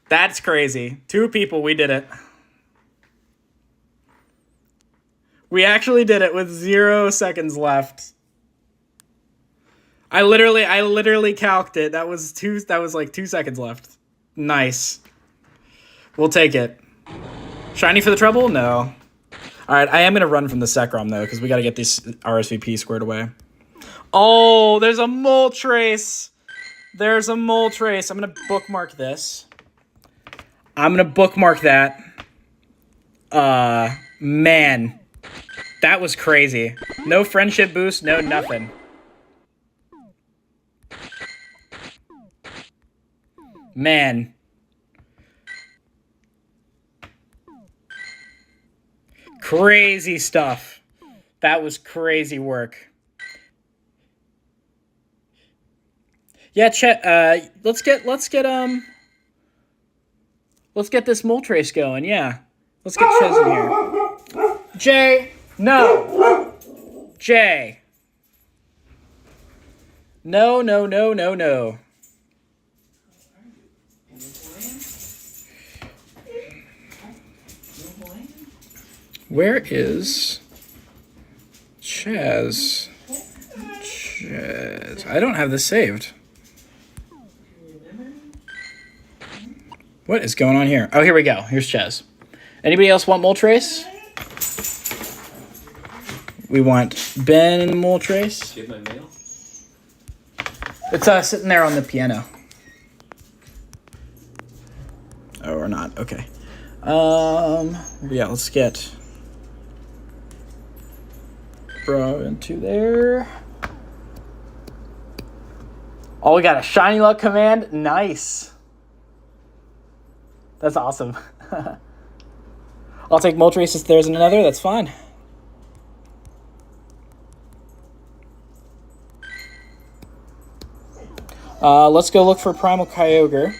That's crazy. 2 people, we did it. We actually did it with 0 seconds left. I literally calced it. That was like 2 seconds left. Nice. We'll take it. Shiny for the trouble? No. Alright, I am going to run from the Zekrom, though, because we got to get this RSVP squared away. Oh, there's a Moltres. There's a Moltres. I'm going to bookmark this. I'm going to bookmark that. Man. That was crazy. No friendship boost, no nothing. Man. Crazy stuff. That was crazy work. Yeah, Chet, let's get this Moltres going, yeah. Let's get Chez in here. Jay, no. Jay. No. Where is Chaz? I don't have this saved. What is going on here? Oh, here we go. Here's Chaz. Anybody else want Moltres? We want Ben and Moltres. Do you have my mail? It's sitting there on the piano. Oh, or not. Okay. Yeah, let's get Bro into there. Oh, we got a Shiny Luck command. Nice. That's awesome. I'll take Moltres if there's another. That's fine. Let's go look for Primal Kyogre.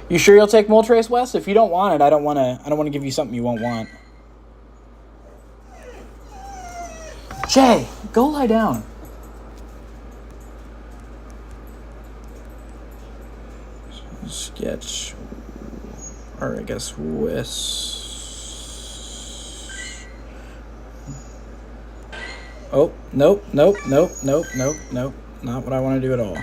You sure you'll take Moltres, Wes? If you don't want it, I don't want to give you something you won't want. Jay, go lie down. Sketch. Or I guess Wes. Oh, nope. Not what I want to do at all.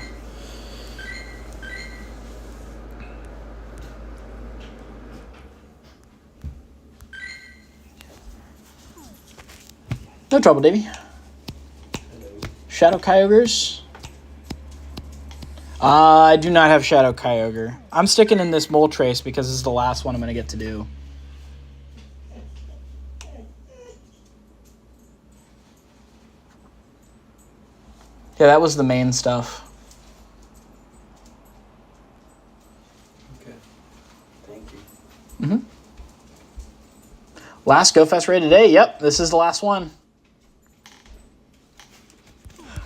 No trouble, Davey. Shadow Kyogres. I do not have Shadow Kyogre. I'm sticking in this Moltres because this is the last one I'm going to get to do. Yeah, that was the main stuff. Okay. Thank you. Mm-hmm. Last GoFest raid today. Yep, this is the last one.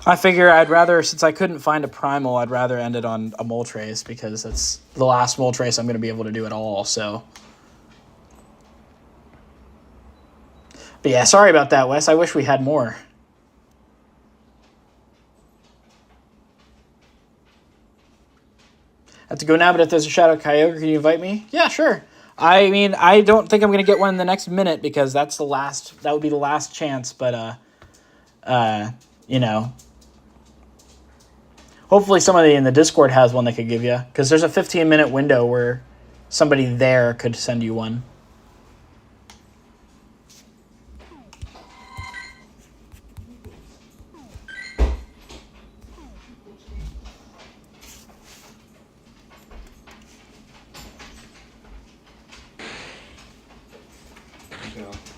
I figure I'd rather, since I couldn't find a primal, I'd rather end it on a Moltres because it's the last Moltres I'm going to be able to do at all, so. But yeah, sorry about that, Wes. I wish we had more. I have to go now, but if there's a Shadow Kyogre, can you invite me? Yeah, sure. I mean, I don't think I'm going to get one in the next minute because that would be the last chance, but, you know. Hopefully somebody in the Discord has one they could give you, because there's a 15-minute window where somebody there could send you one.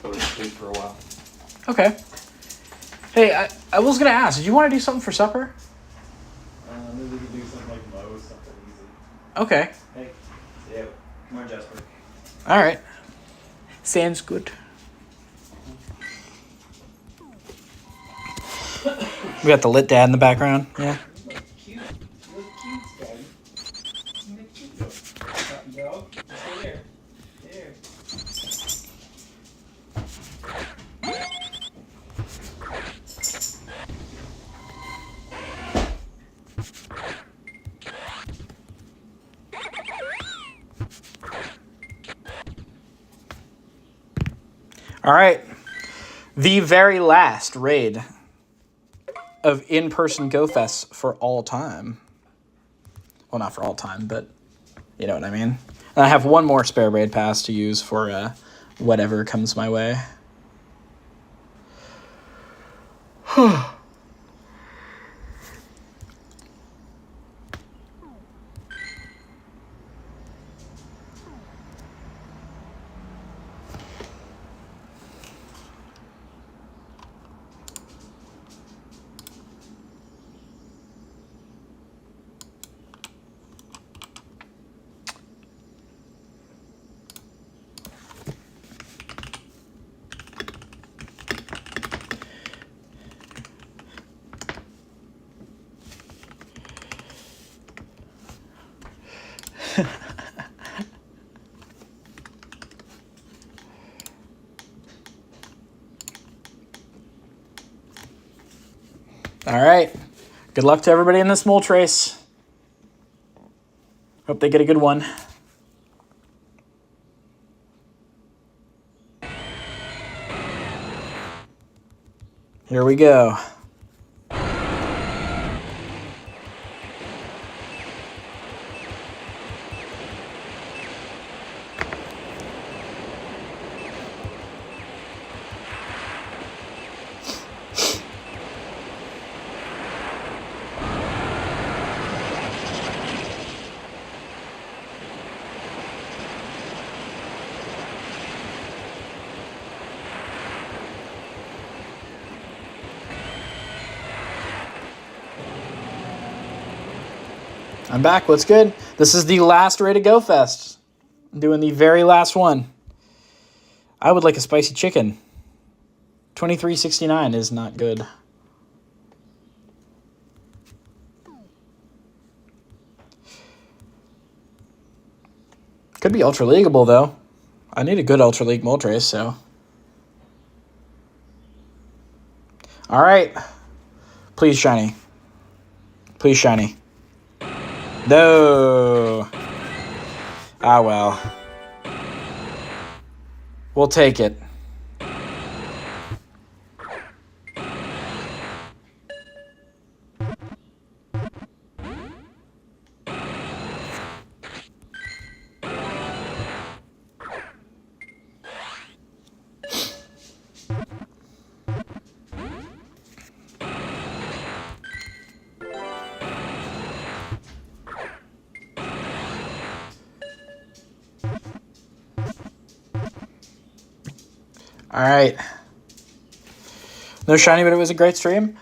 Go to sleep for a while. Okay. Hey, I was going to ask, did you want to do something for supper? Maybe we could do something like Mo, something easy. Okay. Hey, yeah, come on, Jasper. All right. Sounds good. We got the lit dad in the background. Yeah. You look cute. You look cute, Daddy. You look cute. Puppy dog. Stay there. There. All right. The very last raid of in-person GoFests for all time. Well, not for all time, but you know what I mean. And I have one more spare raid pass to use for whatever comes my way. All right. Good luck to everybody in this Moltres. Hope they get a good one. Here we go. I'm back. What's good? This is the last raid of GoFest. I'm doing the very last one. I would like a spicy chicken. $23.69 is not good. Could be Ultra Leagueable, though. I need a good Ultra League Moltres, so. All right. Please, shiny. Please, shiny. No. Ah, well. We'll take it. All right. No shiny, but it was a great stream.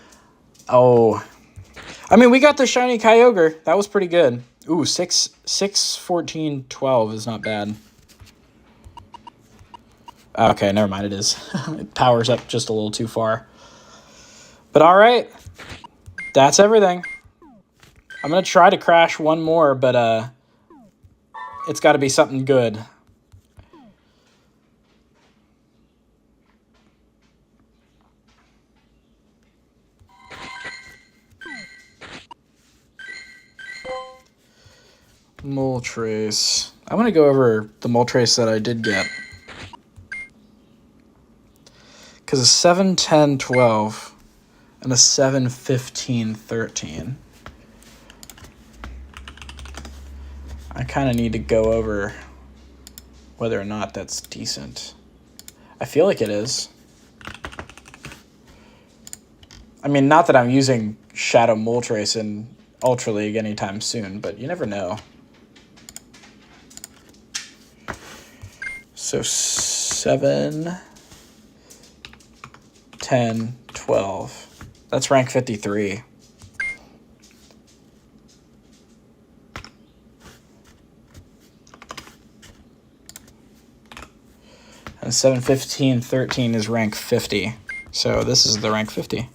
Oh, I mean, we got the shiny Kyogre. That was pretty good. Ooh, 6, 14, 12 is not bad. Okay, never mind, it is. It powers up just a little too far. But all right, that's everything. I'm going to try to crash one more, but it's got to be something good. Moltres. I want to go over the Moltres that I did get. Because a 7, 10, 12 and a 7, 15, 13. I kind of need to go over whether or not that's decent. I feel like it is. I mean, not that I'm using Shadow Moltres in Ultra League anytime soon, but you never know. So 7, 10, 12. That's rank 53. And 7, 15, 13 is rank 50. So this is the rank 50.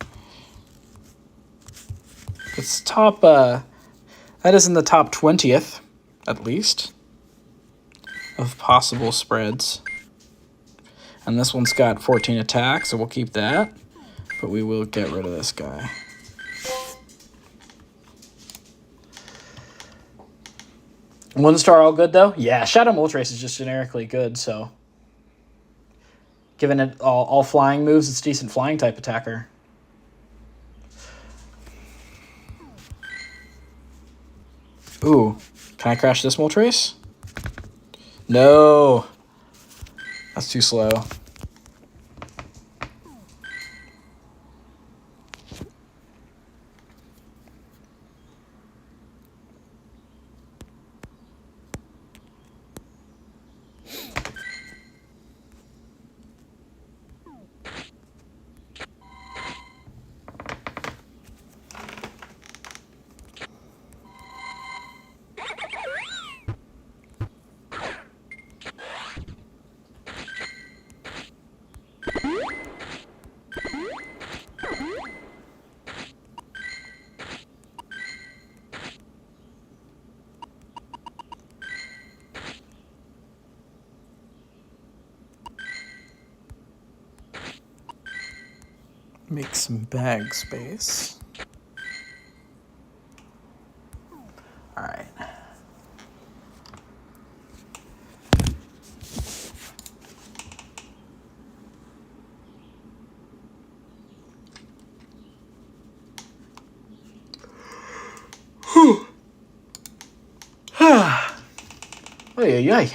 It's top, that is in the top 20th, at least, of possible spreads. And this one's got 14 attack, so we'll keep that. But we will get rid of this guy. One star all good, though? Yeah, Shadow Moltres is just generically good, so... Given it all flying moves, it's a decent flying type attacker. Ooh, can I crash this Moltres? No! That's too slow. Make some bag space. All right. Whew. Oy, oy, oy.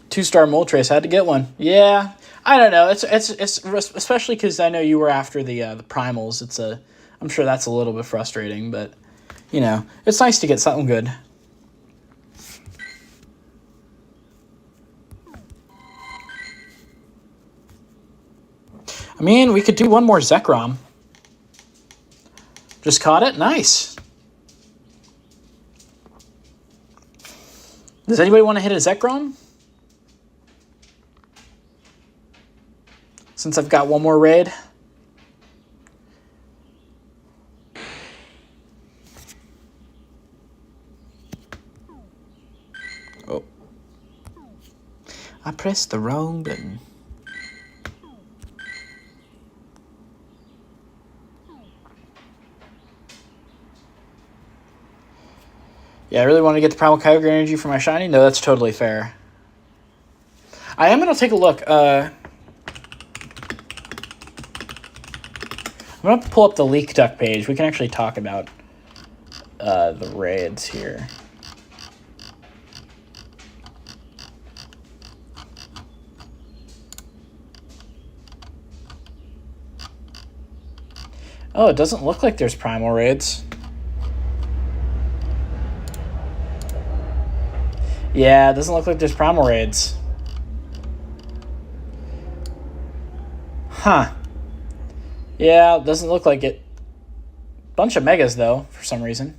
2-star Moltres, had to get one. Yeah. I don't know. It's especially because I know you were after the primals. I'm sure that's a little bit frustrating, but you know, it's nice to get something good. I mean, we could do one more Zekrom. Just caught it. Nice. Does anybody want to hit a Zekrom? Since I've got one more raid. Oh. I pressed the wrong button. Yeah, I really want to get the Primal Kyogre energy for my shiny. No, that's totally fair. I am going to take a look. I'm going to pull up the Leak Duck page. We can actually talk about the raids here. Oh, it doesn't look like there's primal raids. Yeah, it doesn't look like there's primal raids. Huh. Yeah, it doesn't look like it. Bunch of megas, though, for some reason.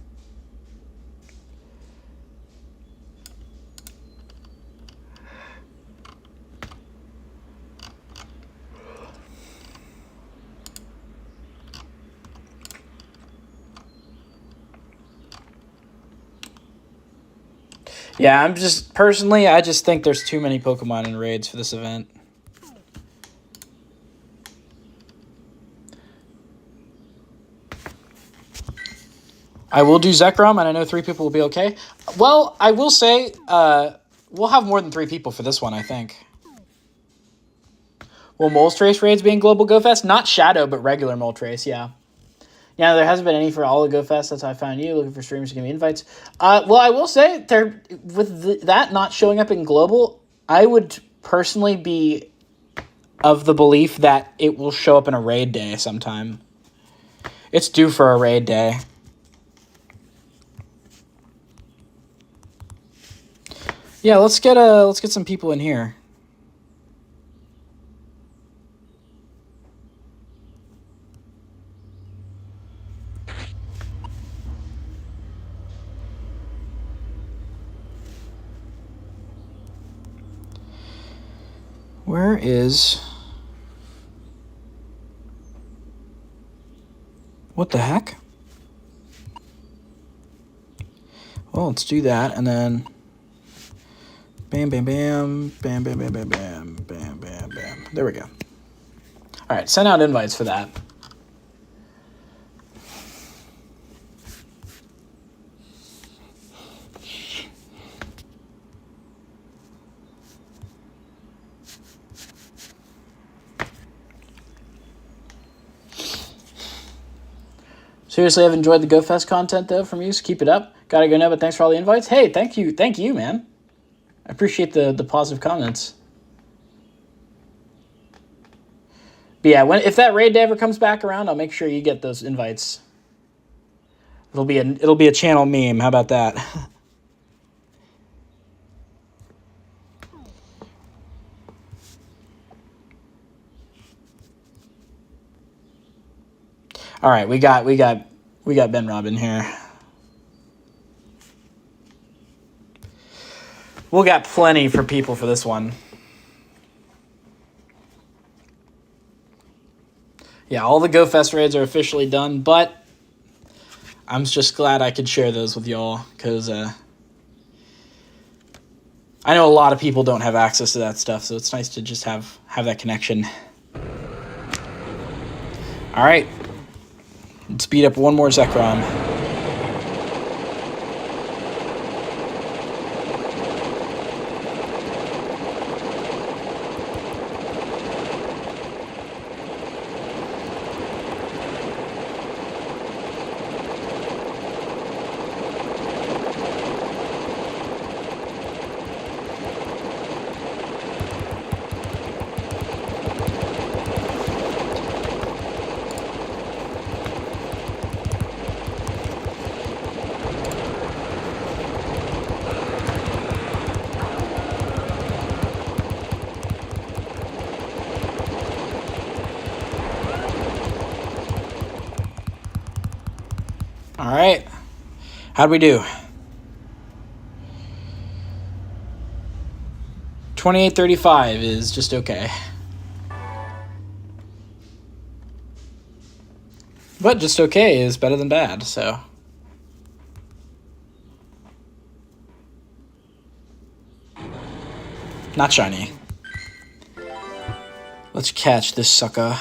Yeah, I just think there's too many Pokemon in raids for this event. I will do Zekrom, and I know 3 people will be okay. Well, I will say, we'll have more than 3 people for this one, I think. Will Moltres raids be in Global Go Fest? Not Shadow, but regular Moltres, yeah. Yeah, there hasn't been any for all the Go Fest. That's how I found you, looking for streamers to give me invites. Well, I will say, that not showing up in Global, I would personally be of the belief that it will show up in a raid day sometime. It's due for a raid day. Yeah, let's get some people in here. Where is... What the heck? Well, let's do that, and then... Bam, bam, bam, bam, bam, bam, bam, bam, bam, bam, bam. There we go. All right, send out invites for that. Seriously, I've enjoyed the GoFest content, though, from you, so keep it up. Gotta go now, but thanks for all the invites. Hey, thank you, man. I appreciate the positive comments. But yeah, if that raid day ever comes back around, I'll make sure you get those invites. It'll be a channel meme. How about that? All right, we got Ben Robin here. We'll got plenty for people for this one. Yeah, all the GoFest raids are officially done, but I'm just glad I could share those with y'all, because I know a lot of people don't have access to that stuff, so it's nice to just have that connection. All right. Let's speed up one more Zekrom. All right. How'd we do? 2835 is just okay. But just okay is better than bad, so. Not shiny. Let's catch this sucker.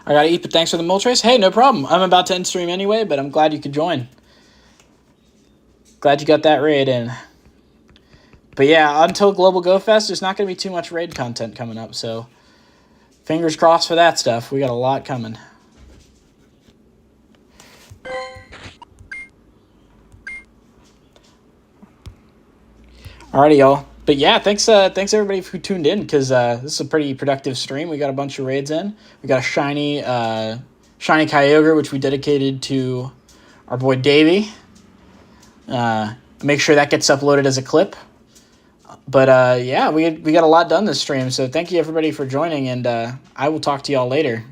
I gotta eat, but thanks for the Moltres. Hey, no problem. I'm about to end stream anyway, but I'm glad you could join. Glad you got that raid in. But yeah, until Global Go Fest, there's not gonna be too much raid content coming up, so fingers crossed for that stuff. We got a lot coming. Alrighty, y'all. But yeah, thanks everybody who tuned in, because this is a pretty productive stream. We got a bunch of raids in. We got a shiny Kyogre, which we dedicated to our boy Davey. Make sure that gets uploaded as a clip. But yeah, we got a lot done this stream, so thank you everybody for joining, and I will talk to y'all later.